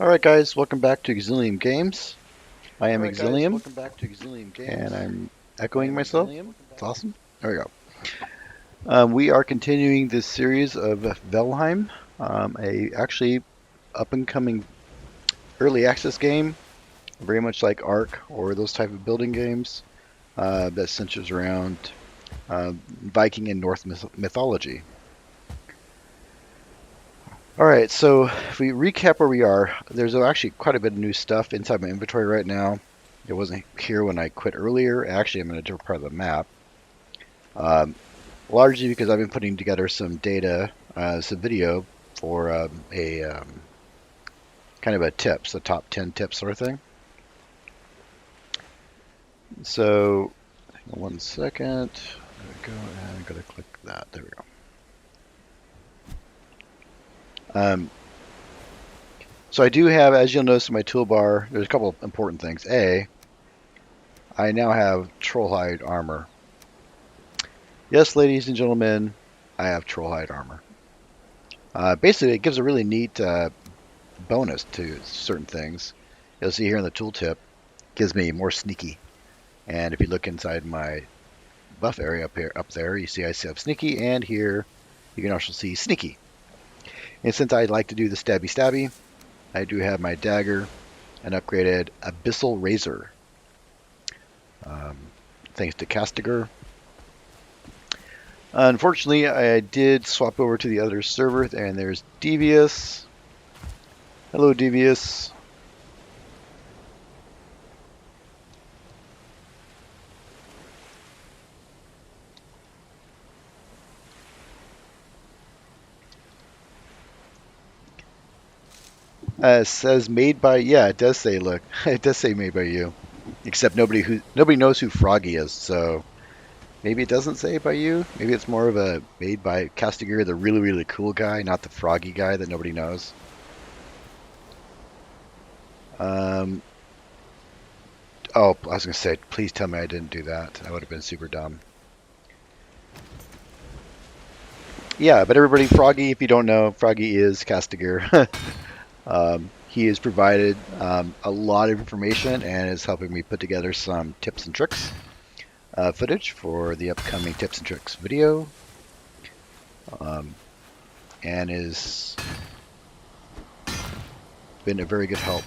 Alright guys, welcome back to Exilium Games. I am Exilium, and I'm echoing myself. It's awesome. There we go. We are continuing this series of Valheim, a actually up-and-coming early access game, very much like Ark or those type of building games that centers around Viking and Norse mythology. Alright, so if we recap where we are, there's actually quite a bit of new stuff inside my inventory right now. It wasn't here when I quit earlier. Actually, I'm in a different part of the map. Largely because I've been putting together some data, some video for kind of a tips, the top 10 tips sort of thing. So, hang on one second. There we go, and I'm going to click that. There we go. So I do have, as you'll notice in my toolbar, there's a couple of important things. A, I now have trollhide armor. Yes, ladies and gentlemen, I have trollhide armor. Basically, it gives a really neat bonus to certain things. You'll see here in the tooltip, it gives me more sneaky. And if you look inside my buff area up there, you see I have sneaky, and here you can also see sneaky. And since I like to do the stabby, I do have my dagger, an upgraded abyssal razor. Thanks to Castigar. Unfortunately, I did swap over to the other server, and there's Devious. Hello, Devious. Says made by, yeah, it does say, look, it does say made by you. Except nobody knows who Froggy is, so maybe it doesn't say by you. Maybe it's more of a made by Castigar, the really cool guy, not the Froggy guy that nobody knows. Oh, I was gonna say, please tell me I didn't do that. That would have been super dumb. Yeah, but everybody, Froggy, if you don't know, Froggy is Castigar. He has provided a lot of information and is helping me put together some tips and tricks footage for the upcoming tips and tricks video, and has been a very good help.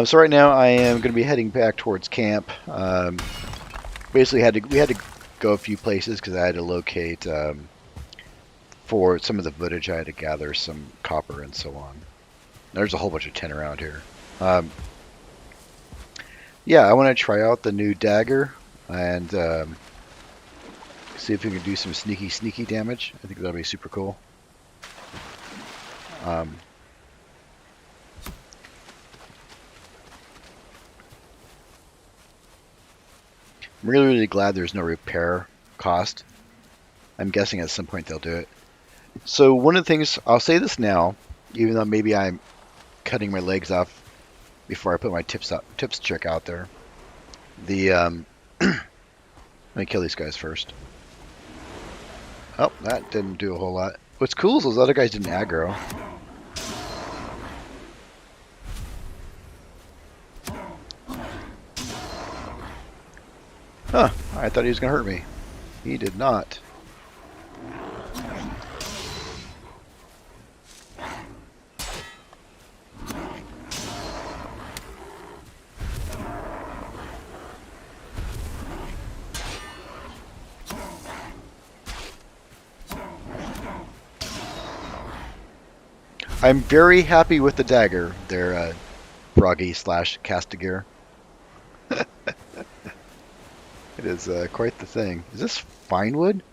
So right now I am going to be heading back towards camp. Basically, we had to go a few places because I had to locate. For some of the footage, I had to gather some copper and so on. There's a whole bunch of tin around here. Yeah, I want to try out the new dagger and see if we can do some sneaky damage. I think that'll be super cool. I'm really glad there's no repair cost. I'm guessing at some point they'll do it. So one of the things, I'll say this now, even though maybe I'm cutting my legs off before I put my tips trick out there. Let me kill these guys first. Oh, that didn't do a whole lot. What's cool is those other guys didn't aggro. Huh, I thought he was going to hurt me. He did not. I'm very happy with the dagger there, Froggy / Castigar. It is quite the thing. Is this fine wood?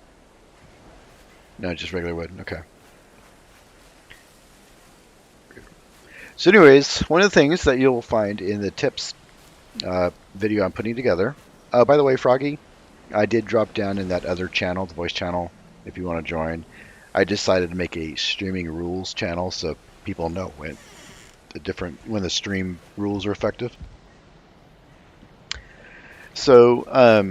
No, just regular wood. Okay. So anyways, one of the things that you'll find in the tips video I'm putting together. By the way, Froggy, I did drop down in that other channel, the voice channel, if you want to join. I decided to make a streaming rules channel so people know when the stream rules are effective. So let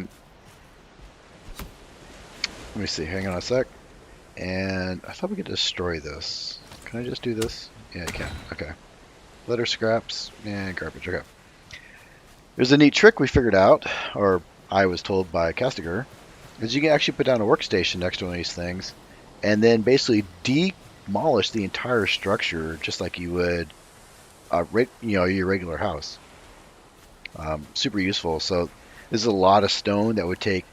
me see. Hang on a sec. And I thought we could destroy this. Can I just do this? Yeah, you can. Okay. Letter scraps and garbage. Okay. There's a neat trick we figured out, or I was told by Castigar, is you can actually put down a workstation next to one of these things, and then basically demolish the entire structure just like you would, your regular house. Super useful. So this is a lot of stone that would take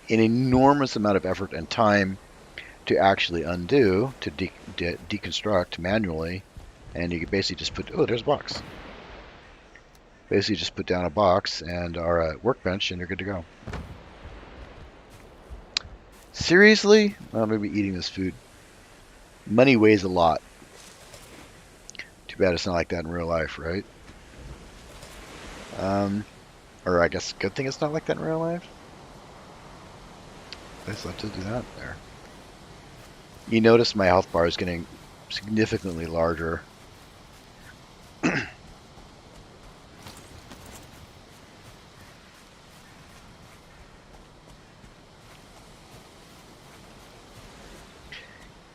an enormous amount of effort and time to actually undo, to deconstruct manually, and you could basically just put, oh, there's a box. Basically just put down a box and our workbench and you're good to go. Seriously? Well, maybe eating this food. Money weighs a lot. Too bad it's not like that in real life, right? Or I guess good thing it's not like that in real life. I just have to do that there. You notice my health bar is getting significantly larger.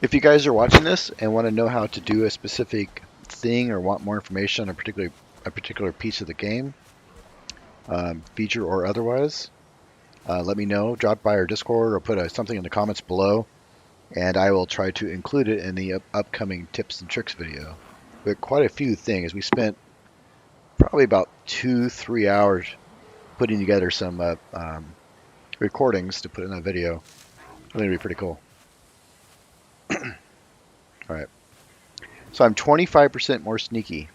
If you guys are watching this and want to know how to do a specific thing or want more information on a particular piece of the game, feature or otherwise, let me know. Drop by our Discord or put something in the comments below, and I will try to include it in the upcoming tips and tricks video. We had quite a few things. We spent probably about 2-3 hours putting together some recordings to put in a video. I think it'd be pretty cool. All right. So I'm 25% more sneaky.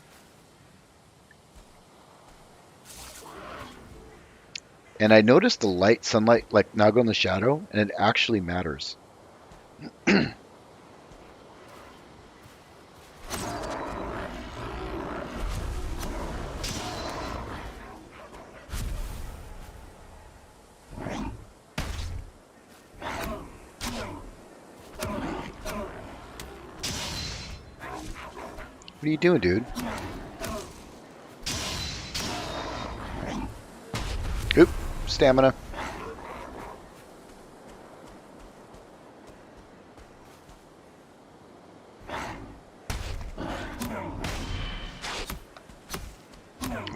And I noticed the light, sunlight, like now go in the shadow, and it actually matters. What are you doing, dude? Oop, stamina.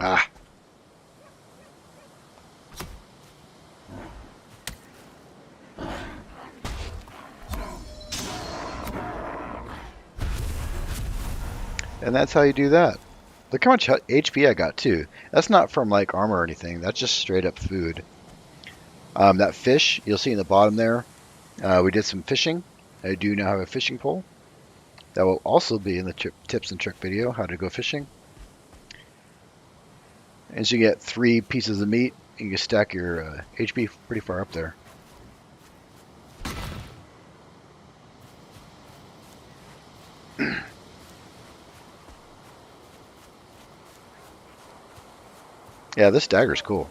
Ah. And that's how you do that. Look how much HP I got too. That's not from like armor or anything. That's just straight up food. That fish, you'll see in the bottom there, we did some fishing. I do now have a fishing pole. That will also be in the tips and trick video, how to go fishing. And so you get 3 pieces of meat, you can stack your HP pretty far up there. Yeah, this dagger's cool.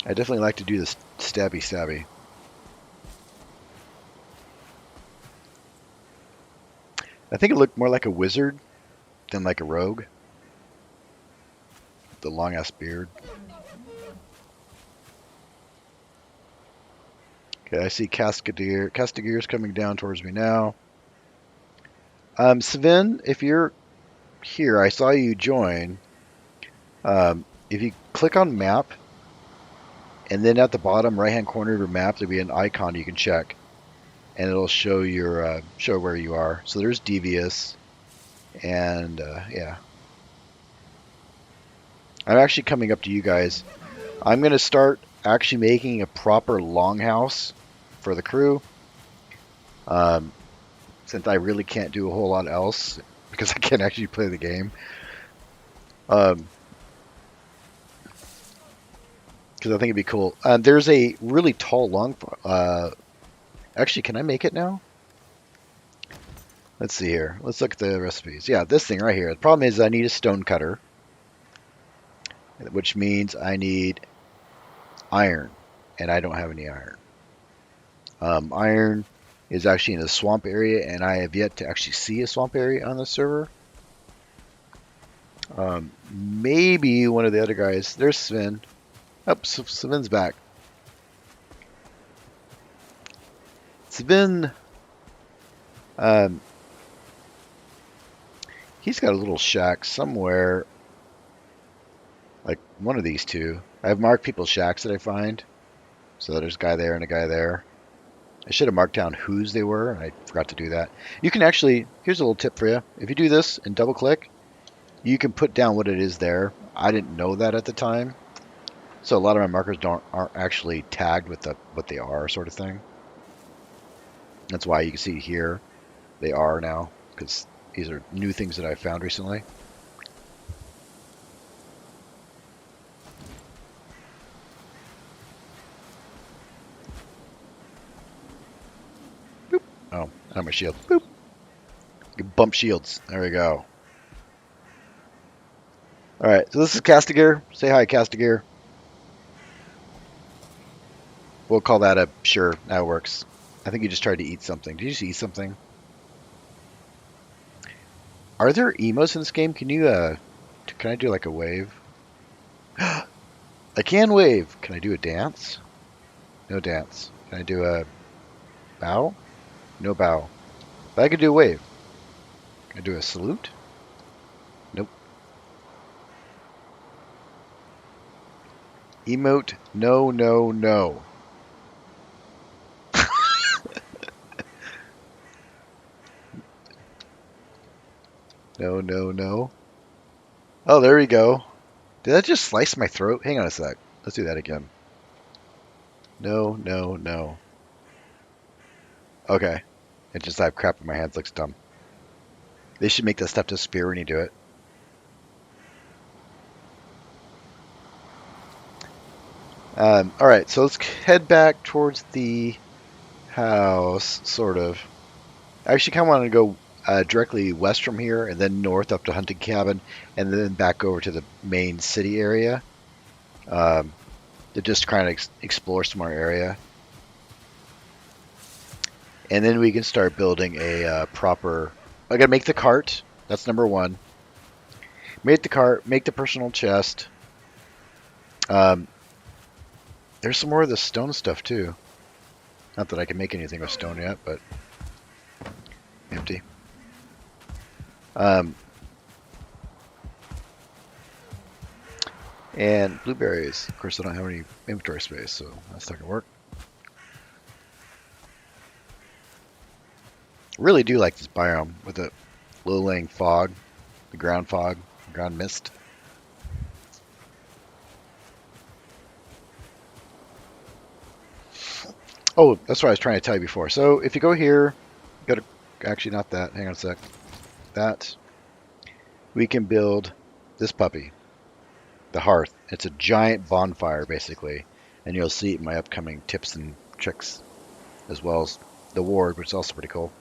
I definitely like to do this stabby. I think it looked more like a wizard than like a rogue. The long ass beard. Okay, I see Castigar's coming down towards me now. Sven, if you're here, I saw you join. If you click on map, and then at the bottom right hand corner of your map, there'll be an icon you can check, and it'll show your show where you are. So there's Devious, and yeah. I'm actually coming up to you guys. I'm gonna start actually making a proper longhouse for the crew. Since I really can't do a whole lot else because I can't actually play the game. Because I think it'd be cool. There's a really tall actually, can I make it now? Let's see here. Let's look at the recipes. Yeah, this thing right here. The problem is I need a stone cutter, which means I need iron, and I don't have any iron. Iron is actually in a swamp area, and I have yet to actually see a swamp area on the server. Maybe one of the other guys. There's Sven. Oh, Sven's back. Sven, He's got a little shack somewhere, like one of these two. I've marked people's shacks that I find. So there's a guy there and a guy there. I should have marked down whose they were, and I forgot to do that. You can actually, here's a little tip for you. If you do this and double click, you can put down what it is there. I didn't know that at the time. So a lot of my markers aren't actually tagged with what they are sort of thing. That's why you can see here they are now, because these are new things that I found recently. Boop. Oh, I have my shield. Boop. You can bump shields. There we go. Alright, so this is Castigear. Say hi, Castigear. We'll call that a sure, that works. I think you just tried to eat something. Did you just eat something? Are there emos in this game? Can I do like a wave? I can wave. Can I do a dance? No dance. Can I do a bow? No bow. But I can do a wave. Can I do a salute? Nope. Emote, no, no, no. No, no, no. Oh, there we go. Did that just slice my throat? Hang on a sec. Let's do that again. No, no, no. Okay. It just I have crap in my hands. Looks dumb. They should make that stuff disappear when you do it. Alright, so let's head back towards the house, sort of. I actually kind of want to go directly west from here and then north up to Hunting Cabin and then back over to the main city area to just kind of explore some more area. And then we can start building a proper... I gotta make the cart. That's number one. Make the cart, make the personal chest. There's some more of the stone stuff too. Not that I can make anything with stone yet, but empty. And blueberries. Of course, I don't have any inventory space, so that's not gonna work. Really do like this biome with the low-laying fog, the ground fog, ground mist. Oh, that's what I was trying to tell you before. So if you go here, go to, actually not that, hang on a sec. That, we can build this puppy, the hearth. It's a giant bonfire basically, and you'll see it in my upcoming tips and tricks, as well as the ward, which is also pretty cool.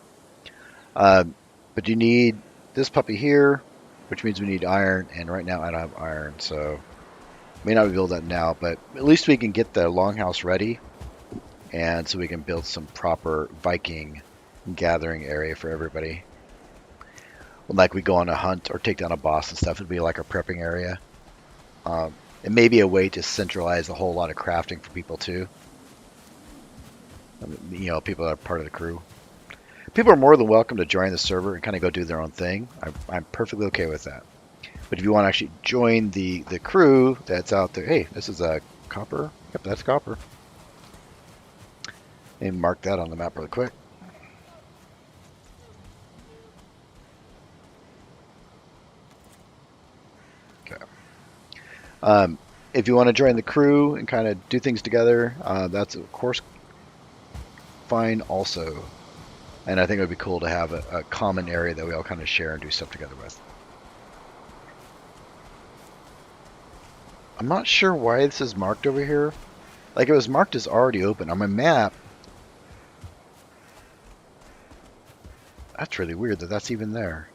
But you need this puppy here, which means we need iron, and right now I don't have iron, so may not be able to build that now, but at least we can get the longhouse ready, and so we can build some proper Viking gathering area for everybody. When like we go on a hunt or take down a boss and stuff, it'd be like a prepping area. It may be a way to centralize a whole lot of crafting for people too. You know, people that are part of the crew. People are more than welcome to join the server and kind of go do their own thing. I'm perfectly okay with that. But if you want to actually join the crew that's out there, hey, this is a copper. Yep, that's copper. And mark that on the map really quick. Okay. If you want to join the crew and kind of do things together, that's of course fine also. And I think it would be cool to have a common area that we all kind of share and do stuff together with. I'm not sure why this is marked over here. Like it was marked as already open on my map. That's really weird that that's even there.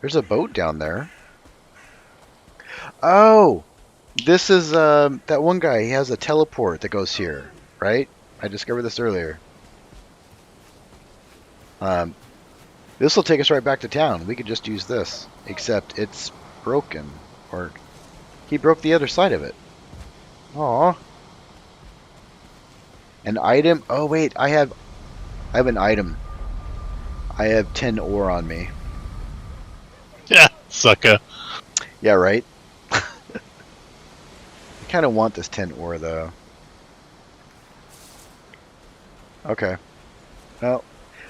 There's a boat down there. Oh, this is that one guy. He has a teleport that goes here, right? I discovered this earlier. This will take us right back to town. We could just use this, except it's broken, or he broke the other side of it. Aw. An item? Oh wait, I have an item. I have 10 ore on me. Yeah, sucker. Yeah, right? I kind of want this 10 ore, though. Okay. Well,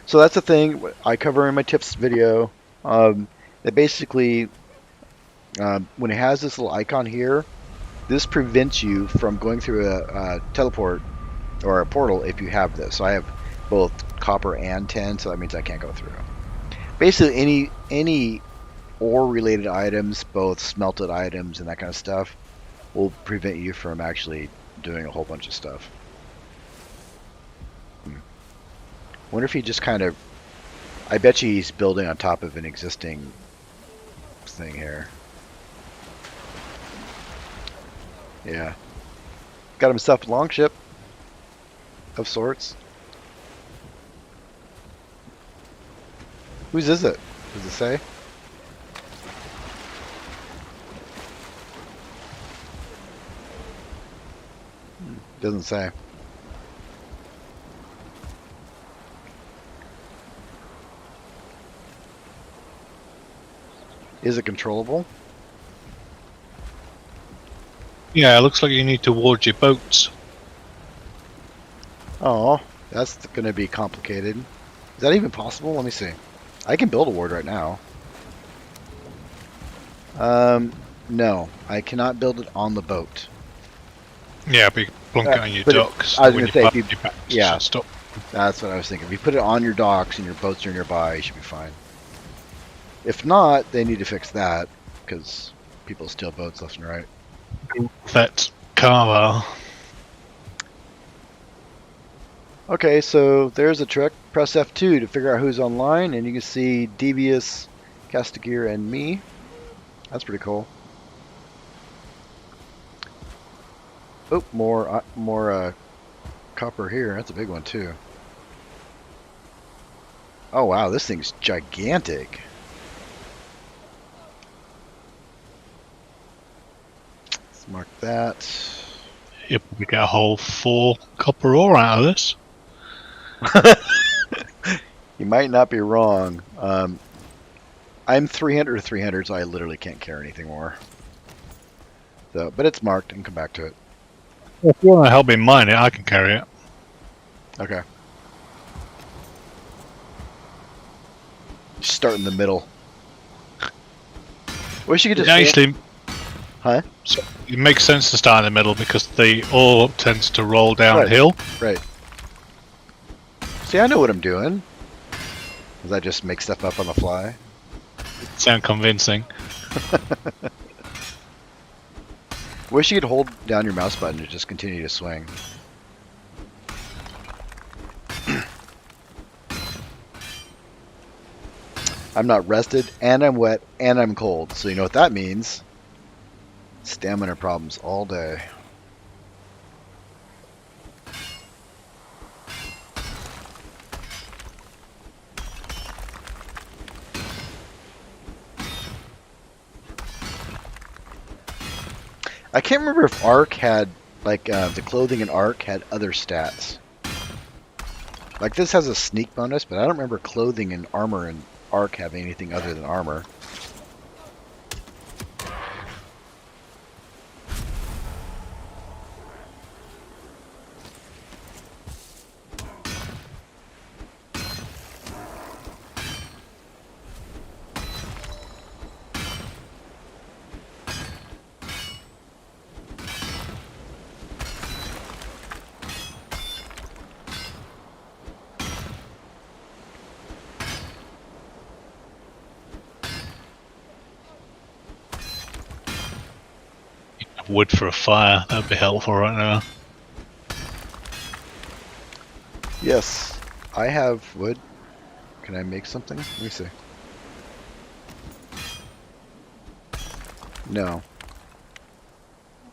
so that's the thing I cover in my tips video. That basically, when it has this little icon here, this prevents you from going through a teleport or a portal if you have this. So I have both copper and tin, so that means I can't go through. Basically, any ore related items, both smelted items and that kind of stuff, will prevent you from actually doing a whole bunch of stuff. Wonder if he just kind of, I bet you he's building on top of an existing thing here. Yeah. Got himself a longship of sorts. Whose is it? Does it say? Doesn't say. Is it controllable? Yeah, it looks like you need to ward your boats. Oh, that's going to be complicated. Is that even possible? Let me see. I can build a ward right now. No, I cannot build it on the boat. Yeah, but you can plonk it on your but docks. I was when gonna say, you if you- park your boats, yeah. stop. That's what I was thinking. If you put it on your docks and your boats are nearby, you should be fine. If not, they need to fix that because people steal boats left and right. That's karma. Okay, so there's a trick. Press F2 to figure out who's online, and you can see Devious, Castigear, and me. That's pretty cool. Oh, more copper here. That's a big one too. Oh wow, this thing's gigantic. Let's mark that. You probably get a whole 4 copper ore out of this. You might not be wrong. I'm 300 to 300, so I literally can't carry anything more. So, but it's marked and come back to it. Well, if you want to help me mine it, I can carry it. Okay. Just start in the middle. Wish you could just Actually, Huh? so it makes sense to start in the middle because the ore tends to roll downhill. Right. See, I know what I'm doing. Does I just make stuff up on the fly? Sound convincing. Wish you could hold down your mouse button to just continue to swing. I'm not rested, and I'm wet, and I'm cold. So you know what that means? Stamina problems all day. I can't remember if Ark had, like, the clothing in Ark had other stats. Like, this has a sneak bonus, but I don't remember clothing and armor in Ark having anything other than armor. Wood for a fire, that would be helpful right now. Yes, I have wood. Can I make something? Let me see. No.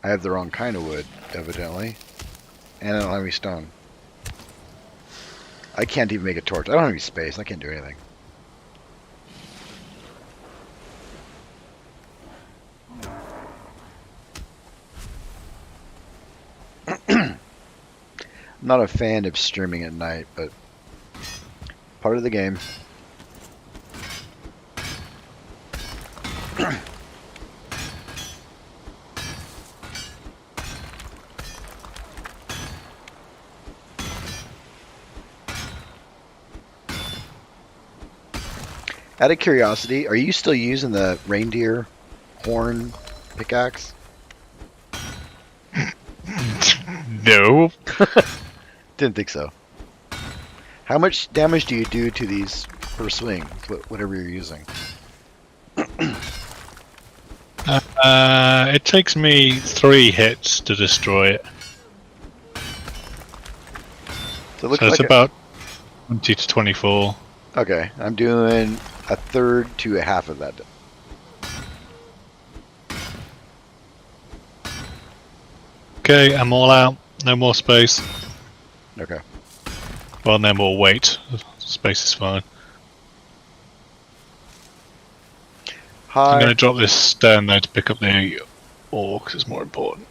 I have the wrong kind of wood, evidently. And I don't have any stone. I can't even make a torch. I don't have any space. I can't do anything. I'm not a fan of streaming at night, but part of the game. Out of curiosity, are you still using the reindeer horn pickaxe? No. Didn't think so. How much damage do you do to these per swing, whatever you're using? It takes me 3 hits to destroy it. So it looks So it's like about 20 to 24. okay, I'm doing a third to a half of that. Okay, I'm all out. No more space. Okay. Well, no more weight. Space is fine. I'm going Hi. to drop this stone there to pick up the ore because it's more important.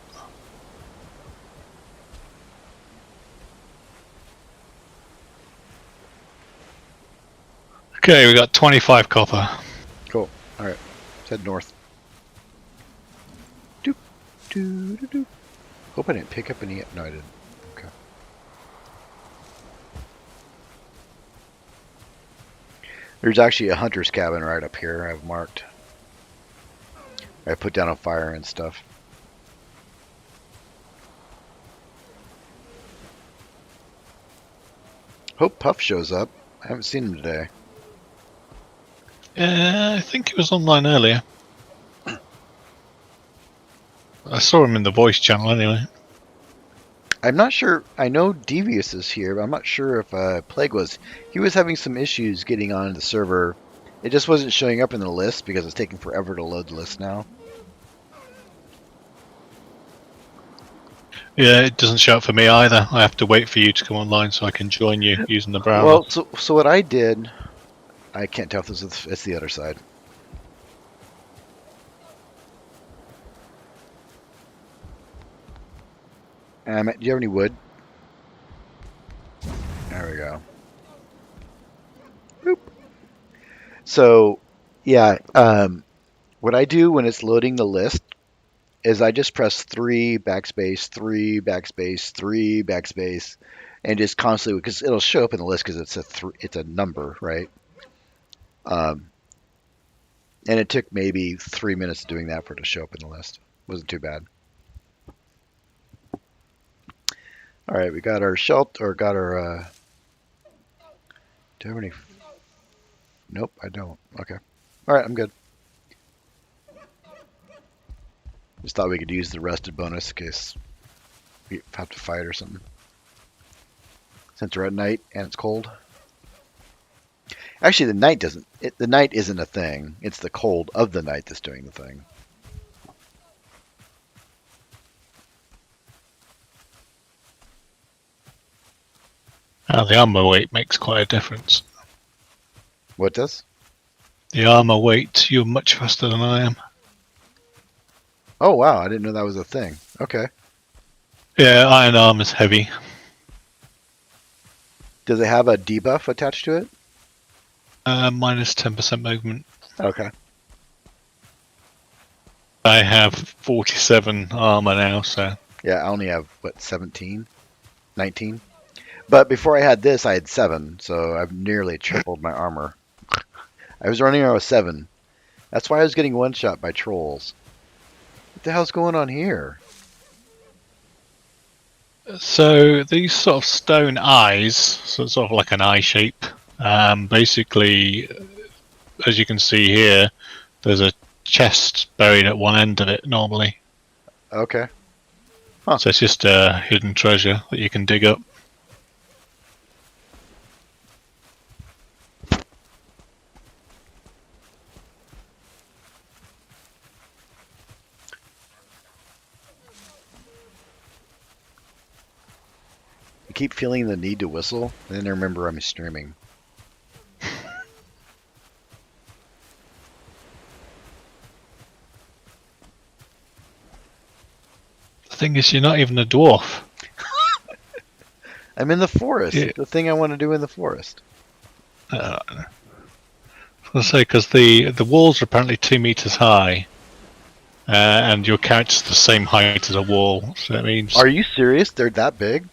Okay, we got 25 copper. Cool. All right. Let's head north. Doop, doo, doo, doo. Hope I didn't pick up any. No, I didn't. Okay. There's actually a hunter's cabin right up here. I've marked. I put down a fire and stuff. Hope Puff shows up. I haven't seen him today. I think he was online earlier. I saw him in the voice channel anyway. I'm not sure. I know Devious is here, but I'm not sure if Plague was. He was having some issues getting on the server. It just wasn't showing up in the list because it's taking forever to load the list now. Yeah, it doesn't show up for me either. I have to wait for you to come online so I can join you using the browser. Well, so what I did, I can't tell if this is it's the other side. Do you have any wood? There we go. Boop. So, yeah, what I do when it's loading the list is I just press 3 backspace, 3 backspace, 3 backspace, and just constantly because it'll show up in the list because it's a number, right? And it took maybe 3 minutes doing that for it to show up in the list. Wasn't too bad. All right, we got our shelter, or got our. Do I have any? Nope, I don't. Okay. All right, I'm good. Just thought we could use the rested bonus in case we have to fight or something. Since we're at night and it's cold. Actually, the night doesn't. The night isn't a thing. It's the cold of the night that's doing the thing. The armor weight makes quite a difference. What does? The armor weight, you're much faster than I am. Oh wow, I didn't know that was a thing. Okay. Yeah, iron armor's heavy. Does it have a debuff attached to it? Minus 10% movement. Okay. I have 47 armor now, so. Yeah, I only have, what, 17? 19? But before I had this, I had 7, so I've nearly tripled my armor. I was running around with 7. That's why I was getting one-shot by trolls. What the hell's going on here? So these sort of stone eyes, so it's sort of like an eye shape. Basically, as you can see here, there's a chest buried at one end of it normally. Okay. So it's just a hidden treasure that you can dig up. I keep feeling the need to whistle, and then I remember I'm streaming. The thing is, you're not even a dwarf. I'm in the forest. Yeah. The thing I want to do in the forest. I'll say because the walls are apparently 2 meters high, and your character's the same height as a wall. So that means Are you serious? They're that big?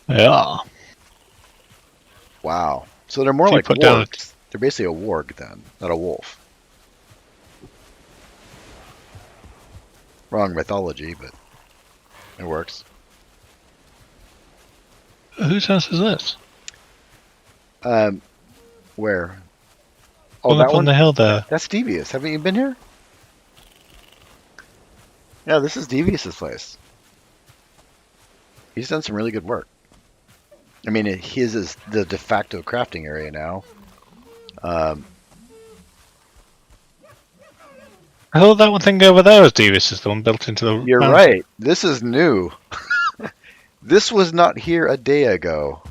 yeah. Wow. So they're more If you like put down wargs. They're basically a warg then, not a wolf. Wrong mythology, but it works. whose house is this? Where? Oh, One that up on one? the hill there. That's Devious. Haven't you been here? Yeah, this is Devious's place. He's done some really good work. I mean, his is the de facto crafting area now. I thought that one thing over there was Davis is the one built into the You're mountain. right. This is new. This was not here a day ago.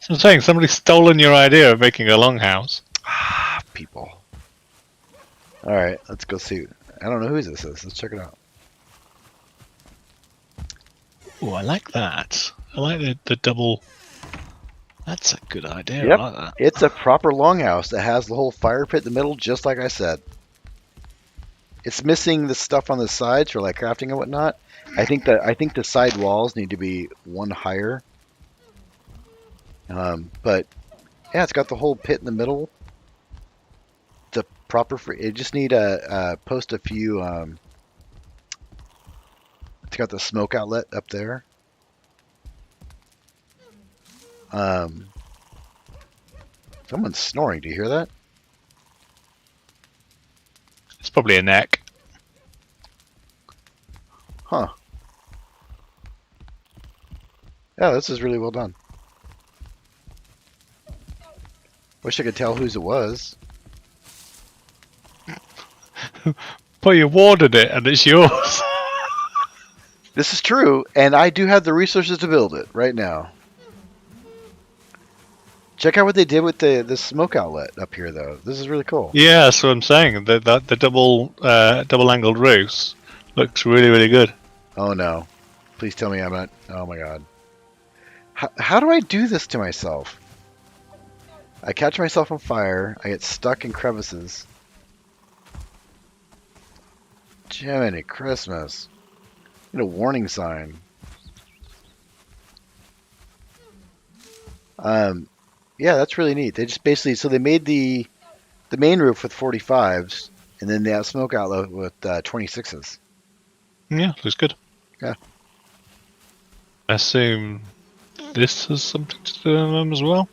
So I'm saying somebody's stolen your idea of making a longhouse. Ah, people. All right, let's go see. I don't know who this is. Let's check it out. Oh, I like that. I like the double. That's a good idea. Yep. I like that. It's a proper longhouse that has the whole fire pit in the middle, just like I said. It's missing the stuff on the sides for like crafting and whatnot. I think the side walls need to be one higher. But yeah, it's got the whole pit in the middle. It's a proper free. It just need a post a few. It's got the smoke outlet up there. Someone's snoring. Do you hear that? It's probably a neck. Huh. Yeah, this is really well done. Wish I could tell whose it was. But you awarded it and it's yours. This is true, and I do have the resources to build it right now. Check out what they did with the smoke outlet up here, though. This is really cool. Yeah, that's what I'm saying. The double angled roofs looks really, really good. Oh no. Please tell me I'm not. Oh my god. How do I do this to myself? I catch myself on fire. I get stuck in crevices. Jiminy Christmas. Need a warning sign. Yeah, that's really neat. They just basically, so they made the main roof with 45s, and then they have smoke outlet with 26s. Yeah, looks good. Yeah. I assume this has something to do with them as well.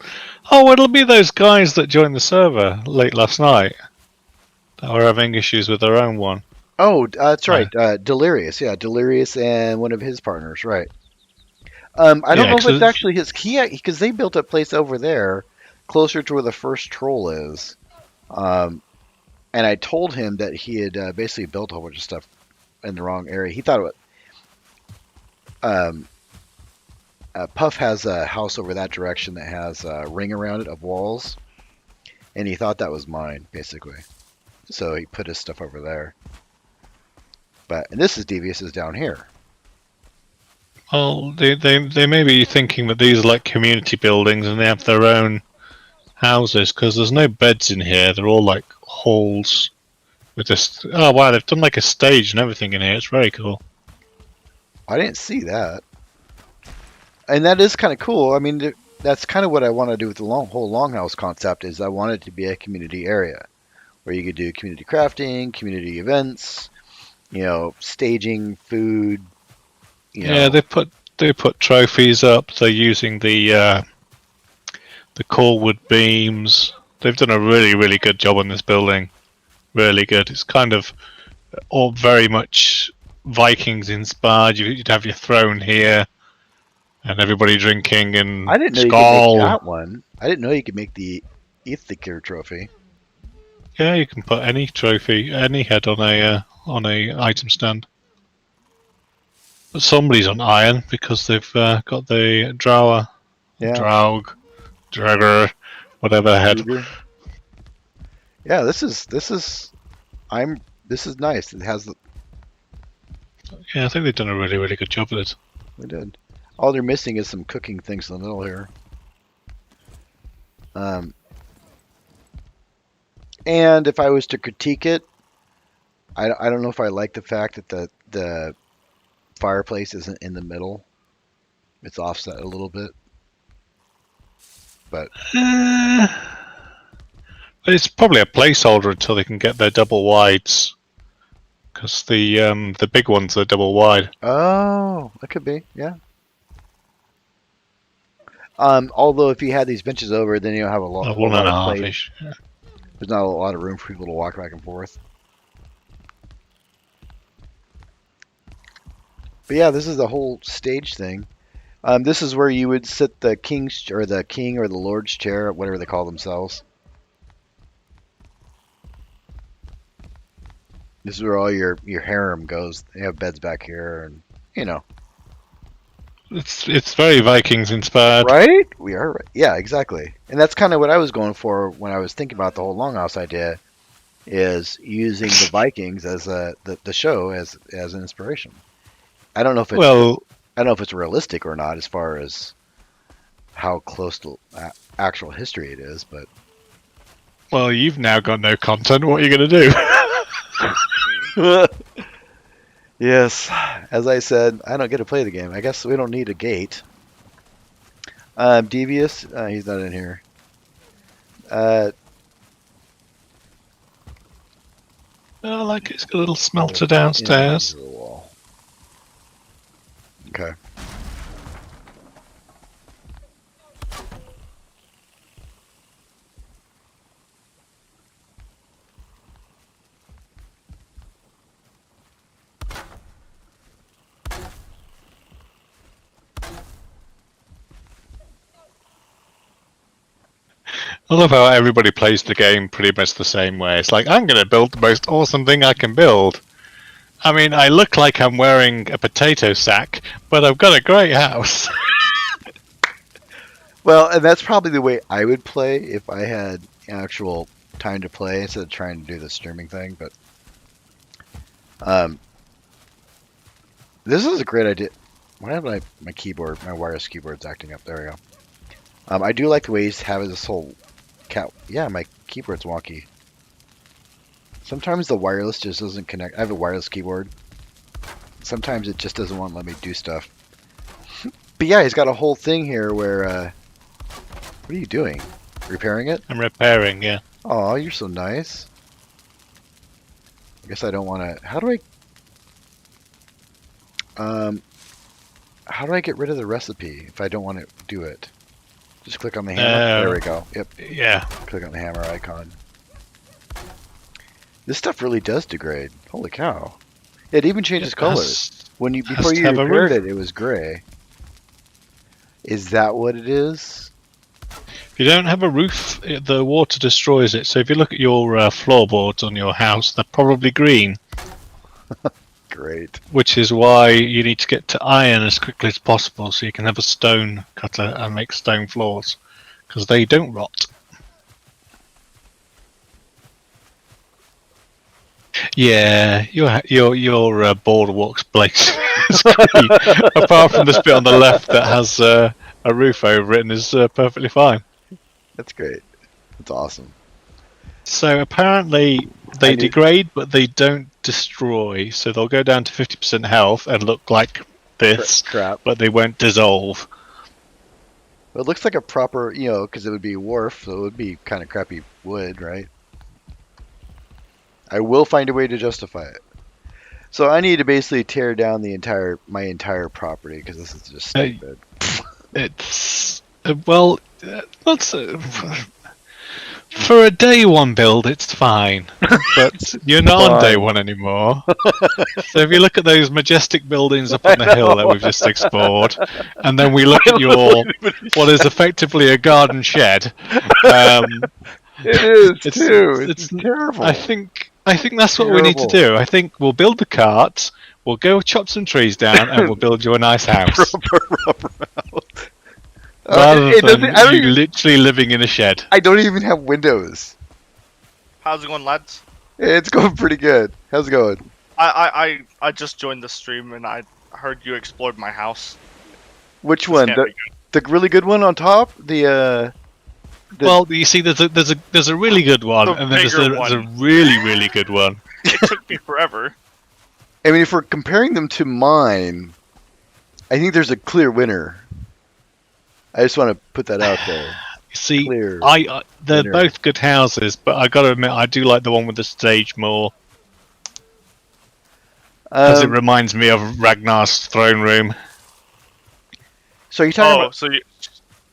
Oh, it'll be those guys that joined the server late last night that were having issues with their own one. Oh, that's right. Delirious. Yeah, Delirious and one of his partners. Right. I don't know if it's actually his key, because they built a place over there closer to where the first troll is. And I told him that he had basically built a whole bunch of stuff in the wrong area. He thought it Puff has a house over that direction that has a ring around it of walls, and he thought that was mine, basically. So he put his stuff over there. And this is Devious is down here. Well, they may be thinking that these are like community buildings and they have their own houses, because there's no beds in here. They're all like halls with this. Oh wow, they've done like a stage and everything in here. It's very cool. I didn't see that. And that is kind of cool. I mean, that's kind of what I want to do with the whole Longhouse concept. Is I want it to be a community area where you could do community crafting, community events, staging, food. Yeah, they put trophies up. They're using the core wood beams. They've done a really, really good job on this building. Really good. It's kind of all very much Vikings inspired. You'd have your throne here, and everybody drinking and I didn't know skull. you could make that one. I didn't know you could make the Ithikir trophy. Yeah, you can put any trophy, any head on a item stand. But somebody's on iron because they've got the Drower, Draug, Dragger, whatever head. Yeah, this is nice. It has the. Yeah, I think they've done a really, really good job with it. They did. All they're missing is some cooking things in the middle here. And if I was to critique it, I don't know if I like the fact that the fireplace isn't in the middle. It's offset a little bit, but Uh, it's probably a placeholder until they can get their double wides, because the big ones are double wide. oh, that could be, yeah. Although if you had these benches over, then you don't have a whole One lot and a of half place. ish. There's not a lot of room for people to walk back and forth. But yeah, this is the whole stage thing. This is where you would sit the king's or the king or the lord's chair, whatever they call themselves. This is where all your harem goes. They have beds back here, and you know. It's very Vikings inspired. Right? We are right. Yeah, exactly. And that's kind of what I was going for when I was thinking about the whole Longhouse idea, is using the Vikings as the show as an inspiration. I don't know if it's Well, I don't know if it's realistic or not as far as how close to actual history it is, but well, you've now got no content. What are you going to do? yes, as I said, I don't get to play the game. I guess we don't need a gate. Devious, he's not in here. Oh, like it's got a little smelter downstairs. Okay. I love how everybody plays the game pretty much the same way. It's like, I'm going to build the most awesome thing I can build. I mean, I look like I'm wearing a potato sack, but I've got a great house. Well, and that's probably the way I would play if I had actual time to play instead of trying to do the streaming thing. But this is a great idea. Why have my wireless keyboard's acting up? There we go. I do like the way he's having this whole cat. Yeah, my keyboard's wonky. Sometimes the wireless just doesn't connect. I have a wireless keyboard. Sometimes it just doesn't want to let me do stuff. But yeah, he's got a whole thing here where. What are you doing? Repairing it? I'm repairing, yeah. Oh, you're so nice. I guess I don't want to. How do I get rid of the recipe if I don't want to do it? Just click on the hammer. There we go. Yep. Yeah. Click on the hammer icon. This stuff really does degrade. Holy cow! It even changes colors. When you before you repaired it, it was gray. Is that what it is? If you don't have a roof, the water destroys it. So if you look at your floorboards on your house, they're probably green. Great. Which is why you need to get to iron as quickly as possible so you can have a stone cutter and make stone floors. Because they don't rot. Yeah, your boardwalk's blazing. Apart from this bit on the left that has a roof over it and is perfectly fine. That's great. That's awesome. So apparently they degrade, but they don't destroy. So they'll go down to 50% health and look like this, crap, but they won't dissolve. Well, it looks like a proper, because it would be wharf, so it would be kind of crappy wood, right? I will find a way to justify it. So I need to basically tear down my entire property because this is just stupid. It's well, that's for a day one build, it's fine, but you're not on day one anymore. So if you look at those majestic buildings up on the hill that we've just explored, and then we look at your what is effectively a garden shed, it is too. It's terrible. I think that's what we need to do. I think we'll build the cart, we'll go chop some trees down, and we'll build you a nice house. Rather than you literally living in a shed. I don't even have windows. How's it going, lads? It's going pretty good. How's it going? I just joined the stream and I heard you explored my house. Which one? The really good one on top? The Well, you see, there's a really good one, The and then there's bigger a one. really good one. It took me forever. I mean, if we're comparing them to mine, I think there's a clear winner. I just want to put that out there. You see, Clear. they're winner. both good houses, but I got to admit, I do like the one with the stage more because it Um, reminds me of Ragnar's throne room. so you're talking about So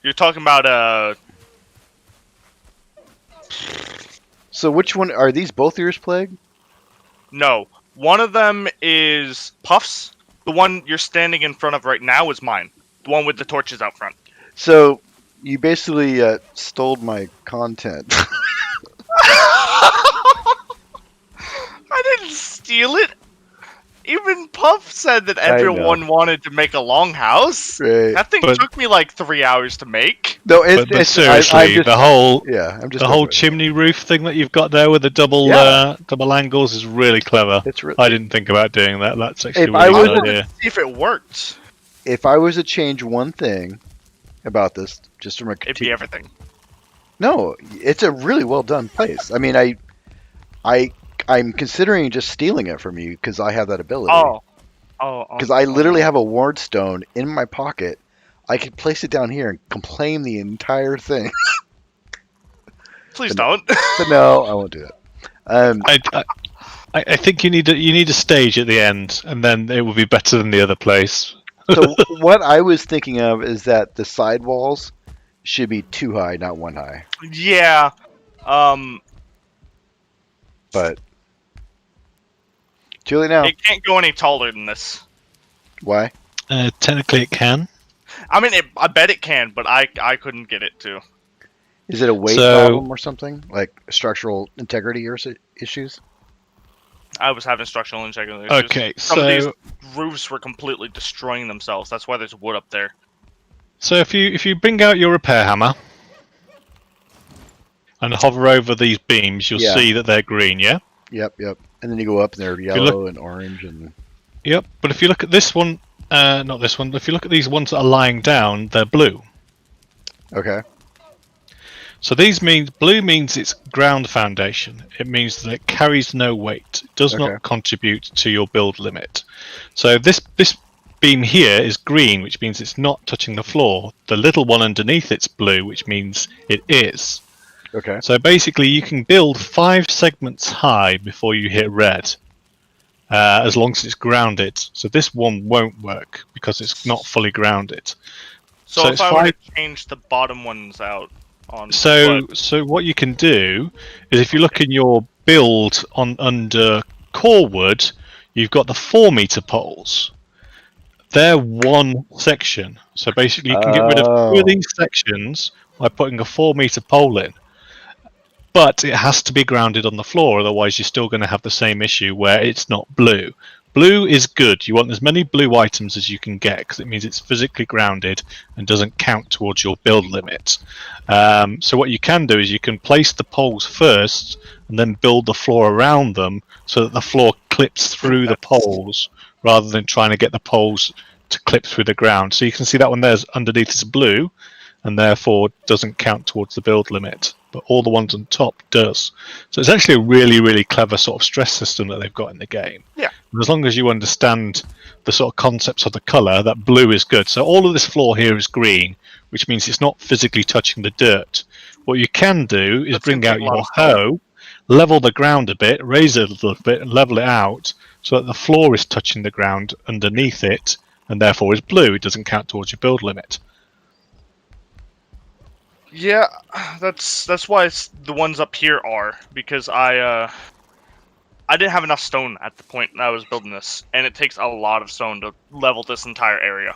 you're talking about so which one are these? Both yours, Plague? no. One of them is Puff's. The one you're standing in front of right now is mine. The one with the torches out front. So you basically stole my content. I didn't steal it. Even Puff said that everyone wanted to make a longhouse. Right. That thing But- took me like 3 hours to make. No, But seriously, I'm just, the whole yeah, I'm just the whole over it. chimney roof thing that you've got there with the double Yeah. double angles is really clever. It's really, I didn't think about doing that. That's actually If a I really was good a- idea. See if it worked. if I was to change one thing about this, just from a It'd be everything. no, it's a really well done place. I mean, I'm considering just stealing it from you because I have that ability. Because I literally have a ward stone in my pocket. I could place it down here and complain the entire thing. Please don't. But no, I won't do that. I think you need a stage at the end, and then it will be better than the other place. So what I was thinking of is that the side walls should be 2 high, not 1 high. Yeah. But too late now. It can't go any taller than this. Why? Technically, it can. I mean, I bet it can, but I couldn't get it to. Is it a weight So- problem or something? Like structural integrity or issues? I was having structural integrity issues. Okay, Some of these so roofs were completely destroying themselves. That's why there's wood up there. if you bring out your repair hammer and hover over these beams, you'll Yeah. see that they're green. Yeah. Yep. And then you go up and they're yellow and orange and Yep. But if you look at this one, not this one. If you look at these ones that are lying down, they're blue. okay. So blue means it's ground foundation. It means that it carries no weight. It does Okay. not contribute to your build limit. So this beam here is green, which means it's not touching the floor. The little one underneath it's blue, which means it is. Okay. So basically, you can build 5 segments high before you hit red, as long as it's grounded. So this one won't work because it's not fully grounded. So, So if it's I were fine. to change the bottom ones out on So wood, so what you can do is if you look in your build on under core wood, you've got the 4-meter poles. They're one section. So basically, you can get rid of 2 of these sections by putting a 4-meter pole in. But it has to be grounded on the floor, otherwise you're still going to have the same issue where it's not blue. Blue is good. You want as many blue items as you can get because it means it's physically grounded and doesn't count towards your build limit. So what you can do is you can place the poles first and then build the floor around them so that the floor clips through the poles rather than trying to get the poles to clip through the ground. So you can see that one there's underneath is blue and therefore doesn't count towards the build limit. But all the ones on top does. So it's actually a really clever sort of stress system that they've got in the game. Yeah. And as long as you understand the sort of concepts of the colour, that blue is good. So all of this floor here is green, which means it's not physically touching the dirt. What you can do is That's bring gonna out take a lot your of time. hoe, level the ground a bit, raise it a little bit, and level it out so that the floor is touching the ground underneath it, and therefore is blue. It doesn't count towards your build limit. yeah, that's why the ones up here are, because I didn't have enough stone at the point that I was building this, and it takes a lot of stone to level this entire area.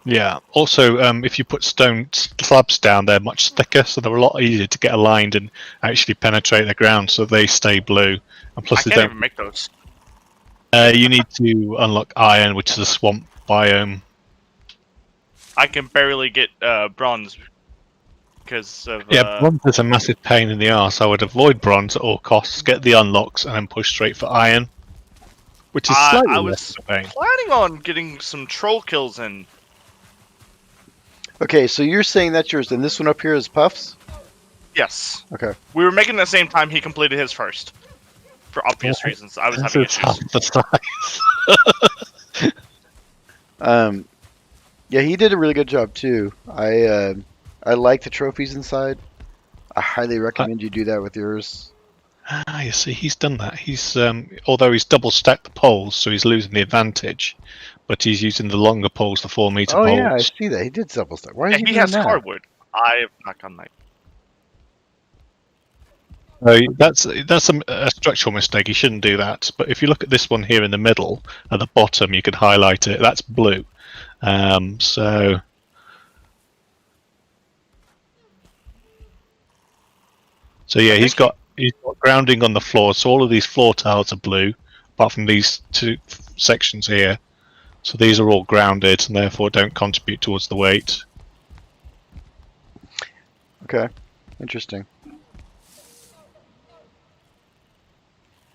Yeah. Also, if you put stone slabs down, they're much thicker, so they're a lot easier to get aligned and actually penetrate the ground, so they stay blue. And plus, I they can't don't. even make those. You need to unlock iron, which is a swamp biome. I can barely get bronze because of Yeah, bronze is a massive pain in the arse. I would avoid bronze at all costs, get the unlocks, and then push straight for iron, which is slightly I less was of a pain. planning on getting some troll kills in. Okay, so you're saying that's yours, and this one up here is Puff's? Yes. Okay. We were making it at the same time he completed his first. For obvious reasons. I was having It's half issues. the size. Yeah, he did a really good job too. I like the trophies inside. I highly recommend you do that with yours. You see, he's done that. He's although he's double stacked the poles, so he's losing the advantage, but he's using the longer poles, the 4 meter Oh poles. yeah, I see that. He did double stack. Why is Yeah, he he doing has that? hardwood. I have not done that. So that's a structural mistake. He shouldn't do that. But if you look at this one here in the middle, at the bottom, you can highlight it. That's blue. So yeah, he's got grounding on the floor. So all of these floor tiles are blue, apart from these two sections here. So these are all grounded and therefore don't contribute towards the weight. Okay, interesting.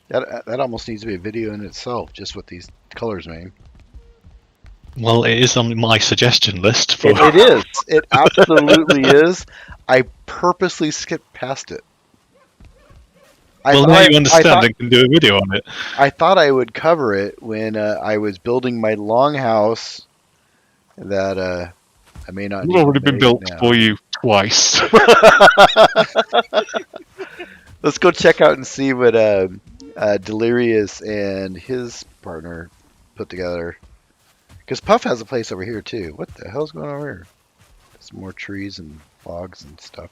That almost needs to be a video in itself, just what these colors mean. Well, it is on my suggestion list. For It is. It absolutely is. I purposely skipped past it. Now you understand and can do a video on it. I thought I would cover it when I was building my longhouse that I may not. It's already been built for you twice. Let's go check out and see what Delirious and his partner put together. Because Puff has a place over here too. What the hell's going on over here? Some more trees and logs and stuff.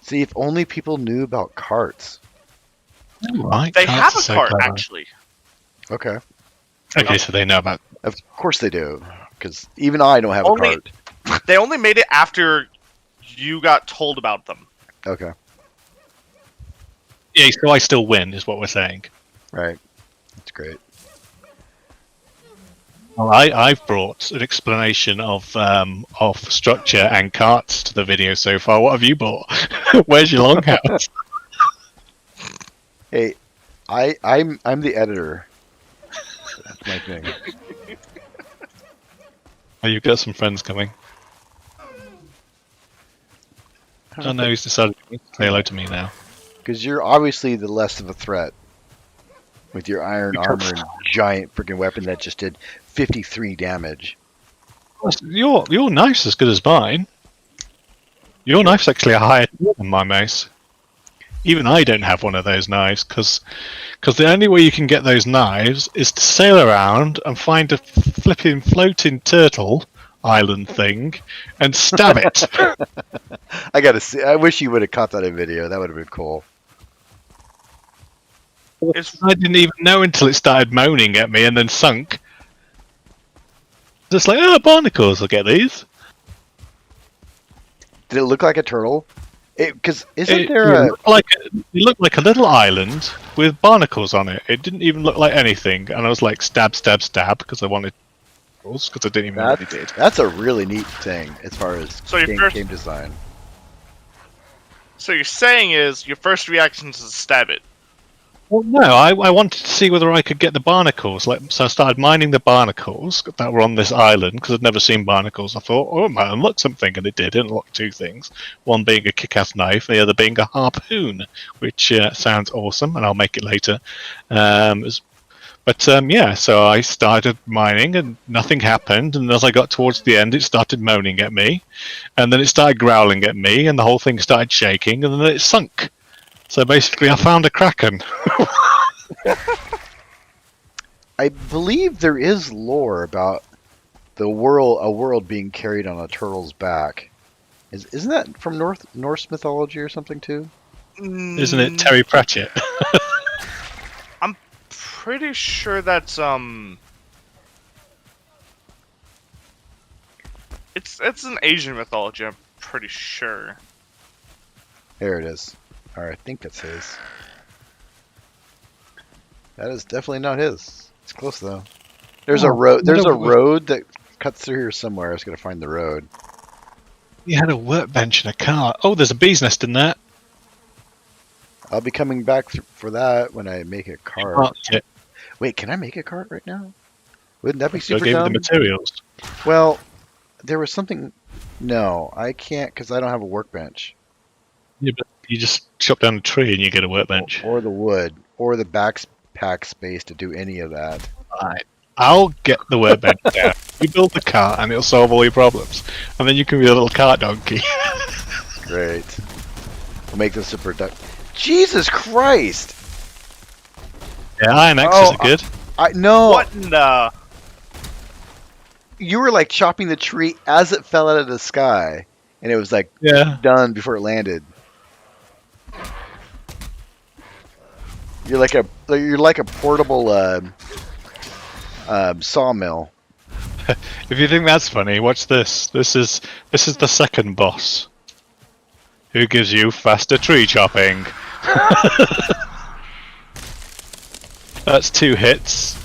See, if only people knew about carts. Right, They have a cart, actually. Okay. Okay, so they know about. Of course they do, because even I don't have a cart. They only made it after you got told about them. Okay. Yeah, so I still win, is what we're saying. Right. That's great. Well, I've brought an explanation of structure and carts to the video so far. What have you brought? Where's your longhouse? Hey, I'm the editor. That's my thing. Oh, you've got some friends coming. Oh no, he's decided to say hello to me now. Because you're obviously the less of a threat with your iron armor and giant freaking weapon that just did 53 damage. Your knife's as good as mine. Your knife's actually a higher than my mace. Even I don't have one of those knives, because the only way you can get those knives is to sail around and find a flipping floating turtle island thing and stab it. I gotta see. I wish you would have caught that in video. That would have been cool. I didn't even know until it started moaning at me and then sunk. Just like, oh, barnacles, I'll get these. Did it look like a turtle? Because isn't there it looked like a little island with barnacles on it. It didn't even look like anything, and I was like, stab, stab, stab, because I wanted because I didn't even know what it did. That's a really neat thing as far as game design. So you're saying is your first reaction is to stab it? Well, no, I wanted to see whether I could get the barnacles. So I started mining the barnacles that were on this island because I'd never seen barnacles. I thought, oh, it might unlock something, and it did. It unlocked two things. One being a kick-ass knife, the other being a harpoon, which sounds awesome, and I'll make it later. Yeah, so I started mining, and nothing happened. And as I got towards the end, it started moaning at me, and then it started growling at me, and the whole thing started shaking, and then it sunk. So basically, I found a kraken. I believe there is lore about a world being carried on a turtle's back. Isn't that from Norse mythology or something too? Isn't it Terry Pratchett? I'm pretty sure that's It's an Asian mythology. I'm pretty sure. There it is. Or I think that's his. That is definitely not his. It's close though. There's a road. There's a road that cuts through here somewhere. I was gonna find the road. You had a workbench and a cart. Oh, there's a bee's nest in there. I'll be coming back for that when I make a cart. Wait, can I make a cart right now? Wouldn't that be super dumb? I gave you the materials. Well, there was something. No, I can't because I don't have a workbench. Yeah, You just chop down a tree and you get a workbench. Or the wood, or the backpack space to do any of that. Right. I'll get the workbench down. You build the cart and it'll solve all your problems. And then you can be a little cart donkey. Great. We'll make this a productive. Jesus Christ! Yeah, iron axes are good. I no. What in the? You were like chopping the tree as it fell out of the sky, and it was like Yeah. done before it landed. You're like a portable sawmill. If you think that's funny, watch this. This is the second boss. Who gives you faster tree chopping? That's 2 hits.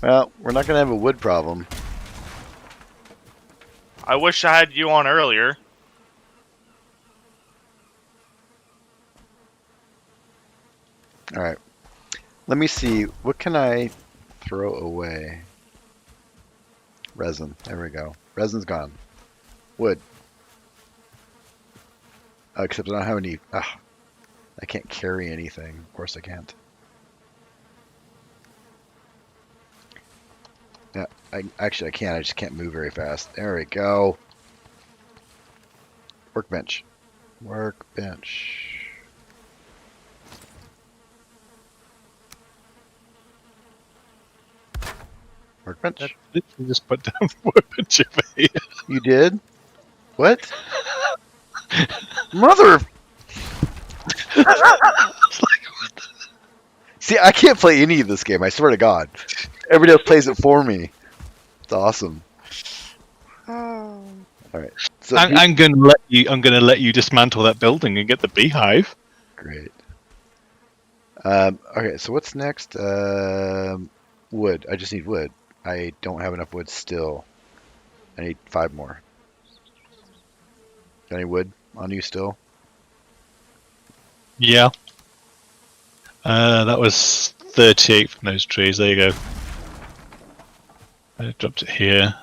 Well, we're not gonna have a wood problem. I wish I had you on earlier. All right. Let me see. What can I throw away? Resin. There we go. Resin's gone. Wood. Except I don't have any. I can't carry anything. Of course I can't. Yeah, actually I can. I just can't move very fast. There we go. Workbench. Workbench. Workbench. You just put down the workbench over here. You did? What? Mother. See, I can't play any of this game. I swear to God. Everybody else plays it for me. It's awesome. All right. So I'm gonna let you dismantle that building and get the beehive. great. Okay, so what's next? Wood. I just need wood. I don't have enough wood still. I need 5 more. Any wood on you still? Yeah. That was 38 from those trees. There you go. I dropped it here.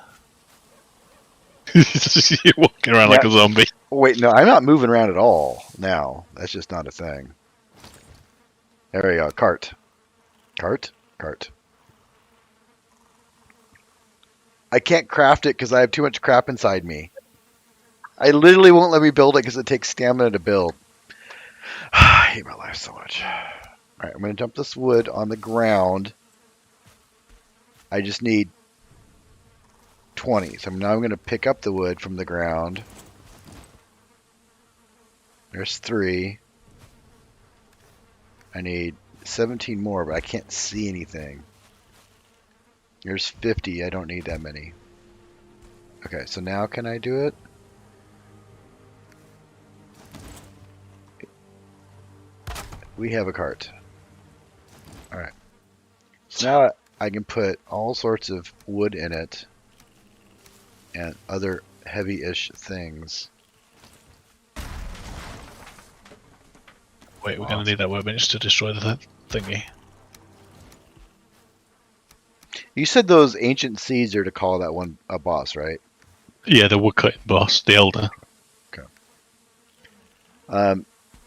You're walking around like a zombie. Wait, no, I'm not moving around at all now. That's just not a thing. There we go. Cart. Cart? Cart. I can't craft it because I have too much crap inside me. I literally won't let me build it because it takes stamina to build. I hate my life so much. Alright, I'm going to dump this wood on the ground. I just need 20. So now I'm going to pick up the wood from the ground. There's 3. I need 17 more, but I can't see anything. There's 50. I don't need that many. Okay, so now can I do it? We have a cart. Alright. So now I can put all sorts of wood in it and other heavy-ish things. Wait, we're gonna need that workbench to destroy the thingy. You said those ancient seeds are to call that one a boss, right? Yeah, the woodcutting boss, the elder. Okay.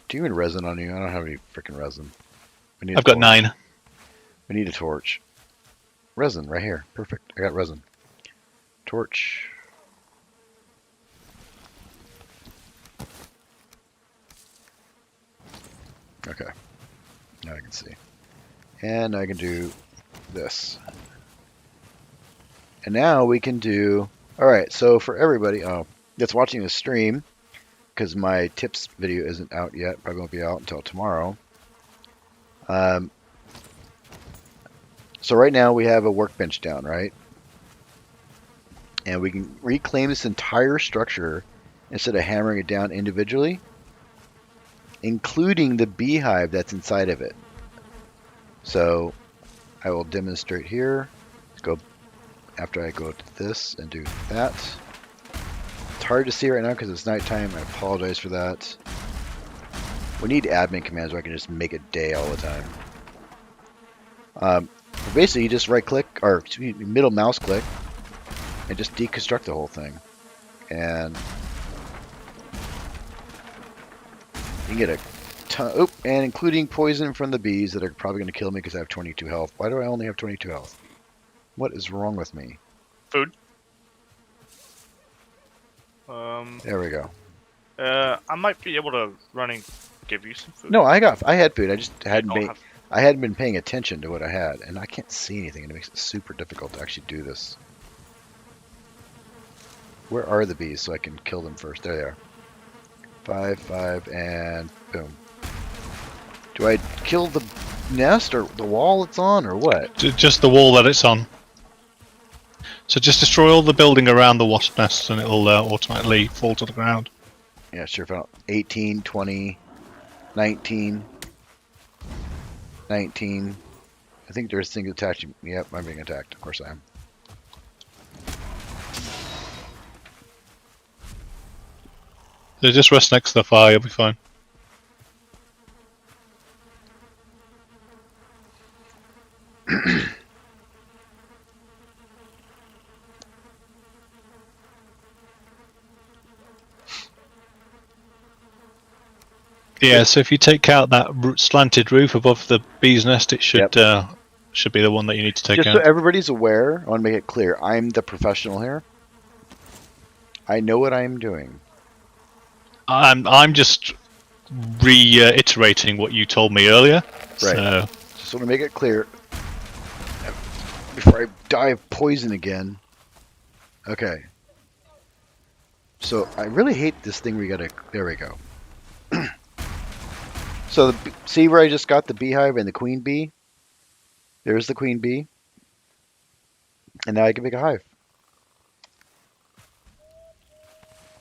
Do you have any resin on you? I don't have any freaking resin. I've got 9. We need a torch. Resin, right here. Perfect. I got resin. Torch. Okay. Now I can see. And I can do this. And now we can do... Alright, so for everybody that's watching the stream, because my tips video isn't out yet, probably won't be out until tomorrow. So right now we have a workbench down, right? And we can reclaim this entire structure instead of hammering it down individually, including the beehive that's inside of it. So I will demonstrate here. Let's go after I go to this and do that. It's hard to see right now because it's nighttime. I apologize for that. We need admin commands where I can just make it day all the time. But basically, you just right click, or excuse me, middle mouse click, and just deconstruct the whole thing. And you can get a ton, and including poison from the bees that are probably going to kill me because I have 22 health. Why do I only have 22 health? What is wrong with me? Food. There we go. I might be able to run and give you some food. No, I had food. I just I hadn't been paying attention to what I had, and I can't see anything, and it makes it super difficult to actually do this. Where are the bees so I can kill them first? There they are. 5, 5, and boom. Do I kill the nest or the wall it's on, or what? Just the wall that it's on. So just destroy all the building around the wasp nest and it'll automatically fall to the ground. Yeah, sure. 18, 20, 19, 19. I think there's things attaching. Yep, I'm being attacked. Of course I am. So just rest next to the fire, you'll be fine. Yeah, so if you take out that slanted roof above the bee's nest, it should should be the one that you need to take Just out. so everybody's aware, I want to make it clear. I'm the professional here. I know what I'm doing. I'm just reiterating what you told me earlier. Right. So. Just want to make it clear before I die of poison again. Okay. So I really hate this thing. There we go. So see where I just got the beehive and the queen bee? There's the queen bee. And now I can make a hive.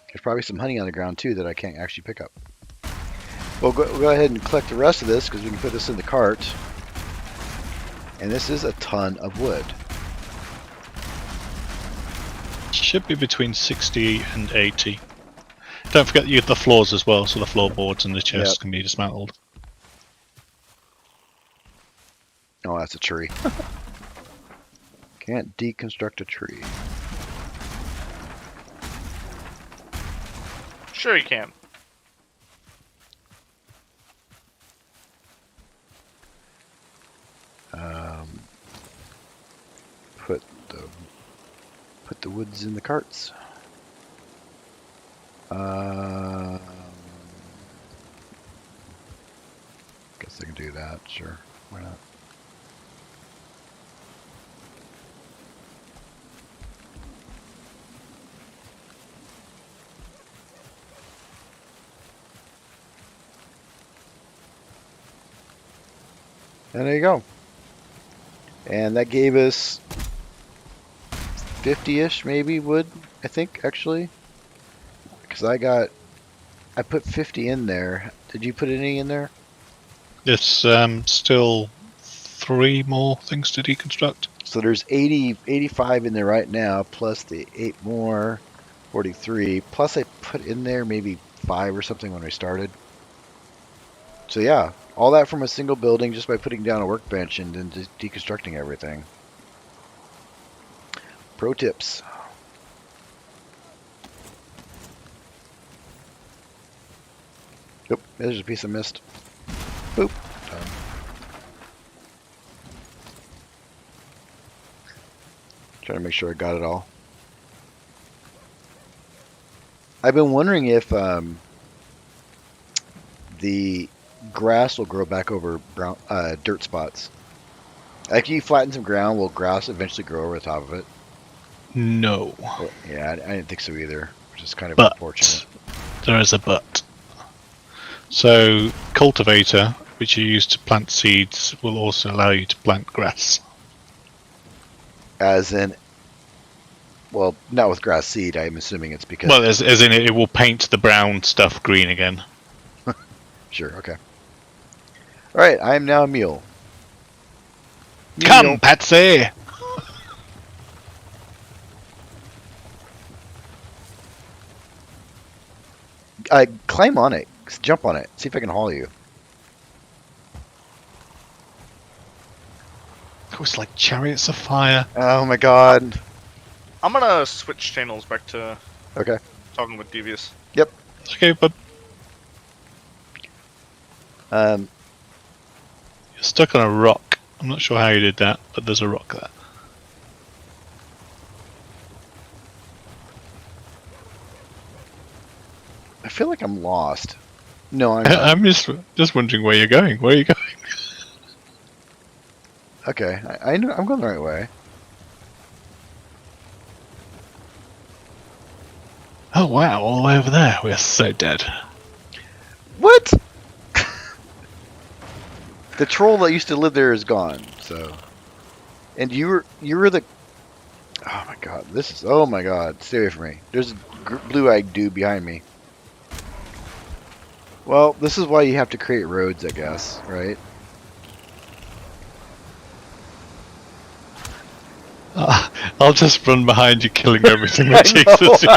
There's probably some honey on the ground too that I can't actually pick up. Well, go ahead and collect the rest of this because we can put this in the cart. And this is a ton of wood. Should be between 60 and 80. Don't forget you have the floors as well, so the floorboards and the chests can be dismantled. Oh, that's a tree. Can't deconstruct a tree. Sure you can. Put the woods in the carts. Guess I can do that. Sure, why not? And there you go. And that gave us 50-ish maybe wood, I think, actually. Because I put 50 in there. Did you put any in there? There's still 3 more things to deconstruct. So there's 85 in there right now, plus the 8 more, 43. Plus I put in there maybe 5 or something when I started. So yeah, all that from a single building just by putting down a workbench and then just deconstructing everything. Pro tips. Oop, there's a piece of mist. Boop. Done. Trying to make sure I got it all. I've been wondering if the grass will grow back over brown dirt spots. After you flatten some ground, will grass eventually grow over the top of it? No. Well, yeah, I didn't think so either, which is kind of But unfortunate. there is a but. So, cultivator, which you use to plant seeds, will also allow you to plant grass. As in, well, not with grass seed. I'm assuming it's because. Well, as in it will paint the brown stuff green again. Sure. Okay. All right. I am now a mule. Come, Patsy! Climb on it. Jump on it. See if I can haul you. Oh, it's like chariots of fire. Oh my god. I'm gonna switch channels back to Okay. talking with Devious. Yep. Okay, but Um, you're stuck on a rock. I'm not sure how you did that, but there's a rock there. I feel like I'm lost. No, I'm not. I'm just wondering where you're going. Where are you going? Okay, I know I'm going the right way. Oh wow, all the way over there. We are so dead. What? The troll that used to live there is gone. So, and you were the. Oh my god! Oh my god! Stay away from me. There's a blue-eyed dude behind me. Well, this is why you have to create roads, I guess, right? I'll just run behind you, killing everything that chases you.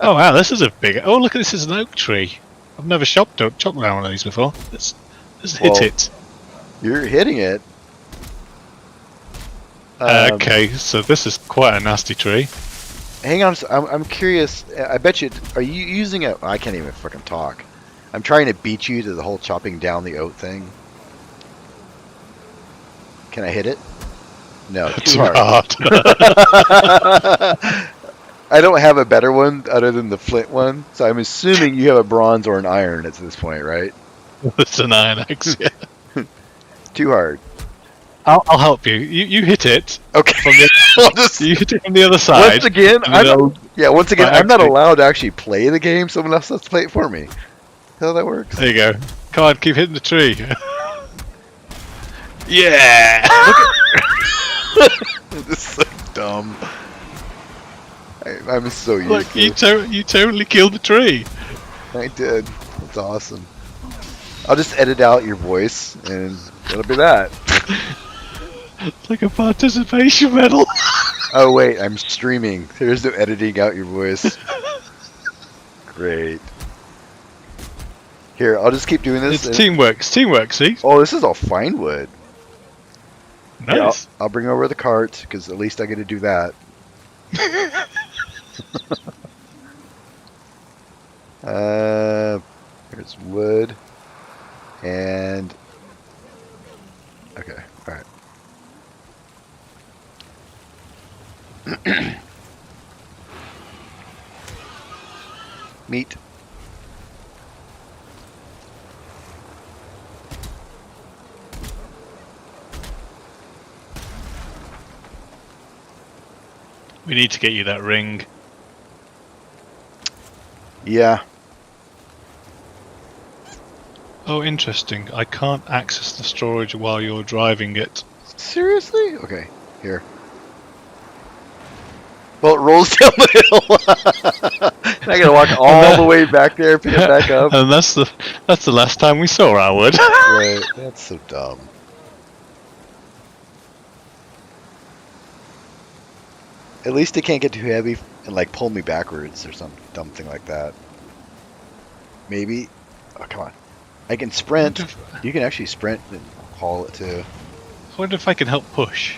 Oh wow, this is a big. Oh look, this is an oak tree. I've never chopped down one of these before. Let's hit it. You're hitting it. Okay, so this is quite a nasty tree. Hang on, I'm curious. I bet you. Are you using a? I can't even fucking talk. I'm trying to beat you to the whole chopping down the oat thing. Can I hit it? No, too hard. I don't have a better one other than the flint one, so I'm assuming you have a bronze or an iron at this point, right? It's an iron axe. Yeah. Too hard. I'll help you. You hit it. Okay. From the, you hit it from the other side. Once again, I'm not allowed to actually play the game. Someone else has to play it for me. How that works? There you go. Come on, keep hitting the tree. Yeah. This is so dumb. I'm so used Look, to you totally killed the tree. I did. That's awesome. I'll just edit out your voice, and it'll be that. It's like a participation medal. Oh wait, I'm streaming. There's no editing out your voice. Great. Here, I'll just keep doing this. It's teamwork. It's teamwork. See? Oh, this is all fine wood. Nice. Yeah, I'll bring over the cart because at least I get to do that. There's wood and okay, all right. Meat. We need to get you that ring. Yeah. Oh, interesting. I can't access the storage while you're driving it. Seriously? Okay, here. Well, it rolls down the hill. And I gotta walk all the way back there, pick it back up. And that's the last time we saw our wood. Right, that's so dumb. At least it can't get too heavy and like pull me backwards or some dumb thing like that. Maybe. Oh, come on. I can sprint. You can actually sprint and haul it too. I wonder if I can help push.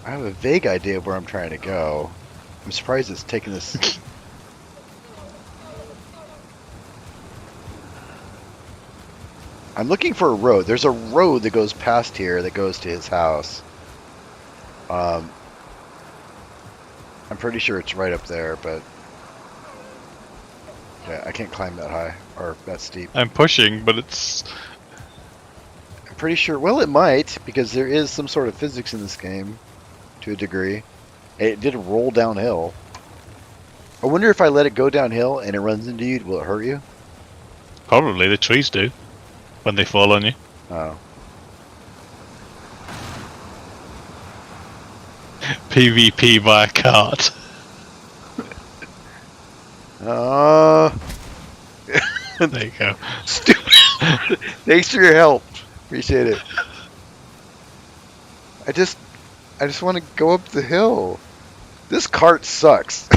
I have a vague idea of where I'm trying to go. I'm surprised it's taking this. I'm looking for a road. There's a road that goes past here that goes to his house. I'm pretty sure it's right up there, but yeah, I can't climb that high or that steep. I'm pushing, but it's... I'm pretty sure. Well, it might because there is some sort of physics in this game, to a degree. It did roll downhill. I wonder if I let it go downhill and it runs into you, will it hurt you? Probably the trees do when they fall on you. Oh. PvP via cart. There you go. Stupid. Thanks for your help. Appreciate it. I just want to go up the hill. This cart sucks.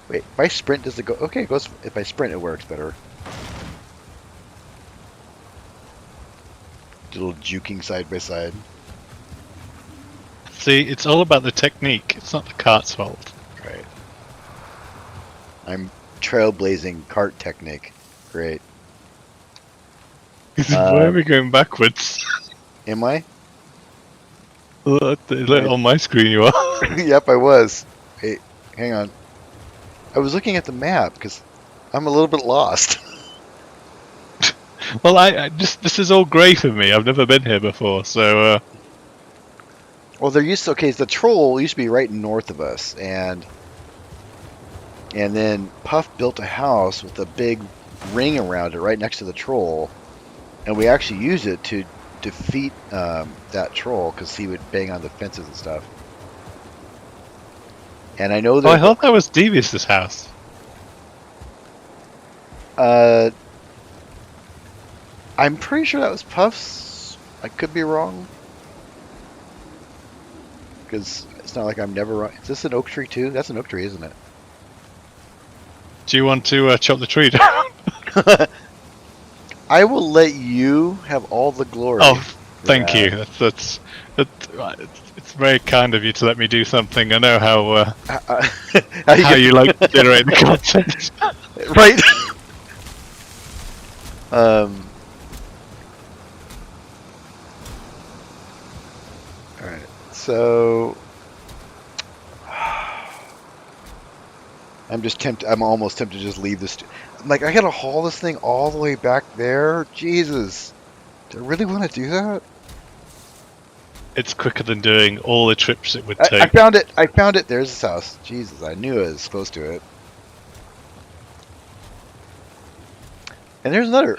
Wait, if I sprint, does it go? Okay, it goes. If I sprint, it works better. A little juking side by side. See, it's all about the technique. It's not the cart's fault. Right. I'm trailblazing cart technique. Great. Why are we going backwards? Am I? Look, on my screen you are. Yep, I was. Hey, hang on. I was looking at the map because I'm a little bit lost. Well, I just this is all grey for me. I've never been here before, so. Well, there used to, okay, the troll used to be right north of us, and then Puff built a house with a big ring around it right next to the troll, and we actually used it to defeat that troll because he would bang on the fences and stuff. And I know that. I thought that was Devious' house. I'm pretty sure that was Puff's. I could be wrong. Because it's not like I'm never wrong. Is this an oak tree too? That's an oak tree, isn't it? Do you want to chop the tree down? I will let you have all the glory. Oh, thank you. That's it's very kind of you to let me do something. I know how how you like to generate the content. Right. All right. So I'm just tempted. I'm almost tempted to just leave this. I'm like, I gotta haul this thing all the way back there. Jesus, do I really want to do that? It's quicker than doing all the trips it would take. I found it. I found it. There's this house. Jesus, I knew I was close to it. And there's another.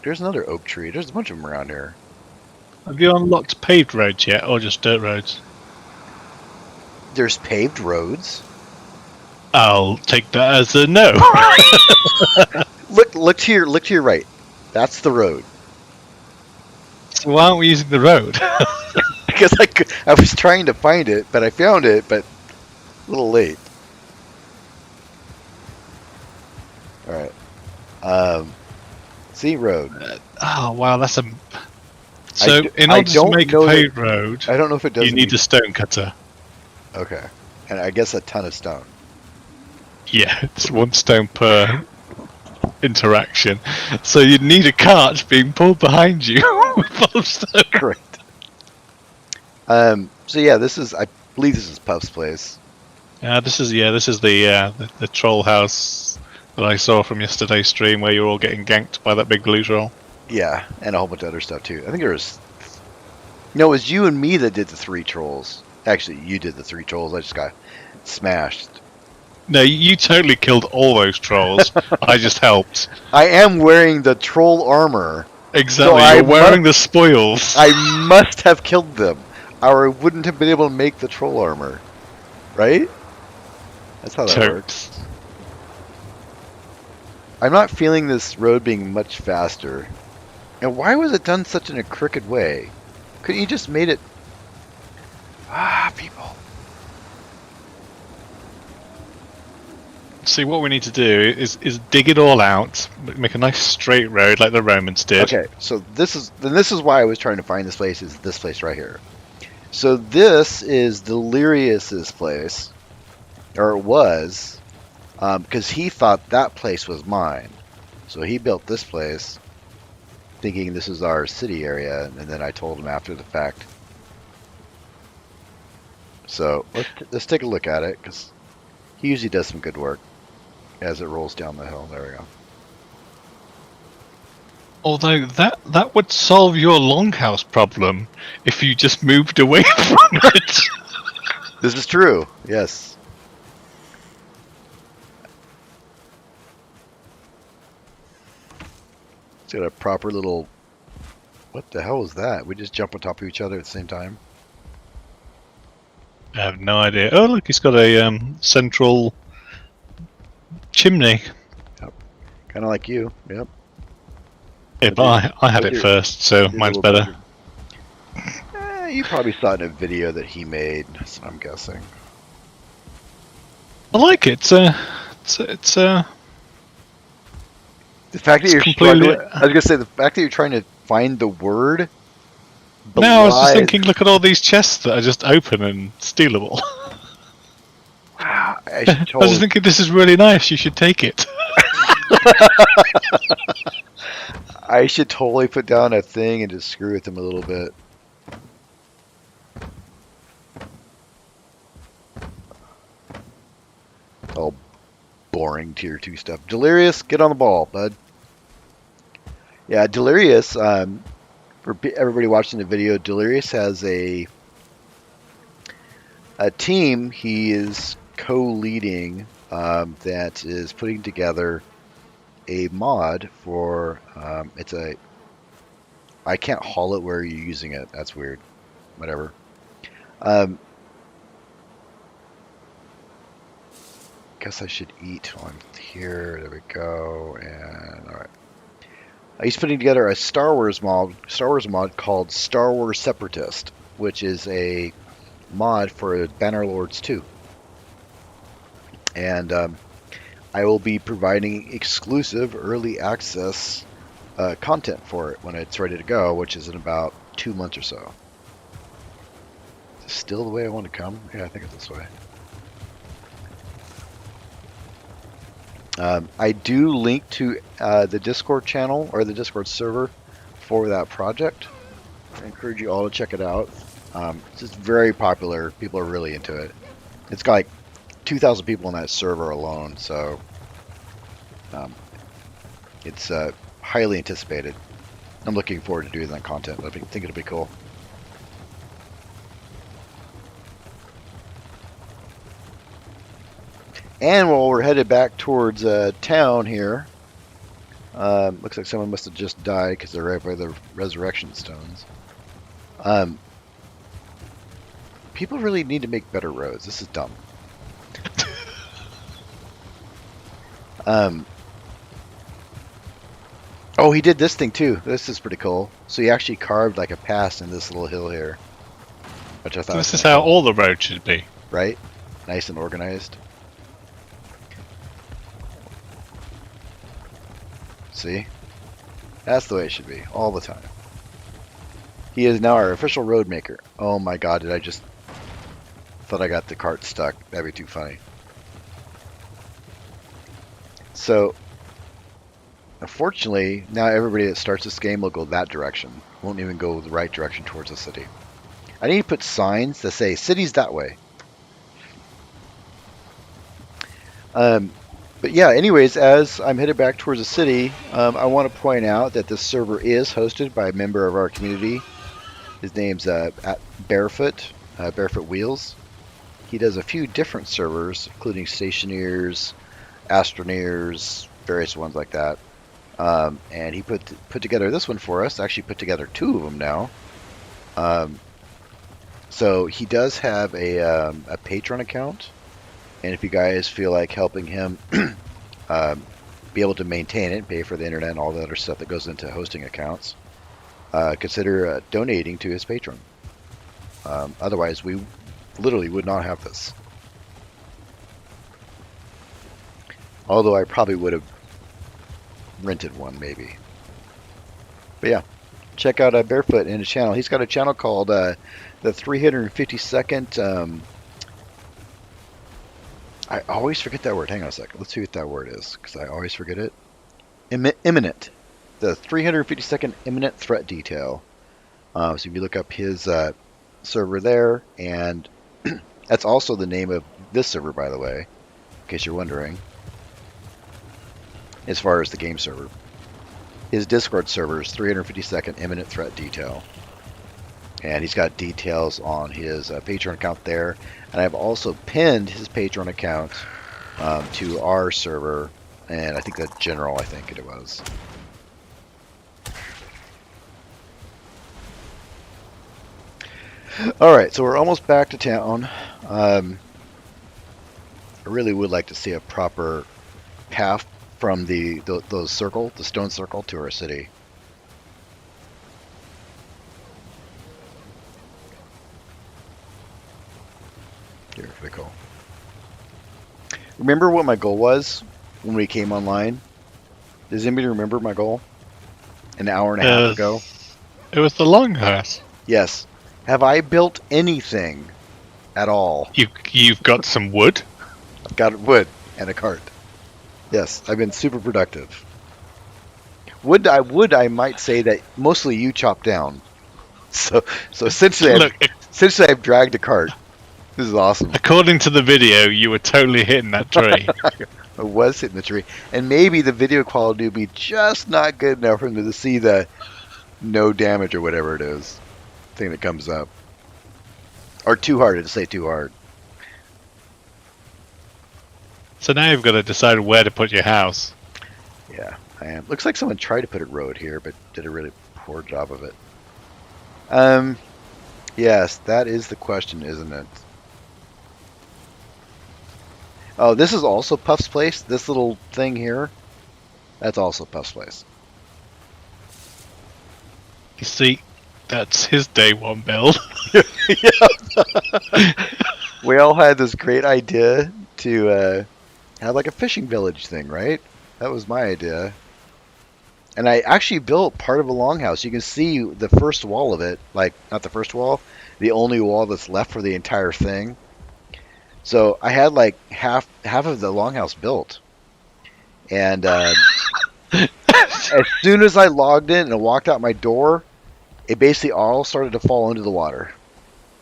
There's another oak tree. There's a bunch of them around here. Have you unlocked paved roads yet, or just dirt roads? There's paved roads. I'll take that as a no. Look to your right. That's the road. So why aren't we using the road? Because I was trying to find it, but I found it, but a little late. All right. See road. Oh wow, that's a. So in order to make a paved road, I don't know if it does. You need a stone cutter. Okay, and I guess a ton of stone. Yeah, it's 1 stone per interaction. So you'd need a cart being pulled behind you full of stone. Correct. So yeah, I believe this is Puff's place. This is the troll house that I saw from yesterday's stream where you're all getting ganked by that big blue troll. Yeah, and a whole bunch of other stuff too. I think there was. No, it was you and me that did the 3 trolls. Actually, you did the 3 trolls. I just got smashed. No, you totally killed all those trolls. I just helped. I am wearing the troll armor. Exactly, so you're wearing the spoils. I must have killed them, or I wouldn't have been able to make the troll armor. Right? That's how that works. I'm not feeling this road being much faster. And why was it done such in a crooked way? Couldn't you just made it... people. See, what we need to do is dig it all out, make a nice straight road like the Romans did. Okay, so this is why I was trying to find this place, is this place right here. So this is Delirius's place, or it was, because he thought that place was mine. So he built this place, thinking this is our city area, and then I told him after the fact. So let's take a look at it, because he usually does some good work as it rolls down the hill. There we go. Although that would solve your longhouse problem if you just moved away from it. This is true. Yes. It's got a proper little... What the hell is that? We just jump on top of each other at the same time? I have no idea. Oh look, he's got a central chimney. Yep. Kind of like you. Yep. Yeah, but I had it first, so mine's better. You probably saw it in a video that he made, so I'm guessing. I like it. it's The fact that It's you're completely- struggling, I was gonna say the fact that you're trying to find the word. No, I was just belies- thinking, look at all these chests that are just open and stealable. Wow, I should I was just totally. thinking, this is really nice. You should take it. I should totally put down a thing and just screw with them a little bit. Oh, boring tier 2 stuff. Delirious, get on the ball, bud. Yeah, Delirious. For everybody watching the video, Delirious has a team he is co-leading that is putting together a mod for it's a I can't haul it where you're using it. That's weird. Whatever. Um, guess I should eat while I'm here. There we go. And all right. He's putting together a Star Wars mod called Star Wars Separatist, which is a mod for Bannerlords 2. And I will be providing exclusive early access content for it when it's ready to go, which is in about 2 months or so. Is this still the way I want to come? Yeah, I think it's this way. I do link to the Discord channel or the Discord server for that project. I encourage you all to check it out. It's just very popular. People are really into it. It's got like 2,000 people in that server alone, so it's highly anticipated. I'm looking forward to doing that content. I think it'll be cool. And while we're headed back towards town here, looks like someone must have just died because they're right by the resurrection stones. People really need to make better roads. This is dumb. Oh, he did this thing too. This is pretty cool. So he actually carved like a pass in this little hill here, which I thought. This was is how cool. all the roads should be. Right? Nice and organized. See? That's the way it should be, all the time. He is now our official road maker. Oh my god, did I just... thought I got the cart stuck. That'd be too funny. So, unfortunately, now everybody that starts this game will go that direction. Won't even go the right direction towards the city. I need to put signs that say, city's that way. But yeah, anyways, as I'm headed back towards the city, I want to point out that this server is hosted by a member of our community. His name's at Barefoot Wheels. He does a few different servers, including Stationeers, Astroneers, various ones like that. And he put together this one for us. Actually, put together 2 of them now. So he does have a Patreon account. And if you guys feel like helping him be able to maintain it, pay for the internet and all the other stuff that goes into hosting accounts, consider donating to his Patreon. Otherwise, we literally would not have this. Although I probably would have rented one, maybe. But yeah, check out Barefoot in his channel. He's got a channel called the 352nd... I always forget that word. Hang on a second. Let's see what that word is, because I always forget it. Imminent. The 352nd Imminent Threat Detail. So if you look up his server there, and that's also the name of this server, by the way, in case you're wondering, as far as the game server. His Discord server is 352nd Imminent Threat Detail. And he's got details on his Patreon account there. And I've also pinned his Patreon account to our server. And I think that general, I think it was. Alright, so we're almost back to town. I really would like to see a proper path from the stone circle to our city. Here, pretty cool. Remember what my goal was when we came online? Does anybody remember my goal? An hour and a half ago? It was the Longhouse. Yes. Have I built anything at all? You've got some wood. I've got wood and a cart. Yes, I've been super productive. Wood, I might say that mostly you chopped down. So essentially, Look, I've dragged a cart. This is awesome. according to the video, you were totally hitting that tree. I was hitting the tree, and maybe the video quality would be just not good enough for me to see the no damage or whatever it is thing that comes up, or too hard to say too hard. So now you've got to decide where to put your house. Yeah, I am. Looks like someone tried to put a road here, but did a really poor job of it. Yes, that is the question, isn't it? Oh, this is also Puff's place. This little thing here, that's also Puff's place. You see, that's his day one build. We all had this great idea to have like a fishing village thing, right? That was my idea. And I actually built part of a longhouse. You can see the first wall of it, like not the first wall, the only wall that's left for the entire thing. So I had like half of the longhouse built. And as soon as I logged in and walked out my door, it basically all started to fall into the water.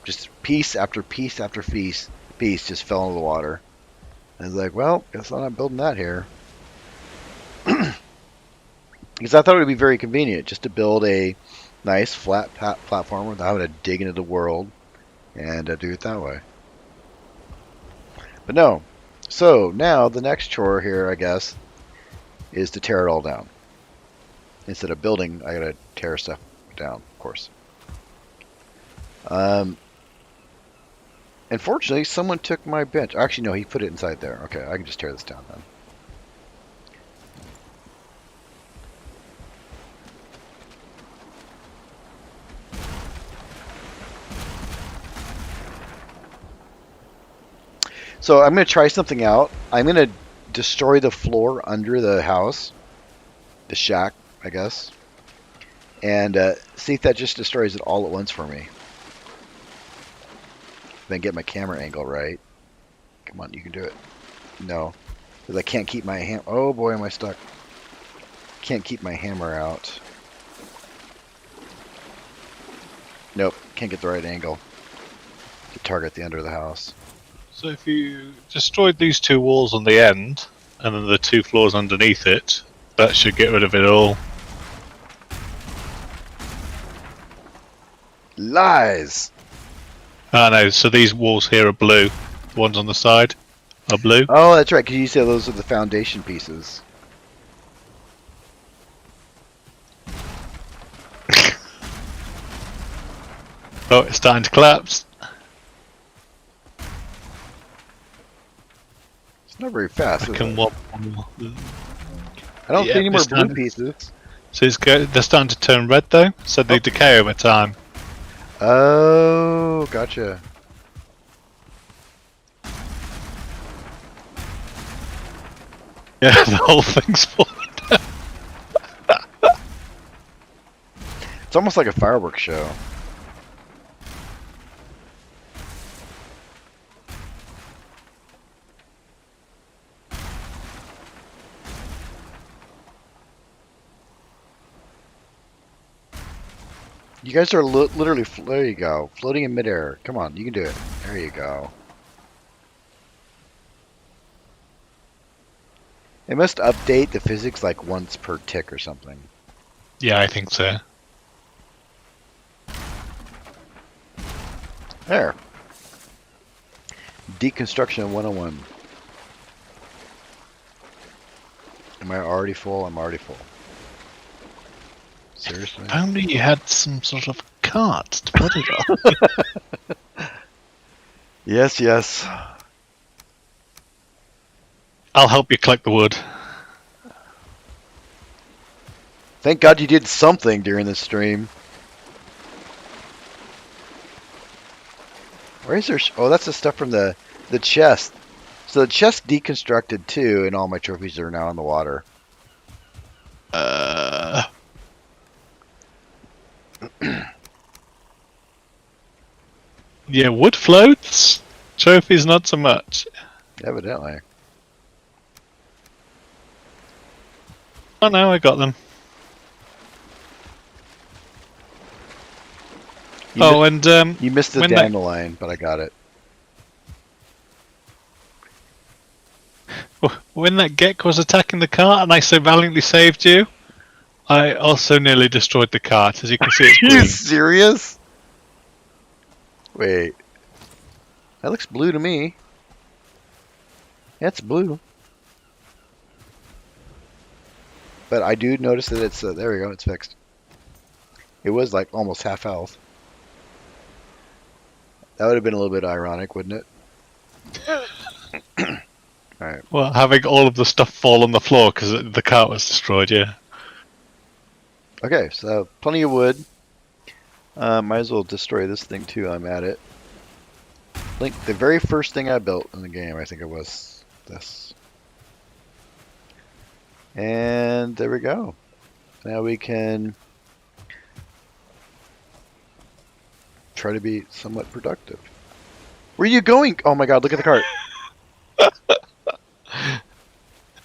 Just piece after piece after piece just fell into the water. I was like, well, guess I'm not building that here. Because I thought it would be very convenient just to build a nice flat platform without having to dig into the world and do it that way. But no. So now the next chore here, I guess, is to tear it all down. Instead of building, I gotta tear stuff down, of course. Unfortunately, someone took my bench. Actually, no, he put it inside there. Okay, I can just tear this down then. So I'm going to try something out. I'm going to destroy the floor under the house. The shack, I guess. And see if that just destroys it all at once for me. Then get my camera angle right. Come on, you can do it. No. Because I can't keep my hammer. Oh boy, am I stuck. Can't keep my hammer out. Nope, can't get the right angle to target the under of the house. So if you destroyed these two walls on the end, and then the two floors underneath it, that should get rid of it all. Lies! Ah no, so these walls here are blue. The ones on the side are blue. Oh, that's right, because you said those are the foundation pieces. Oh, it's starting to collapse. It's not very fast, I is can it? wobble. I don't see any more it's blue starting- pieces. So they're starting to turn red though, so they decay over time. Oh, gotcha. Yeah, the whole thing's falling down. It's almost like a fireworks show. You guys are literally, there you go, floating in midair. Come on, you can do it. There you go. They must update the physics like once per tick or something. Yeah, I think so. There. Deconstruction 101. Am I already full? I'm already full. Seriously? If only you had some sort of cart to put it on. Yes, yes. I'll help you collect the wood. Thank God you did something during this stream. Where is there? Oh, that's the stuff from the chest. So the chest deconstructed too, and all my trophies are now in the water. Yeah, wood floats. Trophies not so much. Evidently. Oh no, I got them. You missed the when dandelion, but I got it. when that Gek was attacking the cart and I so valiantly saved you, I also nearly destroyed the cart. As you can see, it's Are you green. serious? Wait. That looks blue to me. Yeah, it's blue. But I do notice that it's, there we go, it's fixed. It was like almost half health. That would have been a little bit ironic, wouldn't it? Alright. Well, having all of the stuff fall on the floor because the cart was destroyed, yeah. Okay, so plenty of wood. Might as well destroy this thing too, I'm at it. Link, the very first thing I built in the game, I think it was this. And there we go. Now we can try to be somewhat productive. Where are you going? Oh my god, look at the cart.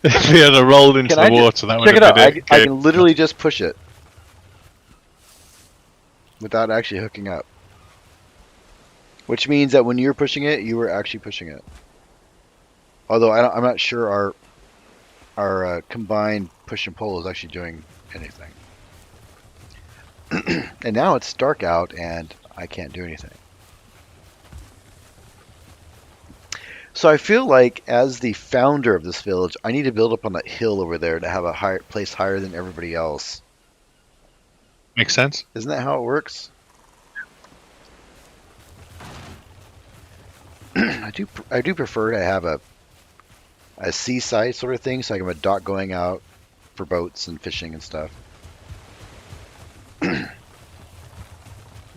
If we had rolled into the water, that would check it have out. been I can literally just push it without actually hooking up. Which means that when you're pushing it, you were actually pushing it. Although I'm not sure our combined push and pull is actually doing anything. And now it's dark out and I can't do anything. So I feel like as the founder of this village, I need to build up on that hill over there to have a higher place higher than everybody else. Makes sense. Isn't that how it works? I do prefer to have a seaside sort of thing, so I can have a dock going out for boats and fishing and stuff. Well,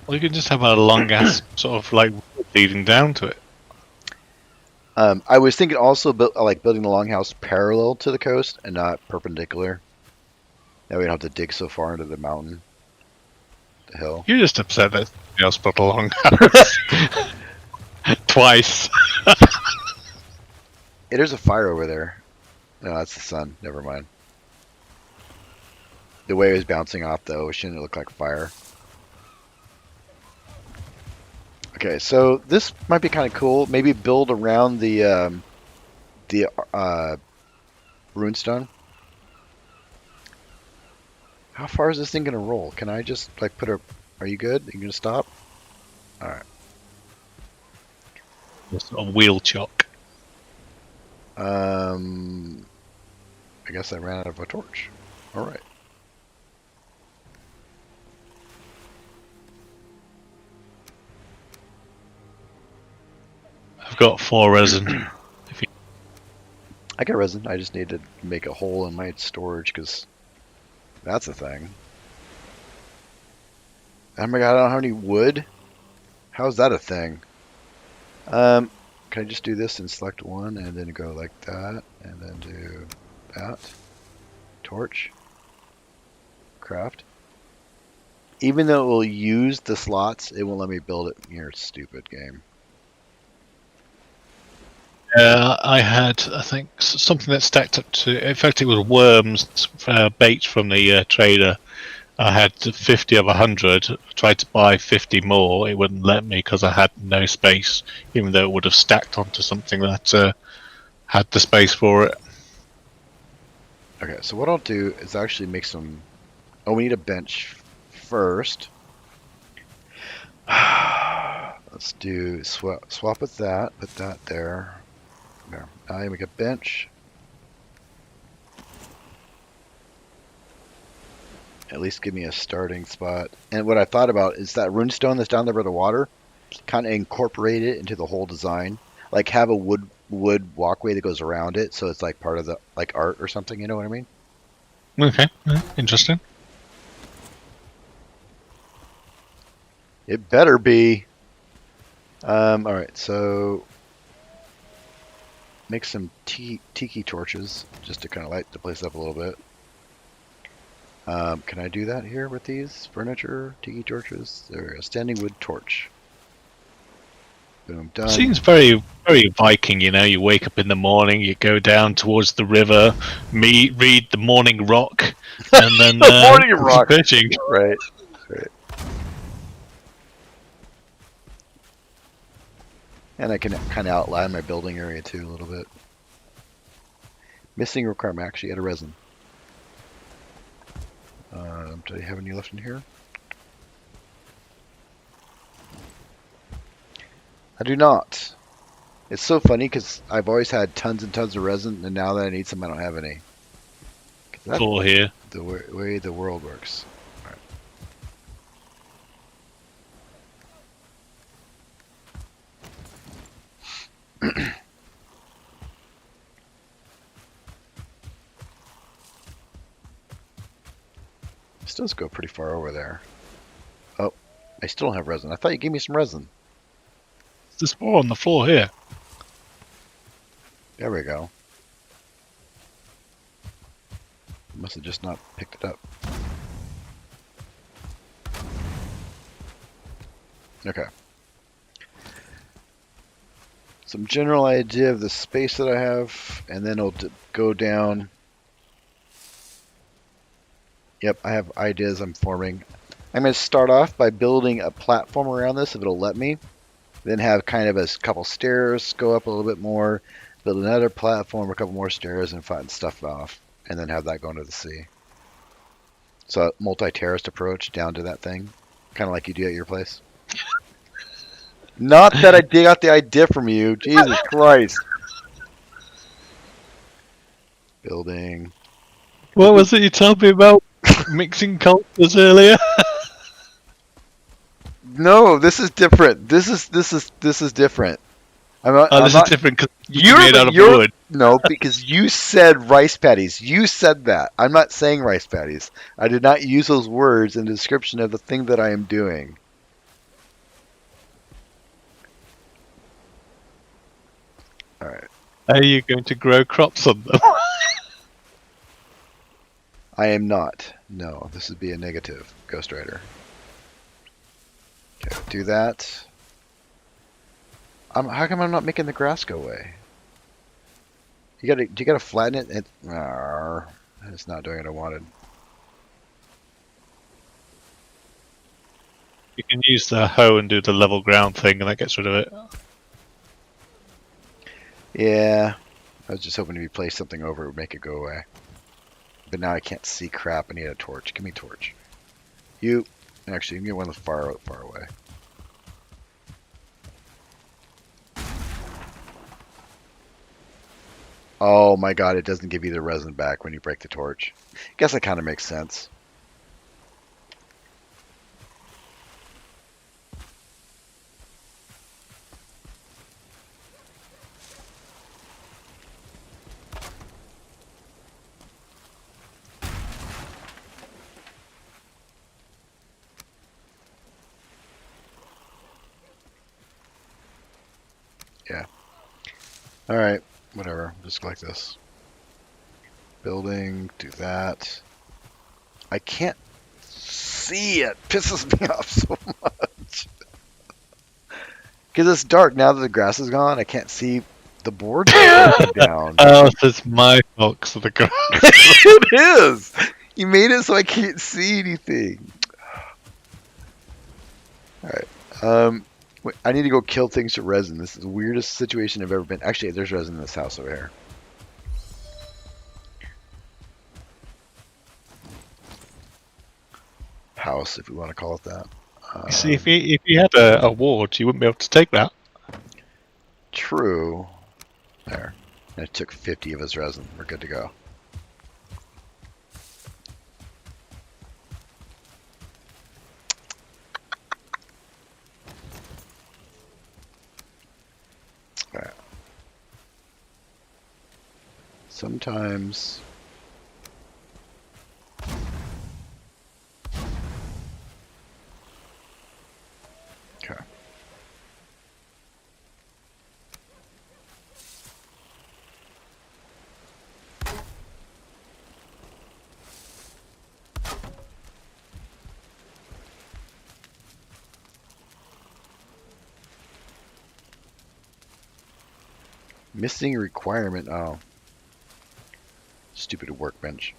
you can just have a long ass sort of like leading down to it. I was thinking also like building the longhouse parallel to the coast and not perpendicular. That we don't have to dig so far into the mountain, the hill. You're just upset that somebody else built a longhouse twice. Hey, there's a fire over there. No, that's the sun. Never mind. The way it was bouncing off the ocean, it looked like fire. Okay, so this might be kind of cool. Maybe build around the runestone. How far is this thing gonna roll? Can I just like put a? Are you good? Are you gonna stop? All right. Just a wheel chock. I guess I ran out of a torch. All right. I've got 4 resin. I got resin. I just need to make a hole in my storage because that's a thing. Oh my god, I don't have any wood. How's that a thing? Can I just do this and select one and then go like that and then do that? Torch. Craft. Even though it will use the slots, it won't let me build it in your stupid game. I had, I think, something that stacked up to. In fact, it was worms bait from the trader. I had 50 of 100. Tried to buy 50 more. It wouldn't let me because I had no space, even though it would have stacked onto something that had the space for it. Okay, so what I'll do is actually make some. Oh, we need a bench first. Let's do swap with that. Put that there. There. Now I make a bench. At least give me a starting spot. And what I thought about is that runestone that's down there by the water, kind of incorporate it into the whole design. Like have a wood walkway that goes around it, so it's like part of the like art or something. You know what I mean? Okay, interesting. It better be. All right, so make some tiki torches just to kind of light the place up a little bit. Can I do that here with these furniture tiki torches? There, a standing wood torch. Boom, done. Seems very, very Viking. You know, you wake up in the morning, you go down towards the river, read the morning rock, and then The morning do some rock. fishing. Right. Right. And I can kind of outline my building area too a little bit. Missing requirement, actually add a resin. Do I have any left in here? I do not. It's so funny because I've always had tons and tons of resin, and now that I need some, I don't have any. That's Full here. the way the world works. This does go pretty far over there. Oh, I still don't have resin. I thought you gave me some resin. There's more on the floor here. There we go. Must have just not picked it up. Okay. Some general idea of the space that I have, and then I'll go down. Yep, I have ideas I'm forming. I'm going to start off by building a platform around this, if it'll let me. Then have kind of a couple stairs, go up a little bit more, build another platform, a couple more stairs, and find stuff off. And then have that go into the sea. So a multi-terraced approach down to that thing. Kind of like you do at your place. Not that I got the idea from you. Jesus Christ. Building. What was it you told me about mixing cultures earlier? No, this is different. This is different. This is different because you're made out of wood. No, because you said rice patties. You said that. I'm not saying rice patties. I did not use those words in the description of the thing that I am doing. All right. Are you going to grow crops on them? I am not. No, this would be a negative, Ghost Rider. Okay, do that. How come I'm not making the grass go away? You gotta flatten it. It's not doing what I wanted. You can use the hoe and do the level ground thing, and that gets rid of it. Yeah, I was just hoping to replace something over it would make it go away. But now I can't see crap. I need a torch. Give me a torch. You actually give me one that's far away. Oh my god, it doesn't give you the resin back when you break the torch. Guess that kind of makes sense. Yeah. Alright, whatever. Just like this. Building, do that. I can't see it. Pisses me off so much. Because it's dark now that the grass is gone. I can't see the board down. Oh, so it's my fault because of the grass. It is. You made it so I can't see anything. All right. Wait, I need to go kill things to resin. This is the weirdest situation I've ever been. Actually, there's resin in this house over here. House, if we want to call it that. See, if you had a ward, you wouldn't be able to take that. True. There. I took 50 of his resin. We're good to go. Alright. Sometimes... Okay. Missing requirement. Oh. Stupid workbench.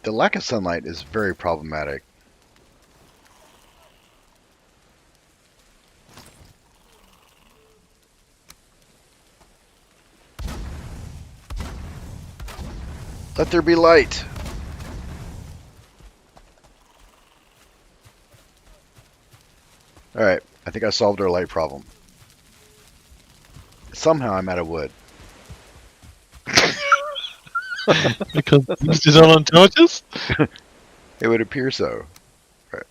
The lack of sunlight is very problematic. Let there be light. Alright, I think I solved our light problem. Somehow I'm out of wood. Because this is all on torches? It would appear so. Right.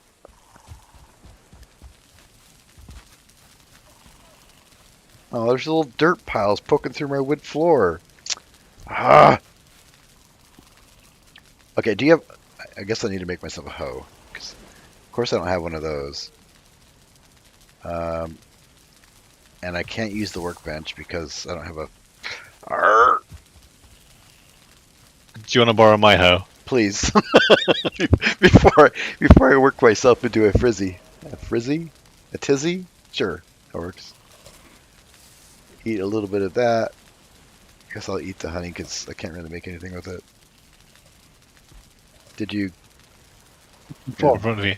Oh, there's little dirt piles poking through my wood floor. Ah! Okay, do you have... I guess I need to make myself a hoe. 'Cause of course I don't have one of those. And I can't use the workbench because I don't have a... Arr! Do you want to borrow my hoe? Please. before I work myself into a frizzy. A frizzy? A tizzy? Sure, that works. Eat a little bit of that. Guess I'll eat the honey because I can't really make anything with it. Did you... In front of you.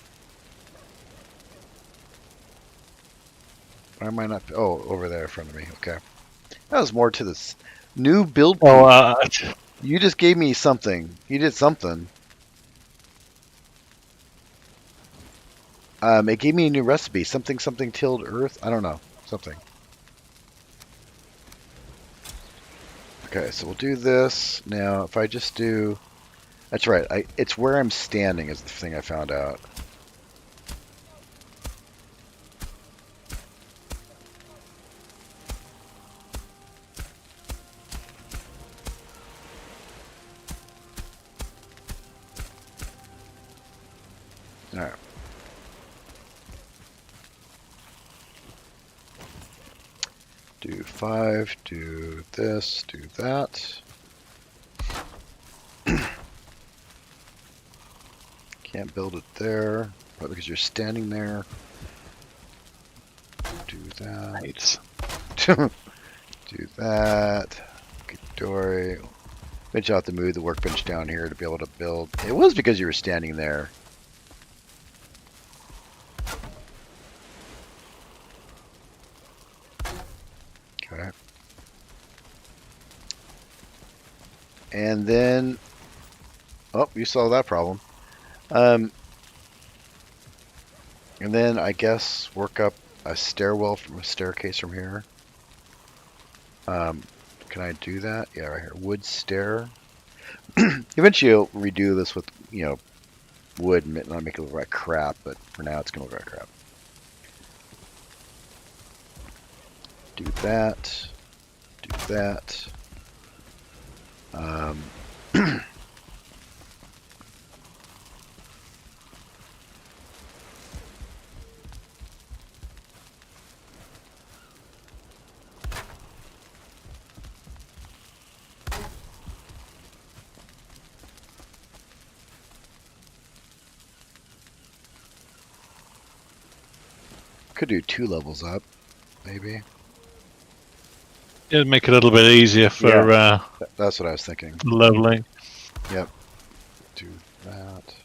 Why am I not... Oh, over there in front of me. Okay. That was more to this new build. Oh, You just gave me something. You did something. It gave me a new recipe. Something tilled earth. I don't know. Something. Okay, so we'll do this. Now, if I just do... That's right. It's where I'm standing is the thing I found out. Alright. Do 5, do this, do that. Can't build it there, probably because you're standing there. Do that. right. Do that. Purgatory. Eventually I'll have to move the workbench down here to be able to build. It was because you were standing there. Okay. And then, oh, you solved that problem. And then I guess work up a stairwell from a staircase from here. Can I do that? Yeah, right here. Wood stair. Eventually you'll redo this with, you know, wood and not make it look like crap, but for now it's gonna look like crap. Do that. Do that. Could do 2 levels up, maybe. It'd make it a little bit easier for That's what I was thinking. leveling. Yep. Do that.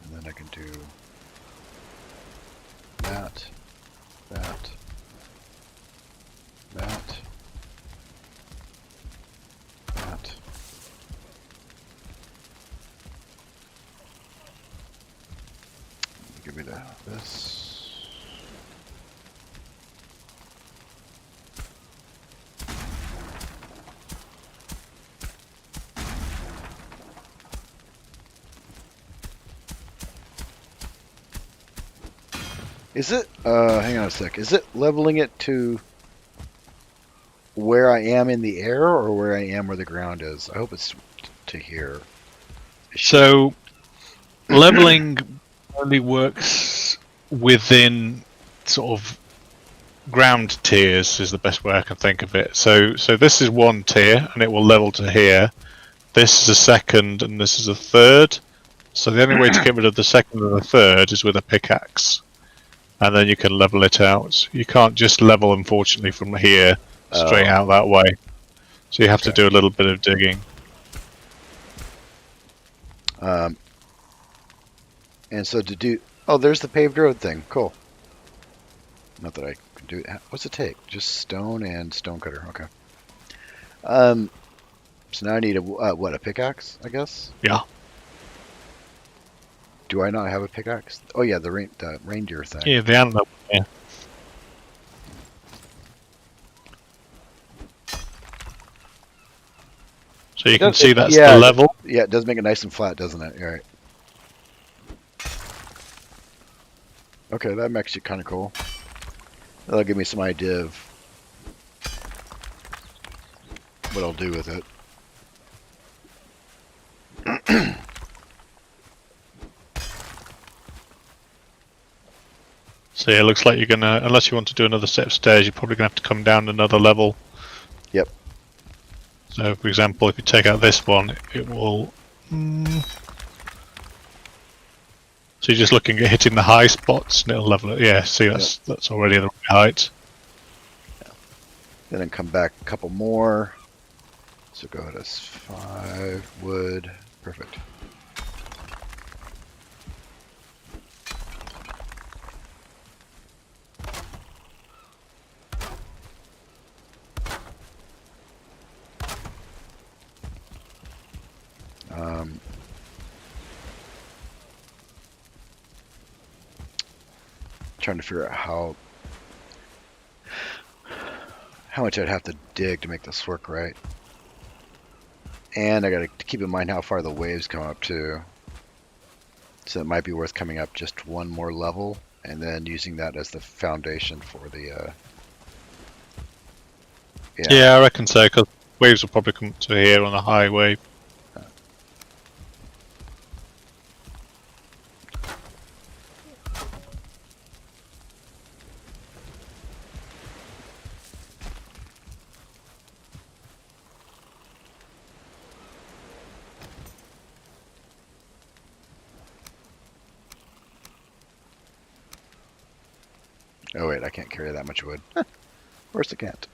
And then I can do that, that, that, that. Give me this. Is it, hang on a sec, is it leveling it to where I am in the air or where I am where the ground is? I hope it's to here. So leveling only works within sort of ground tiers is the best way I can think of it. So this is one tier and it will level to here. This is a second and this is a third. So the only way to get rid of the second and the third is with a pickaxe. And then you can level it out. You can't just level, unfortunately, from here straight out that way. So you have to do a little bit of digging. And so to do... Oh, there's the paved road thing. Cool. Not that I can do it. What's it take? Just stone and stone cutter. Okay. So now I need a what? A pickaxe, I guess. Yeah. Do I not have a pickaxe? Oh yeah, the reindeer thing. Yeah, the animal. Yeah. So you can see that's the level. Yeah, it does make it nice and flat, doesn't it? All right. Okay, that makes it kind of cool. That'll give me some idea of what I'll do with it. So yeah, it looks like you're gonna, unless you want to do another set of stairs, you're probably gonna have to come down another level. Yep. So, for example, if you take out this one, it will. So you're just looking at hitting the high spots, and it'll level it. Yeah, see, that's already the right height. Then come back a couple more. So go ahead as 5 wood. Perfect. Trying to figure out how much I'd have to dig to make this work right. And I gotta keep in mind how far the waves come up too. So it might be worth coming up just one more level and then using that as the foundation for the Yeah, I reckon so, because waves will probably come to here on a high wave. Oh wait, I can't carry that much wood. Of course I can't.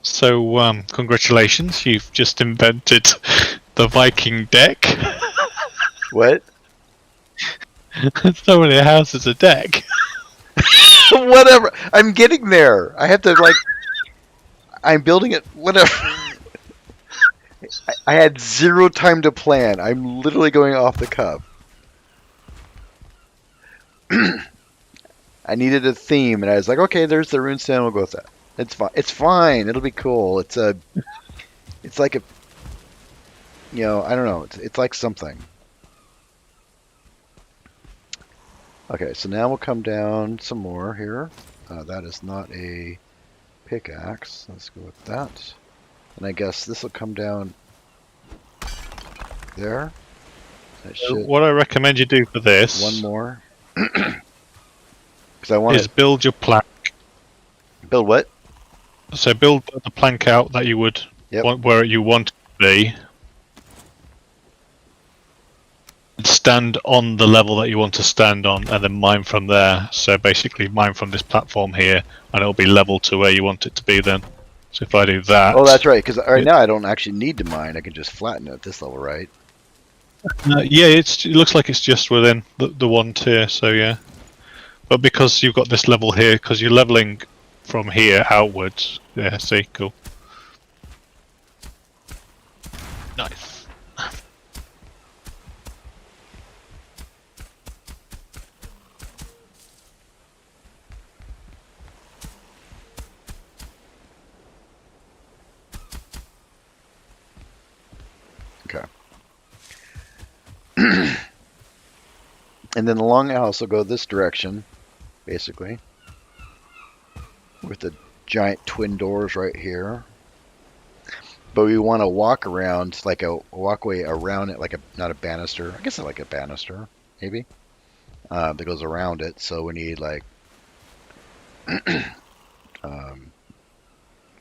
So, congratulations, you've just invented the Viking deck. What? So many houses a deck. Whatever. I'm getting there. I have to I'm building it. Whatever. I had 0 time to plan. I'm literally going off the cuff. I needed a theme, and I was like, okay, there's the rune stand. We'll go with that. It's fine. It's fine. It'll be cool. It's like a, I don't know. It's like something. Okay, so now we'll come down some more here. That is not a pickaxe. Let's go with that. And I guess this will come down there. That should, what I recommend you do for this, one more. Because I want is build your plank. Build what? So build the plank out that you would want where you want it to be. Stand on the level that you want to stand on, and then mine from there. So basically, mine from this platform here, and it'll be level to where you want it to be. Then, so if I do that, oh, that's right. Because right now I don't actually need to mine. I can just flatten it at this level, right? Yeah, it looks like it's just within the one tier. So yeah, but because you've got this level here, because you're leveling from here outwards. Yeah, see, cool. Nice. And then the longhouse will go this direction, basically, with the giant twin doors right here. But we want to walk around, like a walkway around it, like a, not a banister. I guess it's like a banister, maybe, that goes around it. So we need like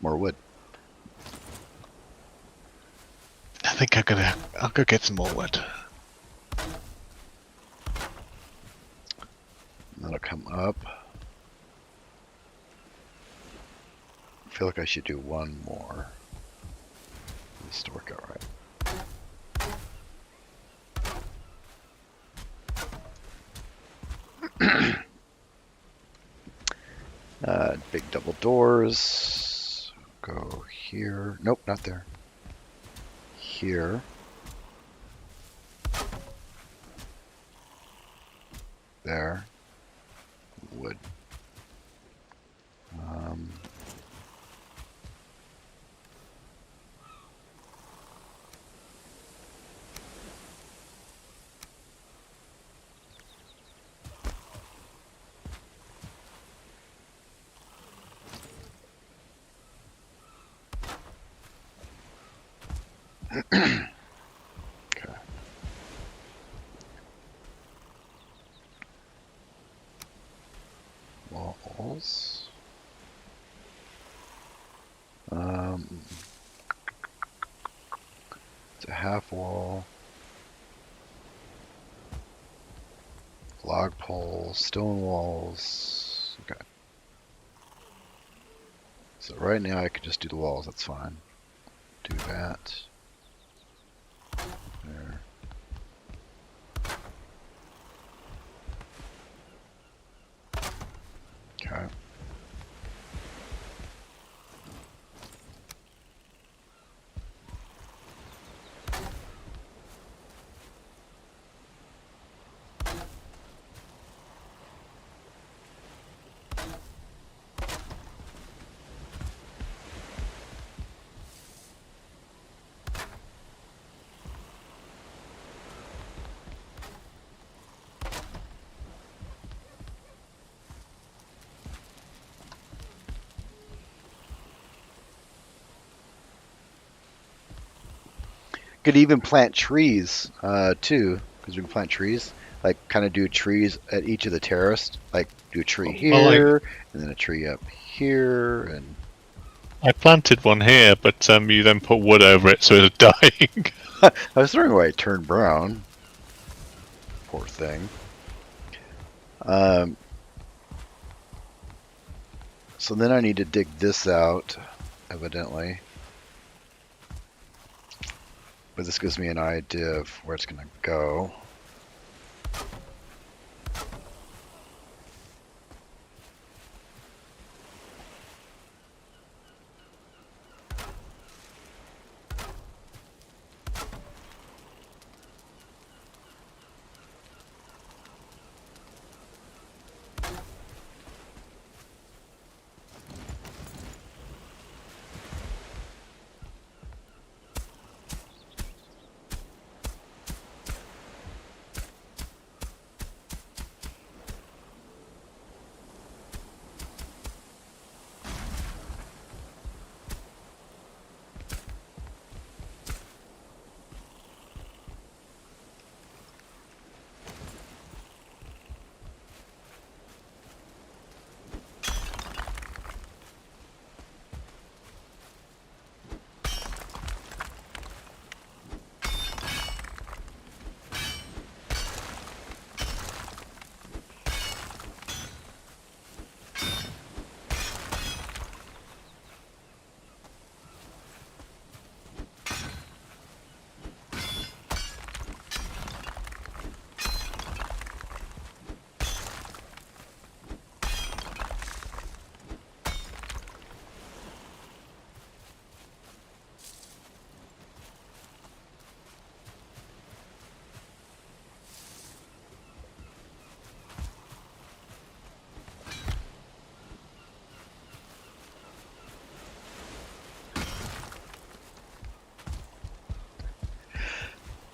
more wood. I think I'll go get some more wood. That'll come up. I feel like I should do one more. This to work out right. Big double doors. Go here. Nope, not there. Here. There. Wood. Okay. Walls. It's a half wall. Log poles, stone walls. Okay. So right now I can just do the walls, that's fine. Do that. There. Okay. Could even plant trees too, because we can plant trees. Like kind of do trees at each of the terrace. Like do a tree here, and then a tree up here, and. I planted one here, but you then put wood over it, so it's dying. I was wondering why it turned brown. Poor thing. So then I need to dig this out, evidently. But this gives me an idea of where it's going to go.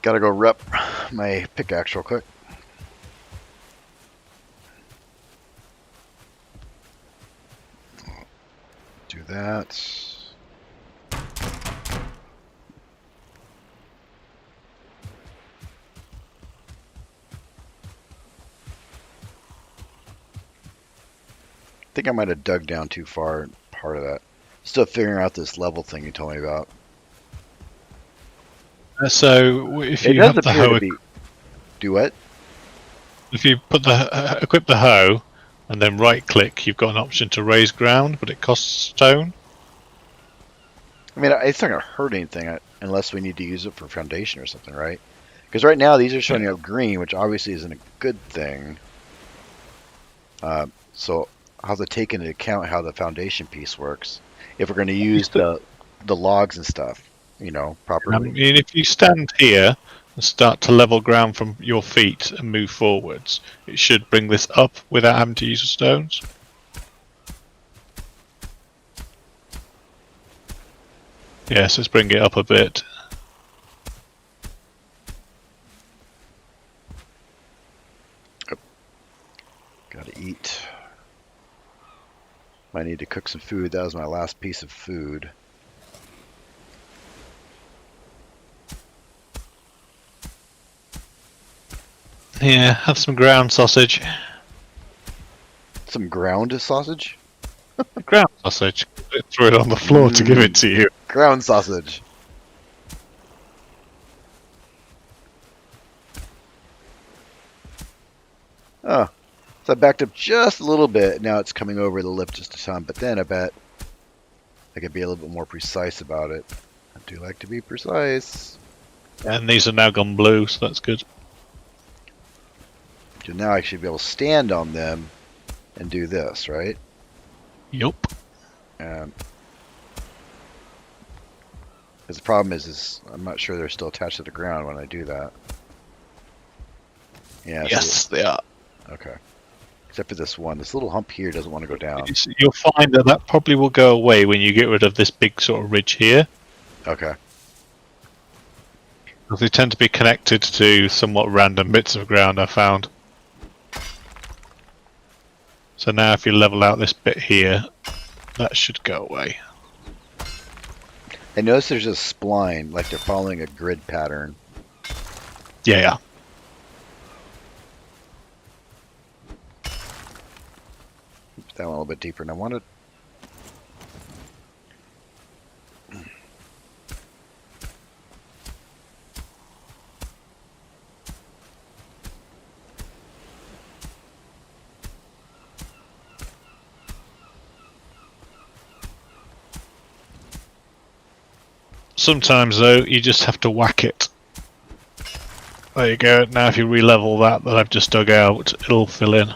Gotta go rep my pickaxe real quick. that. I think I might have dug down too far. Part of that. Still figuring out this level thing you told me about. So if It you does have the appear hoe, to be. Do what? if you put the equip the hoe and then right click, you've got an option to raise ground, but it costs stone. I mean, it's not going to hurt anything unless we need to use it for foundation or something, right? Because right now these are showing up green, which obviously isn't a good thing. So I'll have to take into account how the foundation piece works. If we're going to use the logs and stuff, properly. I mean, if you stand here and start to level ground from your feet and move forwards, it should bring this up without having to use the stones. Yes, let's bring it up a bit. Gotta eat. Might need to cook some food. That was my last piece of food. Yeah, have some ground sausage. Some ground sausage? Ground sausage. Throw it on the floor to give it to you. Ground sausage. Oh, so I backed up just a little bit. Now it's coming over the lip just a ton, but then I bet I could be a little bit more precise about it. I do like to be precise. And these are now gone blue, so that's good. So now I should be able to stand on them and do this, right? Yup. Because the problem is I'm not sure they're still attached to the ground when I do that. Yeah. Yes, they are. Okay. Except for this one. This little hump here doesn't want to go down. You'll find that probably will go away when you get rid of this big sort of ridge here. Okay. Because they tend to be connected to somewhat random bits of ground, I found. So now if you level out this bit here, that should go away. I notice there's a spline, like they're following a grid pattern. Yeah. That one a little bit deeper than I wanted. Sometimes though, you just have to whack it. There you go. Now if you re-level that I've just dug out, it'll fill in.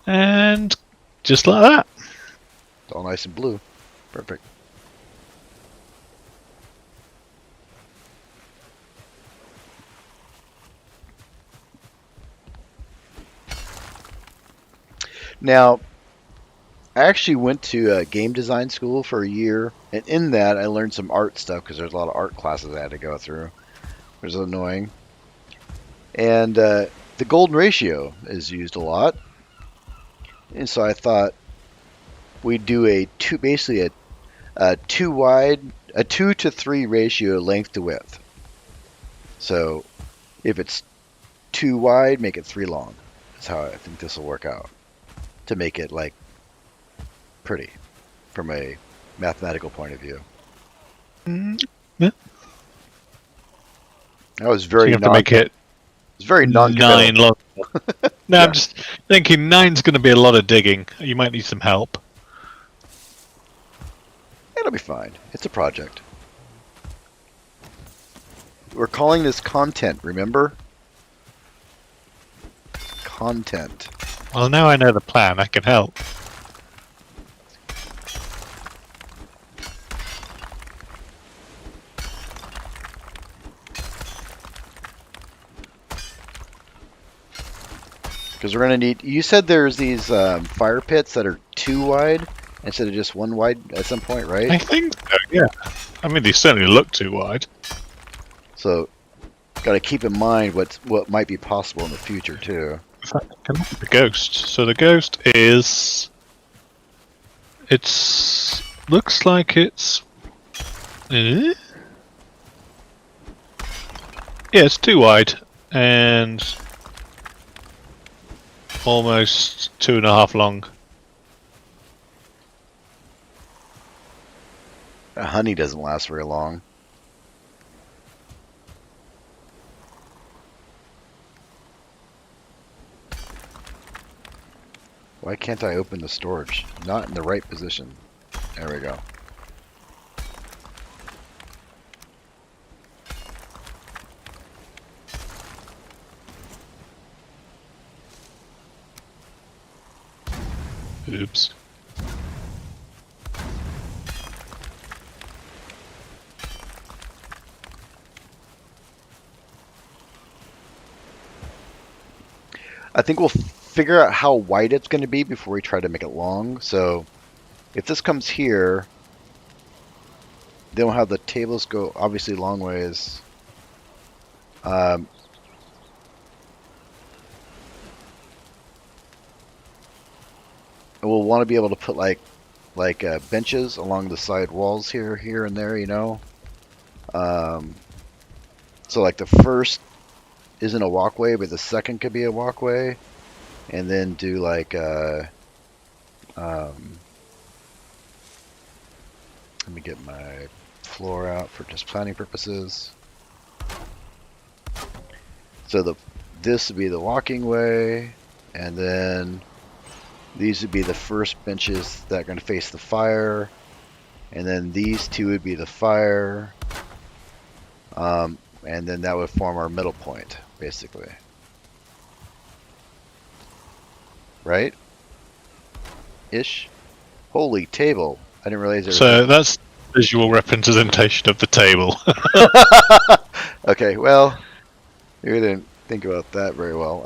And just like that. It's all nice and blue. Perfect. Now, I actually went to game design school for a year, and in that I learned some art stuff because there's a lot of art classes I had to go through. It was annoying. And the golden ratio is used a lot. And so I thought we'd do basically a 2 to 3 ratio length to width. So if it's 2 wide, make it 3 long. That's how I think this will work out. To make it like pretty from a mathematical point of view. Yeah. I was So very you have to make it it's very non 9 long. No, Yeah. I'm just thinking 9's going to be a lot of digging. You might need some help. It'll be fine. It's a project. We're calling this content, remember? Content. Well, now I know the plan. I can help. Because we're going to need... You said there's these fire pits that are 2 wide instead of just 1 wide at some point, right? I think so, yeah. I mean, they certainly look too wide. So Got to keep in mind what might be possible in the future too. In fact, I can look at the ghost. So the ghost is. Looks like it's. Yeah, it's 2 wide and almost 2.5 long. Honey doesn't last very long. Why can't I open the storage? Not in the right position. There we go. Oops. I think we'll figure out how wide it's going to be before we try to make it long. So if this comes here, then we'll have the tables go obviously long ways. We'll want to be able to put like benches along the side walls here and there, you know. So like the first isn't a walkway, but the second could be a walkway, and then do like let me get my floor out for just planning purposes. So this would be the walking way, and then these would be the first benches that are going to face the fire, and then these two would be the fire, and then that would form our middle point, basically. Right? Ish. Holy table! I didn't realize there was. So that's visual representation of the table. Okay, well, we didn't think about that very well.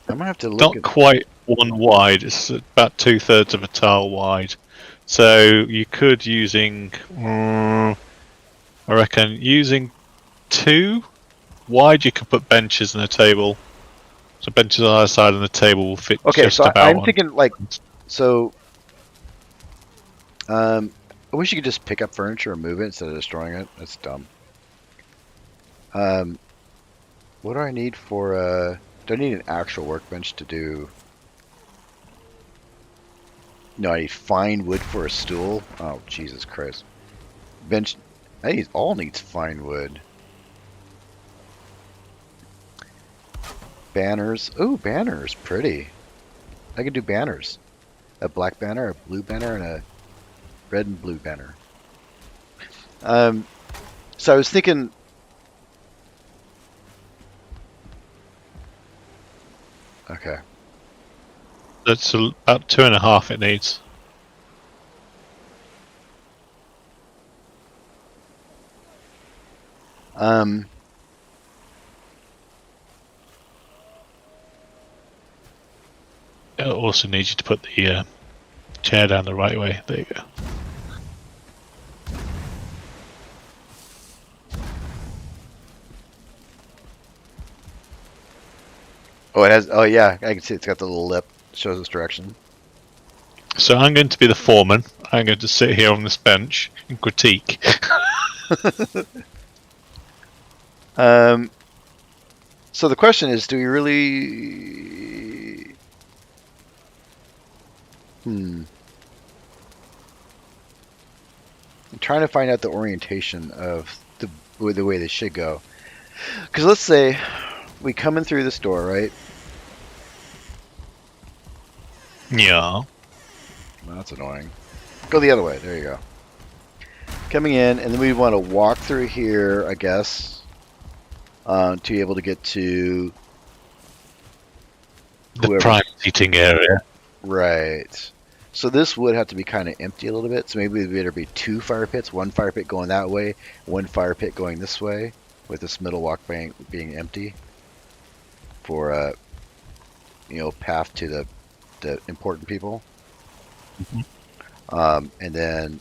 I'm gonna have to look. Not quite 1 wide. It's about 2/3 of a tile wide. So you could I reckon using 2 wide, you could put benches and a table. So benches on either side and the table will fit Okay, just so about. I'm thinking like, so. I wish you could just pick up furniture and move it instead of destroying it. That's dumb. What do I need for? Do I need an actual workbench to do? No, I need fine wood for a stool. Oh, Jesus Christ. Bench. All needs fine wood. Banners. Ooh, banners. Pretty. I can do banners. A black banner, a blue banner, and a red and blue banner. So I was thinking. Okay. That's about 2.5 it needs. It also needs you to put the chair down the right way. There you go. Oh, it has. Oh, yeah. I can see it's got the little lip. Shows us direction. So I'm going to be the foreman. I'm going to sit here on this bench and critique. So the question is, do we really? I'm trying to find out the orientation of the way they should go. Because let's say we come in through this door, right? Yeah. Well, that's annoying. Go the other way. There you go. Coming in, and then we want to walk through here, I guess, to be able to get to The prime seating area. Right. So this would have to be kind of empty a little bit. So maybe there'd be 2 fire pits, 1 fire pit going that way, 1 fire pit going this way, with this middle walk being empty for path to the important people. Mm-hmm. And then,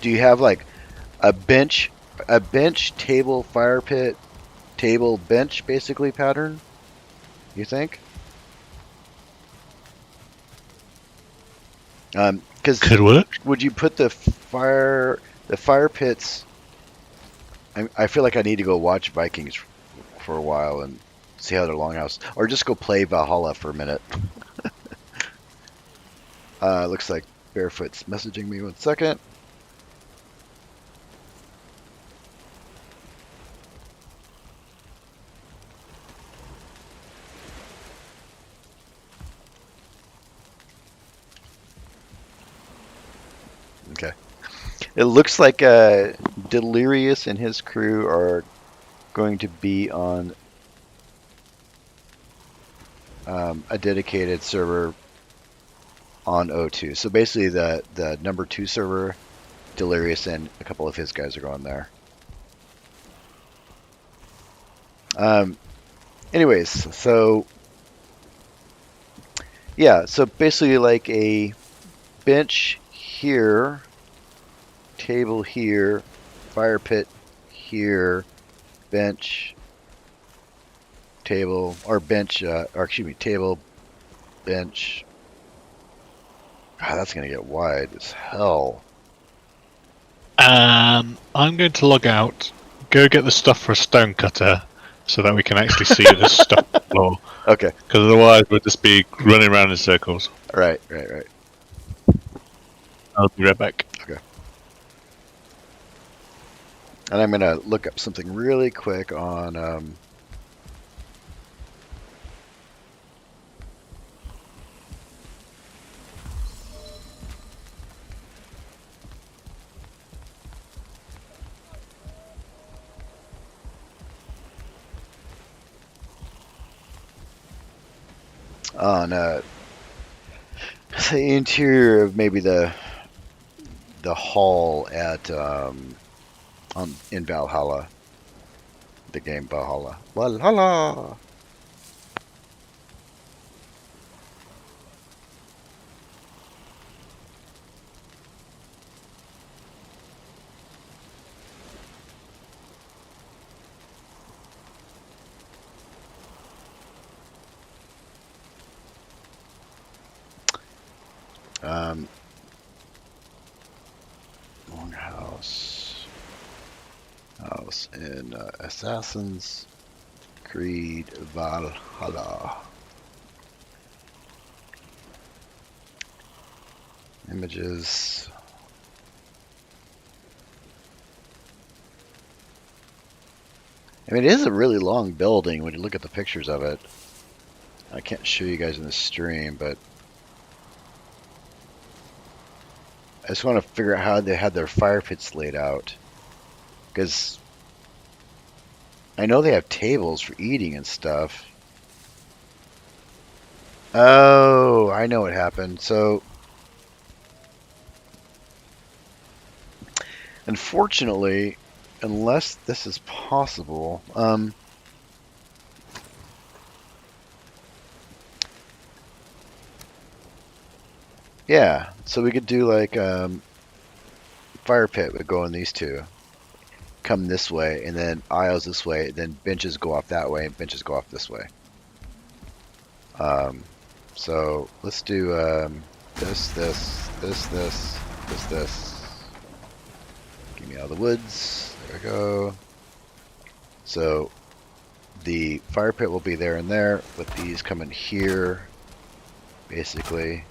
do you have like a bench a bench, table, fire pit, table, bench, basically pattern. You think? Because Could work. would you put the fire pits? I feel like I need to go watch Vikings for a while and see how their longhouse, or just go play Valhalla for a minute. Looks like Barefoot's messaging me 1 second. Okay. It looks like Delirious and his crew are going to be on a dedicated server on O2. So basically the number 2 server, Delirious and a couple of his guys are going there. Anyways, so yeah, so basically like a bench here, table here, fire pit here, bench, table, or bench, or excuse me, table, bench. God, that's gonna get wide as hell. I'm going to log out, go get the stuff for a stone cutter, so that we can actually see the stuff on the floor. Okay. Because otherwise we'll just be running around in circles. Right. I'll be right back. Okay. And I'm gonna look up something really quick on the interior of maybe the hall at in Valhalla, the game Valhalla. Valhalla. Longhouse. House in Assassin's Creed Valhalla. Images. I mean, it is a really long building when you look at the pictures of it. I can't show you guys in the stream, but I just want to figure out how they had their fire pits laid out. Because I know they have tables for eating and stuff. Oh, I know what happened. So, unfortunately, unless this is possible, yeah, so we could do like fire pit would go in these two, come this way, and then aisles this way, then benches go off that way, and benches go off this way. So let's do this. Get me out of the woods. There we go. So the fire pit will be there and there, with these coming here, basically.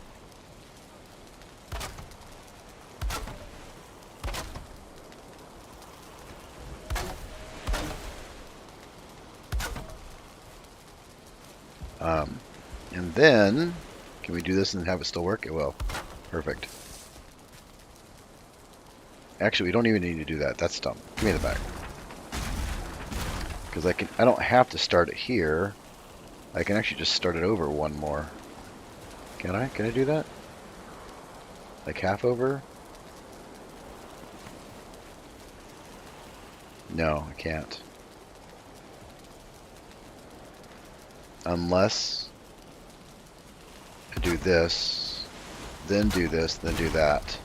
And then, can we do this and have it still work? It will. Perfect. Actually, we don't even need to do that. That's dumb. Give me the back. Because I don't have to start it here. I can actually just start it over one more. Can I? Can I do that? Like half over? No, I can't. Unless I do this, then do this, then do that.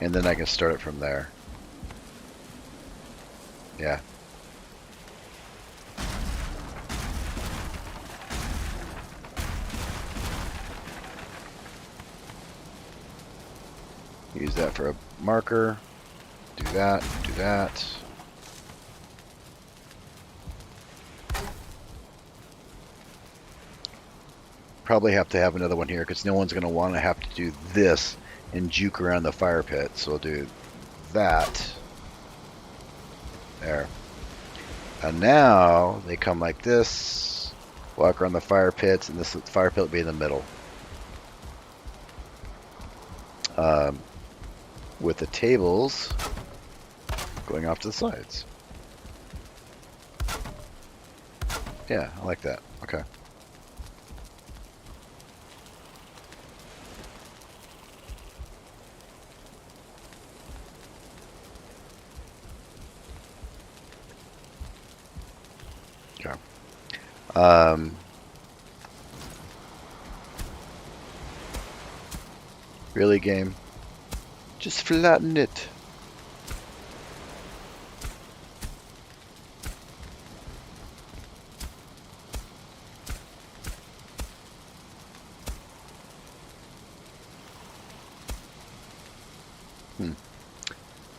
And then I can start it from there. Yeah. Use that for a marker. Do that, do that. Probably have to have another one here because no one's going to want to have to do this and juke around the fire pit. So we'll do that. There. And now they come like this, walk around the fire pits, and this fire pit will be in the middle. With the tables going off to the sides. Yeah, I like that. Okay. Okay. Really, game? Just flatten it.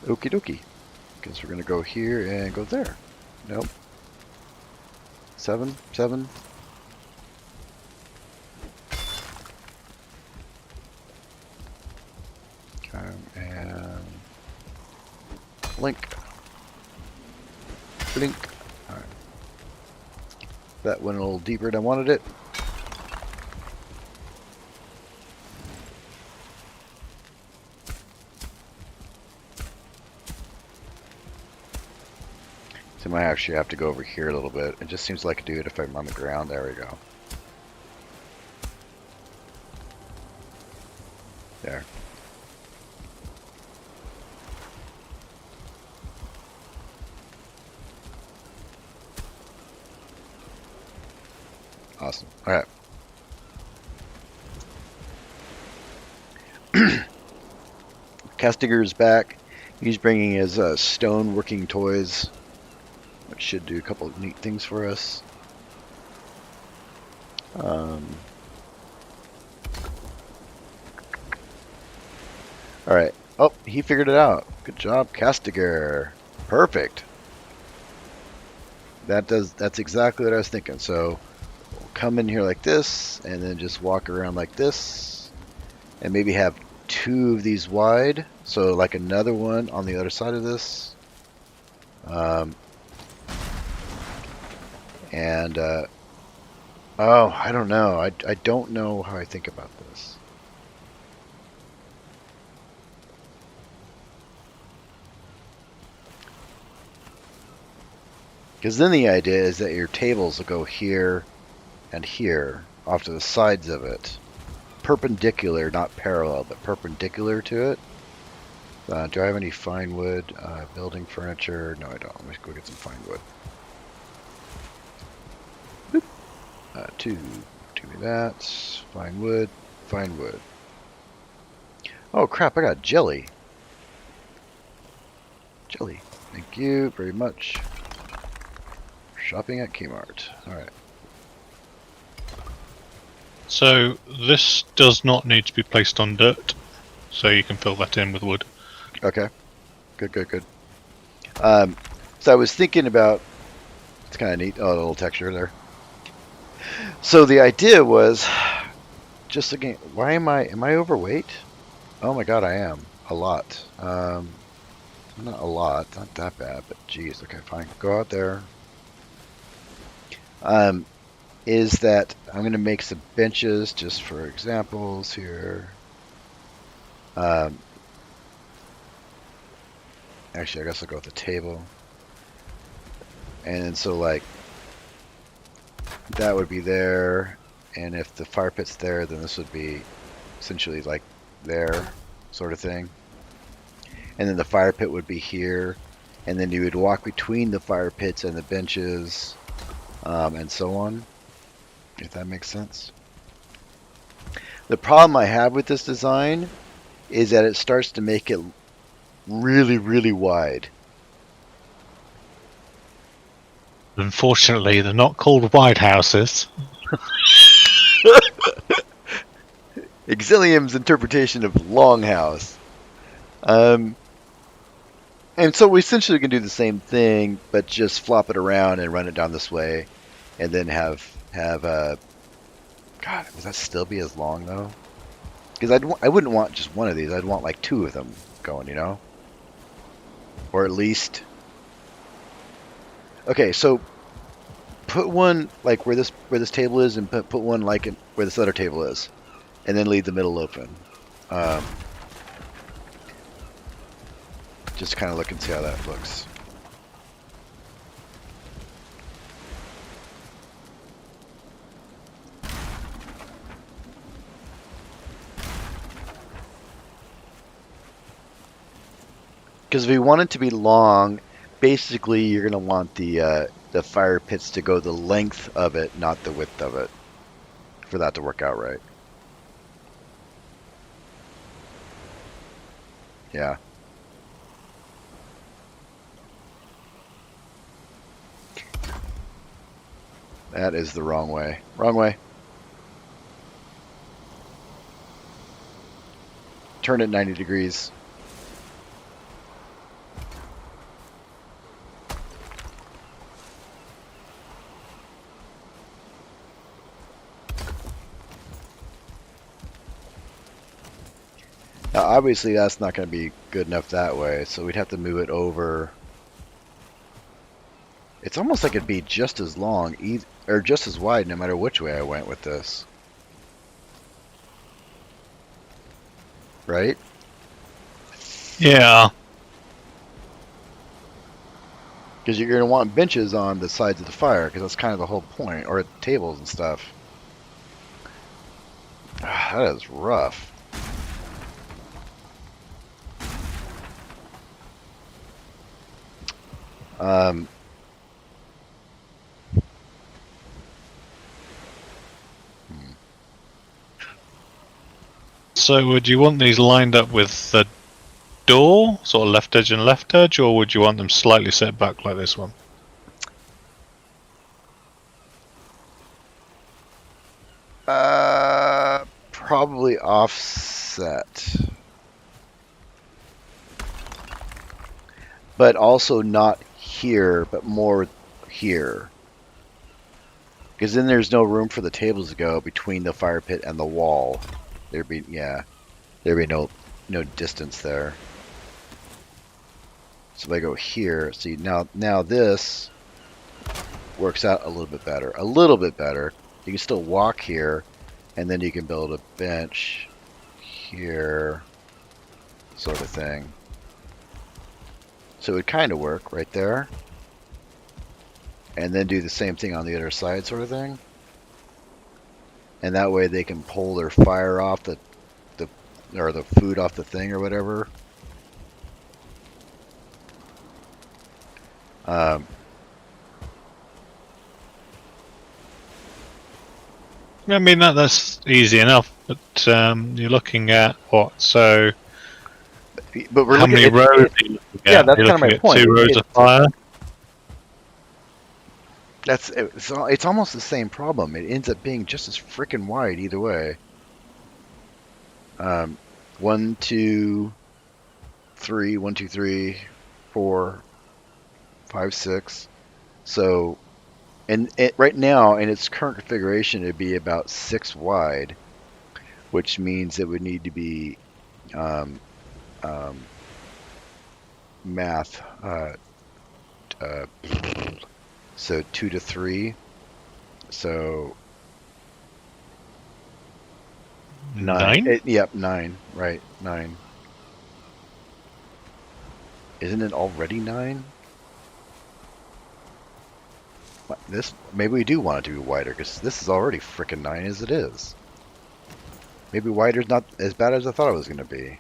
Okie dokie. Guess we're gonna go here and go there. Nope. 7, 7. Okay, and blink. Blink. Alright. That went a little deeper than I wanted it. So I might actually have to go over here a little bit. It just seems like I do it if I'm on the ground. There we go. There. Awesome. All right. Castigar's back. He's bringing his stone working toys, which should do a couple of neat things for us. All right. Oh, he figured it out. Good job, Castigar. Perfect. That's exactly what I was thinking. So we'll come in here like this, and then just walk around like this, and maybe have 2 of these wide. So like another one on the other side of this. Oh, I don't know. I don't know how I think about this. Because then the idea is that your tables will go here and here, off to the sides of it. Perpendicular, not parallel, but perpendicular to it. Do I have any fine wood? Building furniture? No, I don't. Let me go get some fine wood. Boop. 2. Do me that. Fine wood. Fine wood. Oh crap, I got jelly. Jelly. Thank you very much. Shopping at Kmart. Alright. So this does not need to be placed on dirt, so you can fill that in with wood. Okay. Good, good, good. So I was thinking about, it's kind of neat. Oh, a little texture there. So the idea was, just looking, why am I overweight? Oh my god, I am. A lot. Not a lot, not that bad, but geez, okay, fine. Go out there. Is that I'm going to make some benches just for examples here. Actually, I guess I'll go with the table. And then so like that would be there, and if the fire pit's there, then this would be essentially like there, sort of thing. And then the fire pit would be here, and then you would walk between the fire pits and the benches, and so on, if that makes sense. The problem I have with this design is that it starts to make it really, really wide. Unfortunately, they're not called wide houses. Exilium's interpretation of Longhouse. And so we essentially can do the same thing, but just flop it around and run it down this way, and then have God, would that still be as long though? Because I wouldn't want just one of these. I'd want like two of them going, you know, or at least. Okay, so put one like where this table is, and put one like where this other table is, and then leave the middle open. Just kind of look and see how that looks. Because if we want it to be long, basically you're going to want the fire pits to go the length of it, not the width of it, for that to work out right. Yeah. That is the wrong way. Wrong way. Turn it 90 degrees. Now, obviously, that's not going to be good enough that way, so we'd have to move it over. It's almost like it'd be just as long, or just as wide, no matter which way I went with this. Right? Yeah. Because you're going to want benches on the sides of the fire, because that's kind of the whole point, or tables and stuff. That is rough. So would you want these lined up with the door, sort of left edge and left edge, or would you want them slightly set back like this one? Probably offset. But also not here, but more here. Because then there's no room for the tables to go between the fire pit and the wall. There'd be no distance there. So if I go here, see now this works out a little bit better. A little bit better. You can still walk here, and then you can build a bench here, sort of thing. So it would kind of work right there. And then do the same thing on the other side, sort of thing. And that way they can pull their fire off the food off the thing or whatever. I mean that's easy enough, but you're looking at what? So but we're how many rows? Are you looking at? Yeah, that's You're kind of my looking at point. 2 rows of fire. It's almost the same problem. It ends up being just as freaking wide either way. 1, 2, 3, 1, 2, 3, 4, 5, 6. So, and right now in its current configuration, it'd be about 6 wide, which means it would need to be math. So 2 to 3. So 9. Yep, 9. Right, 9. Isn't it already 9? This maybe we do want it to be wider because this is already freaking 9 as it is. Maybe wider's not as bad as I thought it was going to be.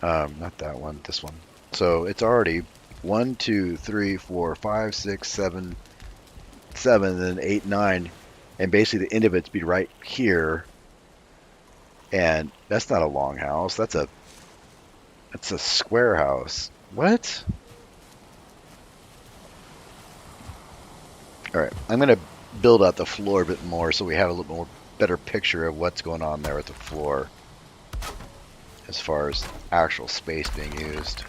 Not that one. This one. So it's already 1, 2, 3, 4, 5, 6, 7, 7, then 8, 9, and basically the end of it's be right here. And that's not a long house. That's a square house. What? All right, I'm gonna build out the floor a bit more so we have a little more better picture of what's going on there at the floor as far as actual space being used.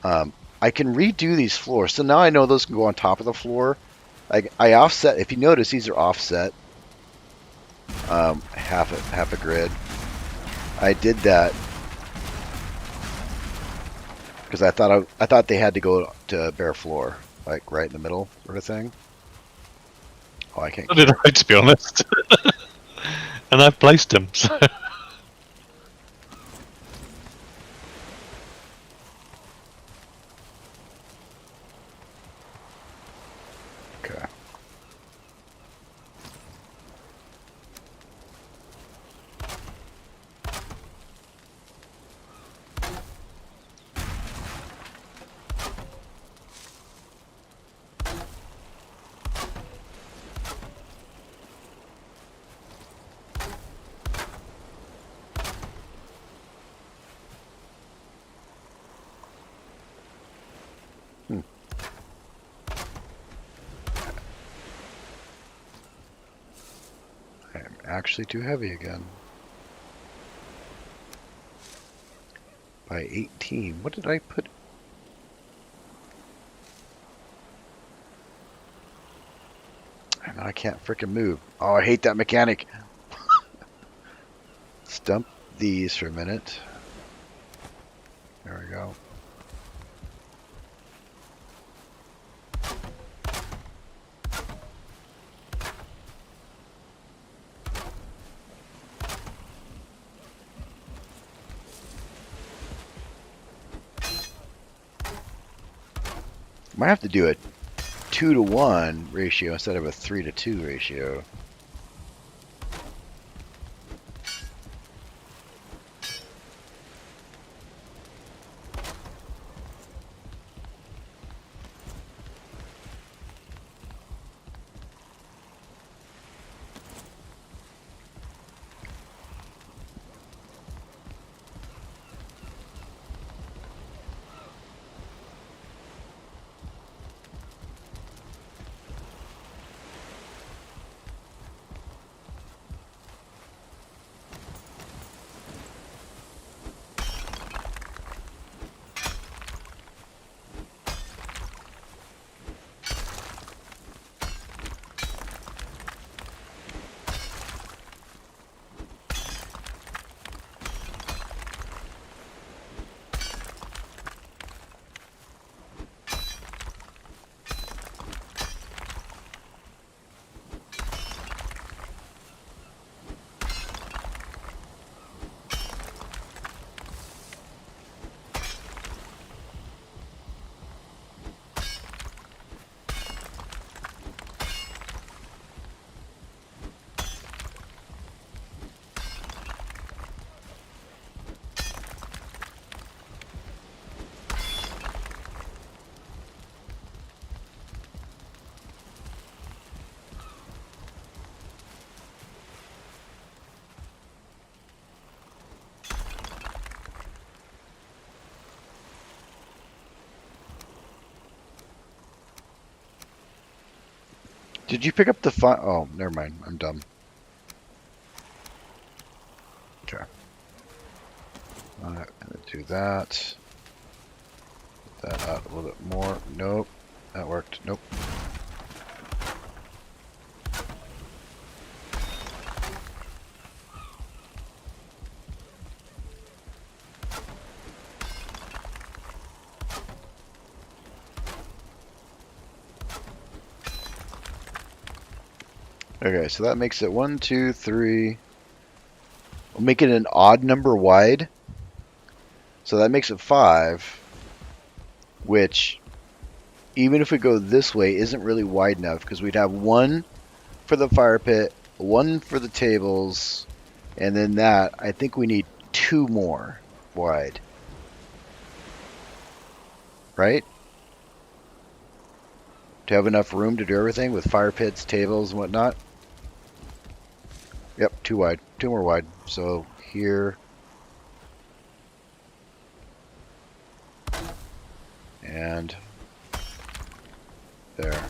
I can redo these floors, so now I know those can go on top of the floor. I offset. If you notice, these are offset, half a grid. I did that because I thought they had to go to bare floor, like right in the middle, sort of thing. Oh, I can't. I did I, to be honest. And I've placed them. So. Okay. I'm actually too heavy again. By 18. What did I put? I can't freaking move. Oh, I hate that mechanic. Let's dump these for a minute. There we go. Might have to do a 2-to-1 ratio instead of a 3-to-2 ratio. Did you pick up the file? Oh, never mind. I'm dumb. Okay. I'm gonna do that. Put that out a little bit more. Nope. That worked. Nope. Okay, so that makes it 1, 2, 3. We'll make it an odd number wide. So that makes it 5, which, even if we go this way, isn't really wide enough because we'd have 1 for the fire pit, 1 for the tables, and then that. I think we need 2 more wide. Right? To have enough room to do everything with fire pits, tables, and whatnot. Yep, 2 wide. 2 more wide. So here. And there.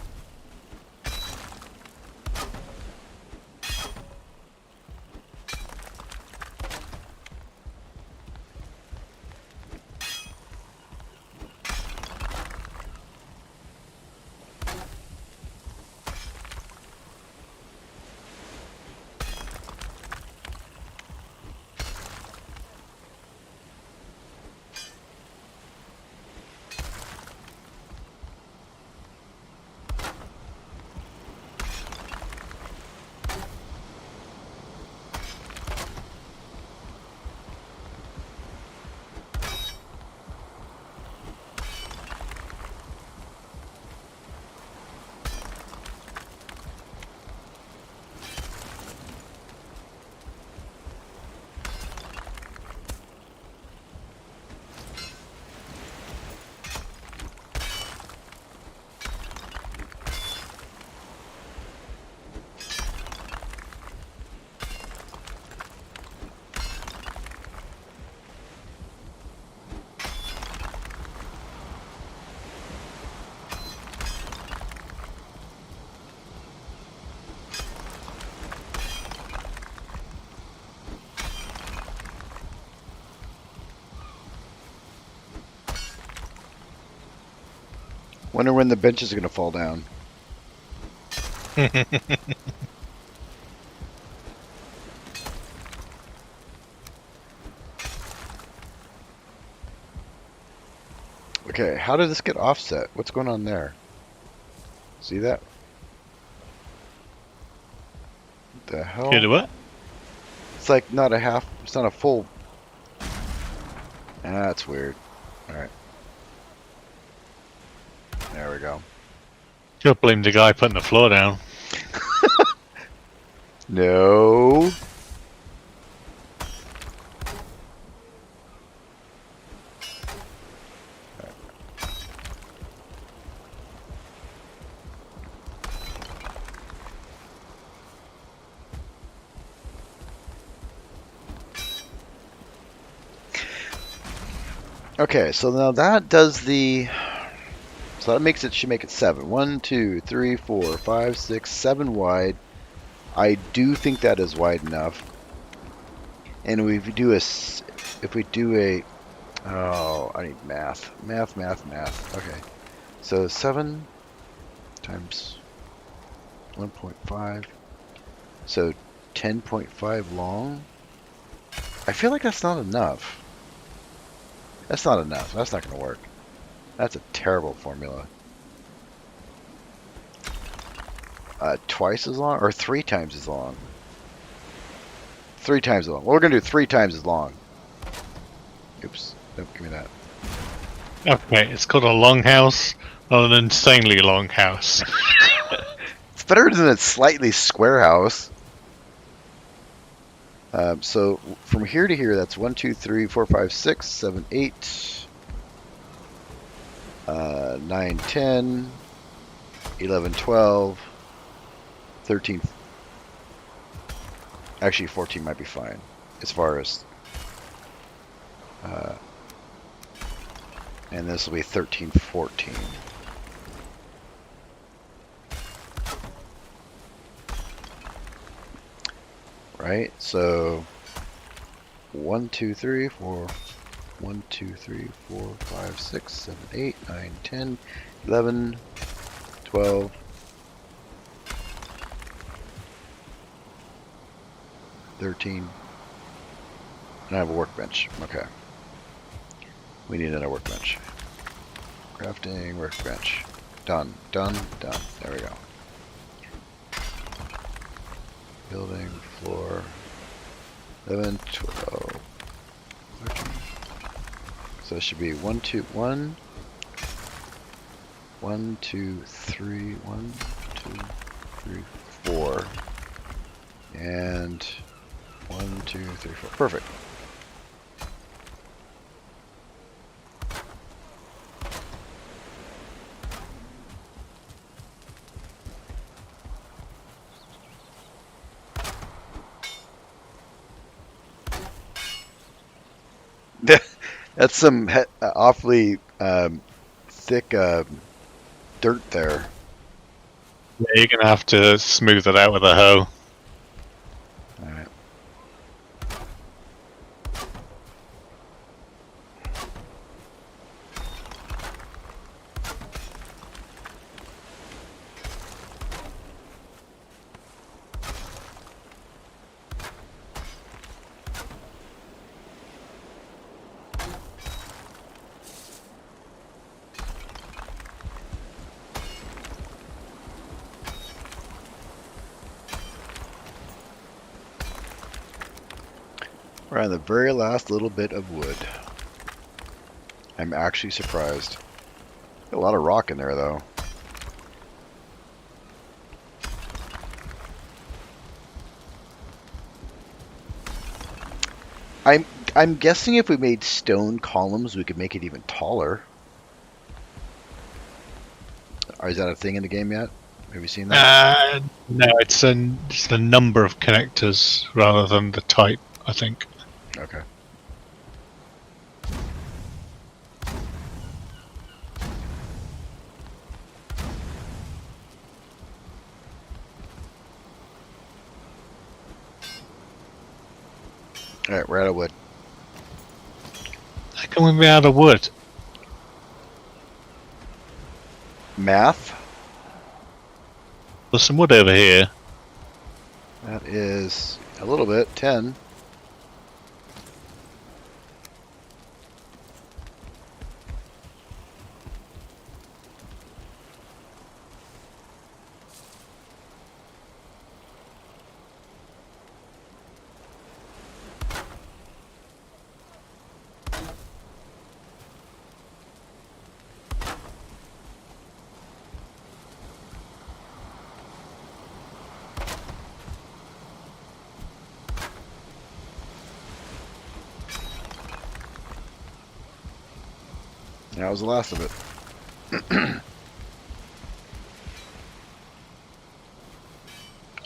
Wonder when the benches are going to fall down. Okay, how did this get offset? What's going on there? See that? What the hell? You do what? It's like not a half, it's not a full. That's weird. Alright. There we go. You'll blame the guy putting the floor down. No. Okay, so now that does the. So that makes it, should make it 7. 1, 2, 3, 4, 5, 6, 7 wide. I do think that is wide enough. And if we do a, oh, I need math. Math. Okay. So 7 times 1.5. So 10.5 long. I feel like that's not enough. That's not enough. That's not going to work. That's a terrible formula. Twice as long or 3 times as long? 3 times as long. Well, we're going to do 3 times as long. Oops. Don't give me that. Okay, it's called a longhouse, not an insanely long house. It's better than a slightly square house. So from here to here, that's 1, 2, 3, 4, 5, 6, 7, 8, 9, 10, 11, 12, 13. Actually, 14 might be fine as far as. And this will be 13, 14. Right? So 1, 2, 3, 4. 1, 2, 3, 4, 5, 6, 7, 8, 9, 10, 11, 12. 13. And I have a workbench. Okay. We need another workbench. Crafting workbench. Done. There we go. Building, floor. 11, 12, 13. So it should be 1, 2, 1. 1, 2, 3. 1, 2, 3, 4. And 1, 2, 3, 4. Perfect. That's some awfully thick dirt there. Yeah, you're gonna have to smooth it out with a hoe. Alright. We're on the very last little bit of wood. I'm actually surprised. A lot of rock in there, though. I'm guessing if we made stone columns, we could make it even taller. Or is that a thing in the game yet? Have you seen that? No, it's the number of connectors rather than the type, I think. Okay. Alright, we're out of wood. How can we be out of wood? Math. There's some wood over here. That is a little bit. 10. That was the last of it.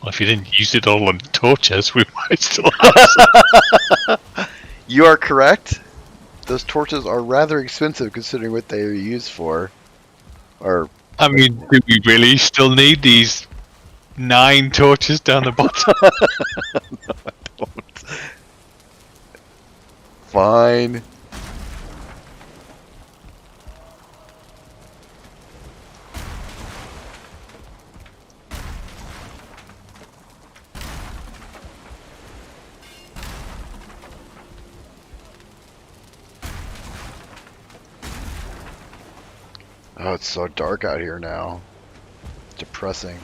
Well, if you didn't use it all on torches, we might still have some. You are correct. Those torches are rather expensive considering what they are used for. Or I mean, do we really still need these 9 torches down the bottom? no, I don't. Fine. Oh, it's so dark out here now. Depressing.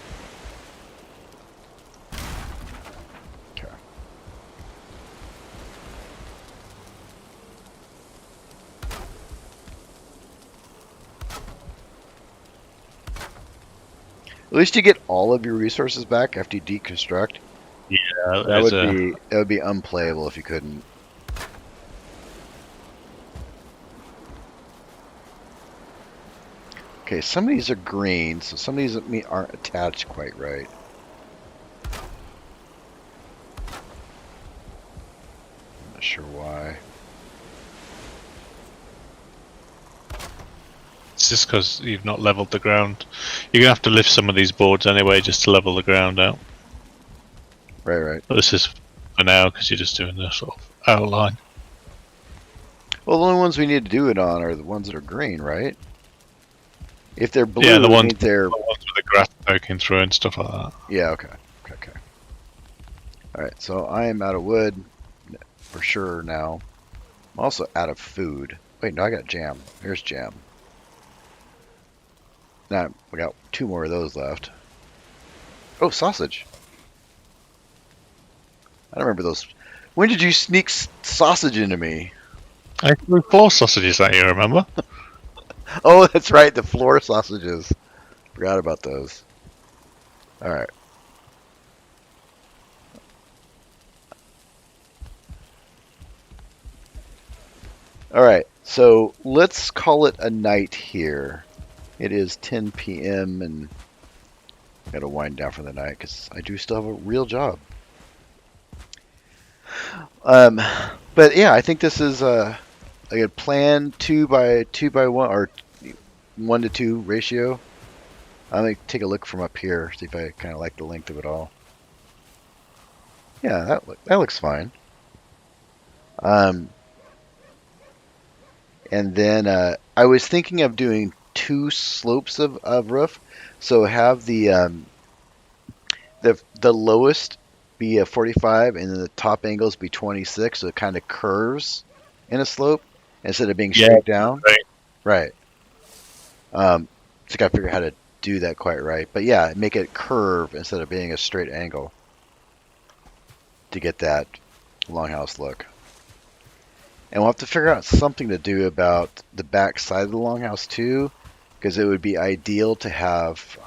Okay. At least you get all of your resources back after you deconstruct. Yeah, That would be unplayable if you couldn't. Okay, some of these are green, so some of these aren't attached quite right. I'm not sure why. It's just because you've not leveled the ground. You're going to have to lift some of these boards anyway just to level the ground out. Right. But this is for now because you're just doing the sort of outline. Well, the only ones we need to do it on are the ones that are green, right? If they're blue, Yeah, the it ones, means they're... the ones with the grass poking through and stuff like that. Yeah, okay. Alright, so I am out of wood for sure now. I'm also out of food. Wait, no, I got jam. Here's jam. Now, we got 2 more of those left. Oh, sausage. I don't remember those. When did you sneak sausage into me? I threw 4 sausages at you, remember? Oh, that's right, the floor sausages. Forgot about those. Alright. Alright, so let's call it a night here. It is 10 p.m. and I gotta wind down for the night because I do still have a real job. But yeah, I think this is a good plan. 2 by 1 or 1 to 2 ratio. I'm gonna take a look from up here, see if I kind of like the length of it all. Yeah, that looks fine. And then I was thinking of doing 2 slopes of roof, so have the lowest be a 45 and then the top angles be 26, so it kind of curves in a slope instead of being straight down. Right. So I gotta figure out how to do that quite right. But yeah, make it curve instead of being a straight angle to get that longhouse look. And we'll have to figure out something to do about the back side of the longhouse too, because it would be ideal to have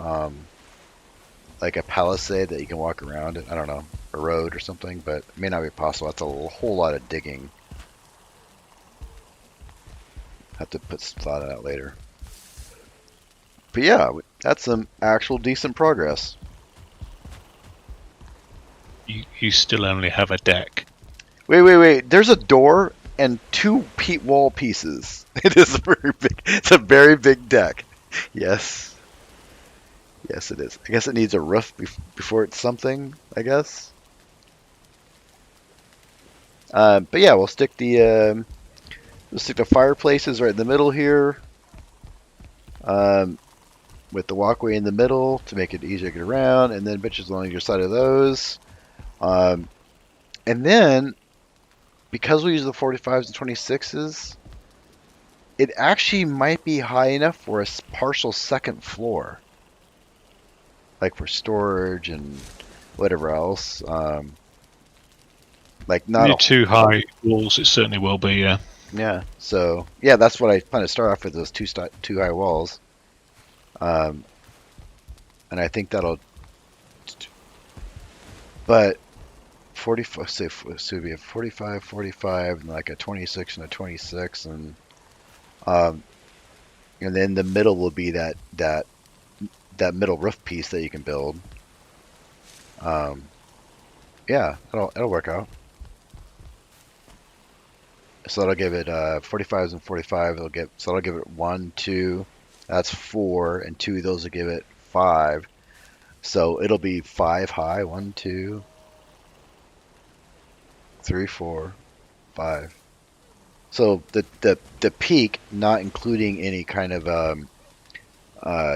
like a palisade that you can walk around it. I don't know, a road or something, but it may not be possible. That's a whole lot of digging. Have to put some thought on that later. But yeah, that's some actual decent progress. You still only have a deck. Wait. There's a door and 2 wall pieces. It is a very big. It's a very big deck. Yes. Yes, it is. I guess it needs a roof before it's something, I guess. But yeah, we'll stick the fireplaces right in the middle here. with the walkway in the middle to make it easier to get around, and then benches along your side of those. And then, because we use the 45s and 26s, it actually might be high enough for a partial second floor. Like for storage and whatever else. Like not Near too high walls, it certainly will be, yeah. Yeah, so yeah, that's what I plan to start off with, those two high walls. And I think that'll. But 45, so it'd be a 45, 45, and like a 26 and a 26, and then the middle will be that middle roof piece that you can build. Yeah, it'll work out. So that'll give it 45s and 45. So that'll give it 1, 2. That's 4, and 2. Those will give it 5. So it'll be 5 high. 1, 2, 3, 4, 5. So the peak, not including any kind of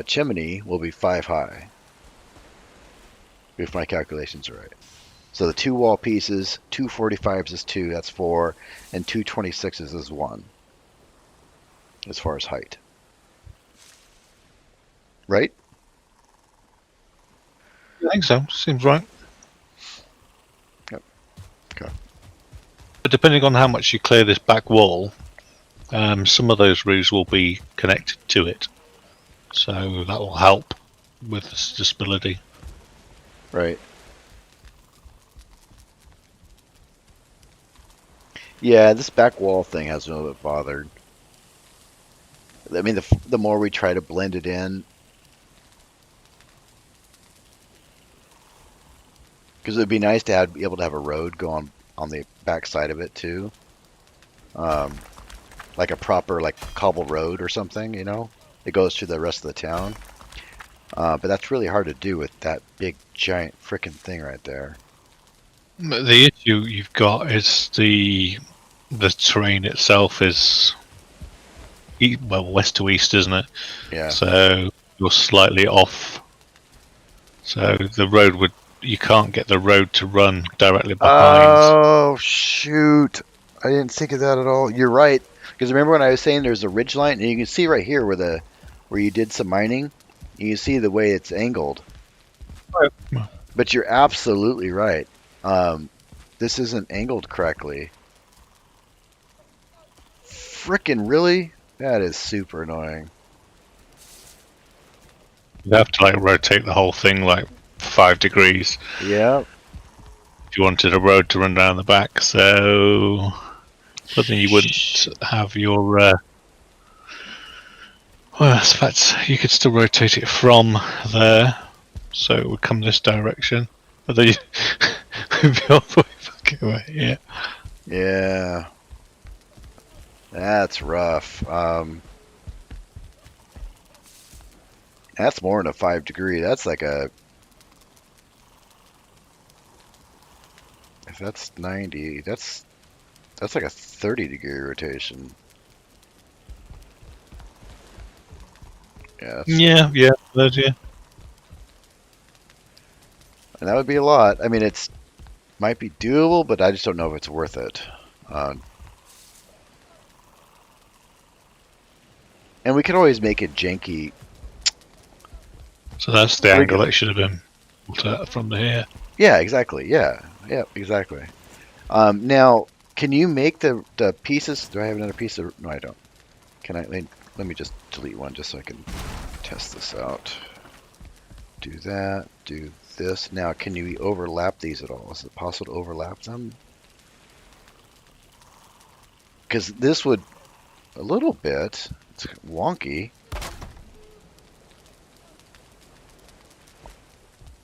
chimney, will be 5 high. If my calculations are right. So the 2 wall pieces, 2 45s is 2, that's 4, and 2 26s is 1. As far as height. Right? I think so. Seems right. Yep. Okay. But depending on how much you clear this back wall, some of those roofs will be connected to it. So that will help with the stability. Right. Yeah, this back wall thing has me a little bit bothered. I mean, the more we try to blend it in, because it would be nice to be able to have a road go on the back side of it too, like a proper cobble road or something, it goes through the rest of the town. But that's really hard to do with that big giant frickin' thing right there. The issue you've got is the terrain itself is west to east, isn't it? Yeah. So you're slightly off. So you can't get the road to run directly behind. Oh shoot! I didn't think of that at all. You're right. Because remember when I was saying there's a ridge line, and you can see right here where you did some mining, you can see the way it's angled. Right. But you're absolutely right. This isn't angled correctly. Frickin' really? That is super annoying. You have to rotate the whole thing 5 degrees. Yeah. If you wanted a road to run down the back, but then you wouldn't have your. Well, in fact, you could still rotate it from there, so it would come this direction. But then you'd be all the way back away. Yeah. Yeah. That's rough. That's more than a 5 degree. That's like if that's 90, that's like a 30 degree rotation. Yeah. Yeah. And that would be a lot. I mean, might be doable, but I just don't know if it's worth it. And we could always make it janky. So that's the angle that should have been from here. Yeah, exactly. Yeah, exactly. Now, can you make the pieces? Do I have another piece? No, I don't. Can I? Let me just delete one just so I can test this out. Do that. Do this. Now, can you overlap these at all? Is it possible to overlap them? Because this would a little bit. It's wonky.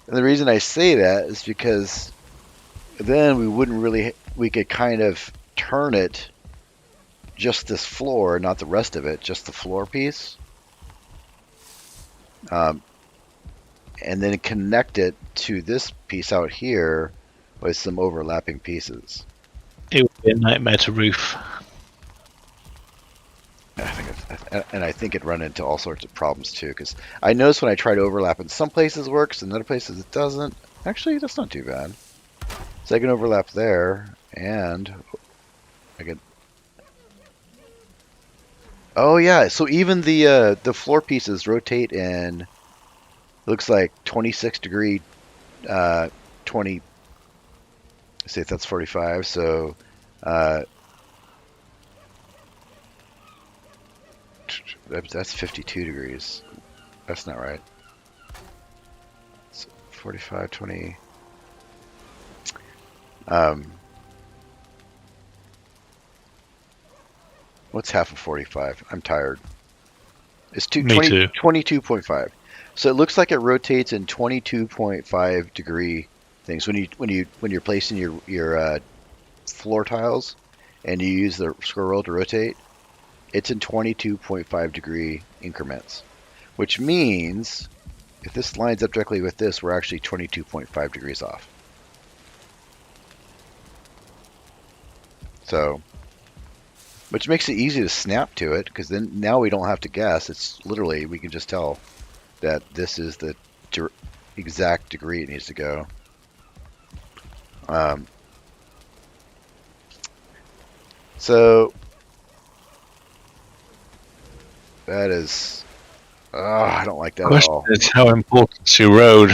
And the reason I say that is because then we could kind of turn it just this floor, not the rest of it, just the floor piece. And then connect it to this piece out here with some overlapping pieces. It would be a nightmare to roof. I think and I think it'd run into all sorts of problems too. Because I notice when I try to overlap in some places it works, in other places it doesn't. Actually, that's not too bad. So I can overlap there, and I can. Oh yeah, so even the floor pieces rotate in. Looks like 26 degree, 20. Let's see if that's 45. So. That's 52 degrees. That's not right. So 45, 20. What's half of 45? I'm tired. It's Me too. 22.5. So it looks like it rotates in 22.5 degree things when you're placing your floor tiles, and you use the scroll wheel to rotate. It's in 22.5 degree increments, which means if this lines up directly with this, we're actually 22.5 degrees off. So, which makes it easy to snap to it, because then now we don't have to guess. It's literally, we can just tell that this is the exact degree it needs to go. So that is, I don't like that at all. Question is how important is your road?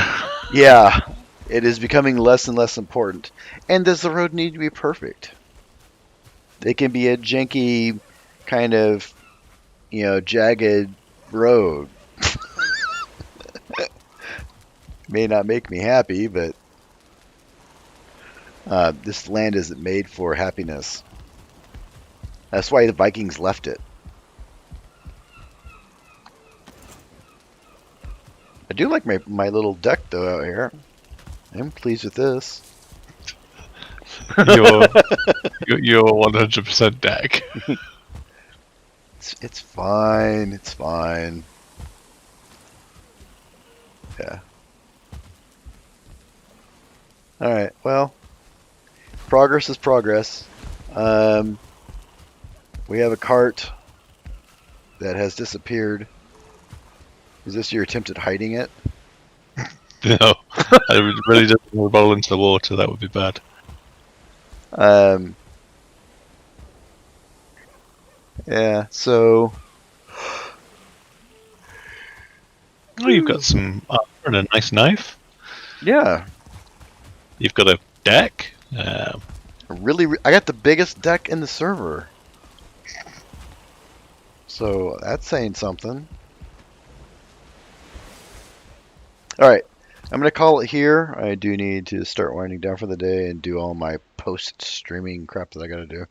Yeah, it is becoming less and less important. And does the road need to be perfect? It can be a janky, kind of, jagged road. May not make me happy, but this land isn't made for happiness. That's why the Vikings left it. I do like my little deck, though, out here. I'm pleased with this. Your 100% deck. It's fine. It's fine. Yeah. All right. Well, progress is progress. We have a cart that has disappeared. Is this your attempt at hiding it? No, I really don't want to roll into the water. That would be bad. Yeah. So. Oh, you've got some armor and a nice knife. Yeah. You've got a deck. I got the biggest deck in the server. So that's saying something. All right. I'm going to call it here. I do need to start winding down for the day and do all my post-streaming crap that I got to do.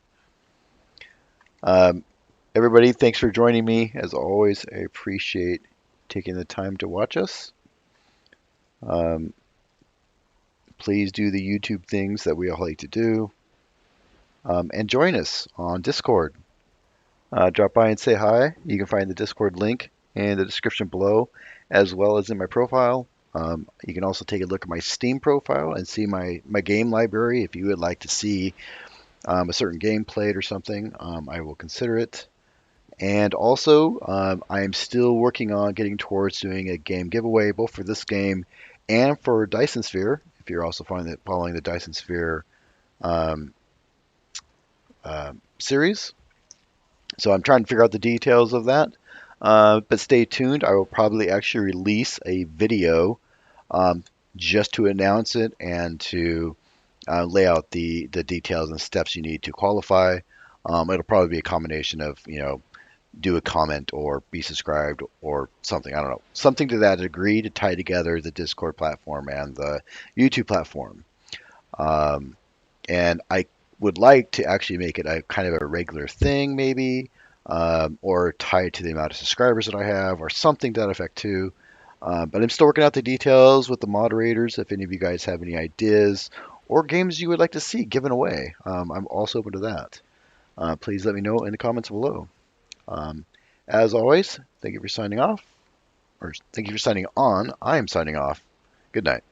Everybody, thanks for joining me. As always, I appreciate taking the time to watch us. Please do the YouTube things that we all like to do. And join us on Discord. Drop by and say hi. You can find the Discord link in the description below, as well as in my profile. You can also take a look at my Steam profile and see my game library. If you would like to see a certain game played or something, I will consider it. And also, I am still working on getting towards doing a game giveaway, both for this game and for Dyson Sphere. If you're also following the Dyson Sphere series. So I'm trying to figure out the details of that. But stay tuned. I will probably actually release a video just to announce it and to lay out the details and steps you need to qualify. It'll probably be a combination of, do a comment or be subscribed or something. I don't know. Something to that degree to tie together the Discord platform and the YouTube platform. And I would like to actually make it a kind of a regular thing, maybe, or tie it to the amount of subscribers that I have, or something to that effect too. But I'm still working out the details with the moderators. If any of you guys have any ideas or games you would like to see given away, I'm also open to that. Please let me know in the comments below. As always, thank you for signing off, or thank you for signing on. I am signing off. Good night.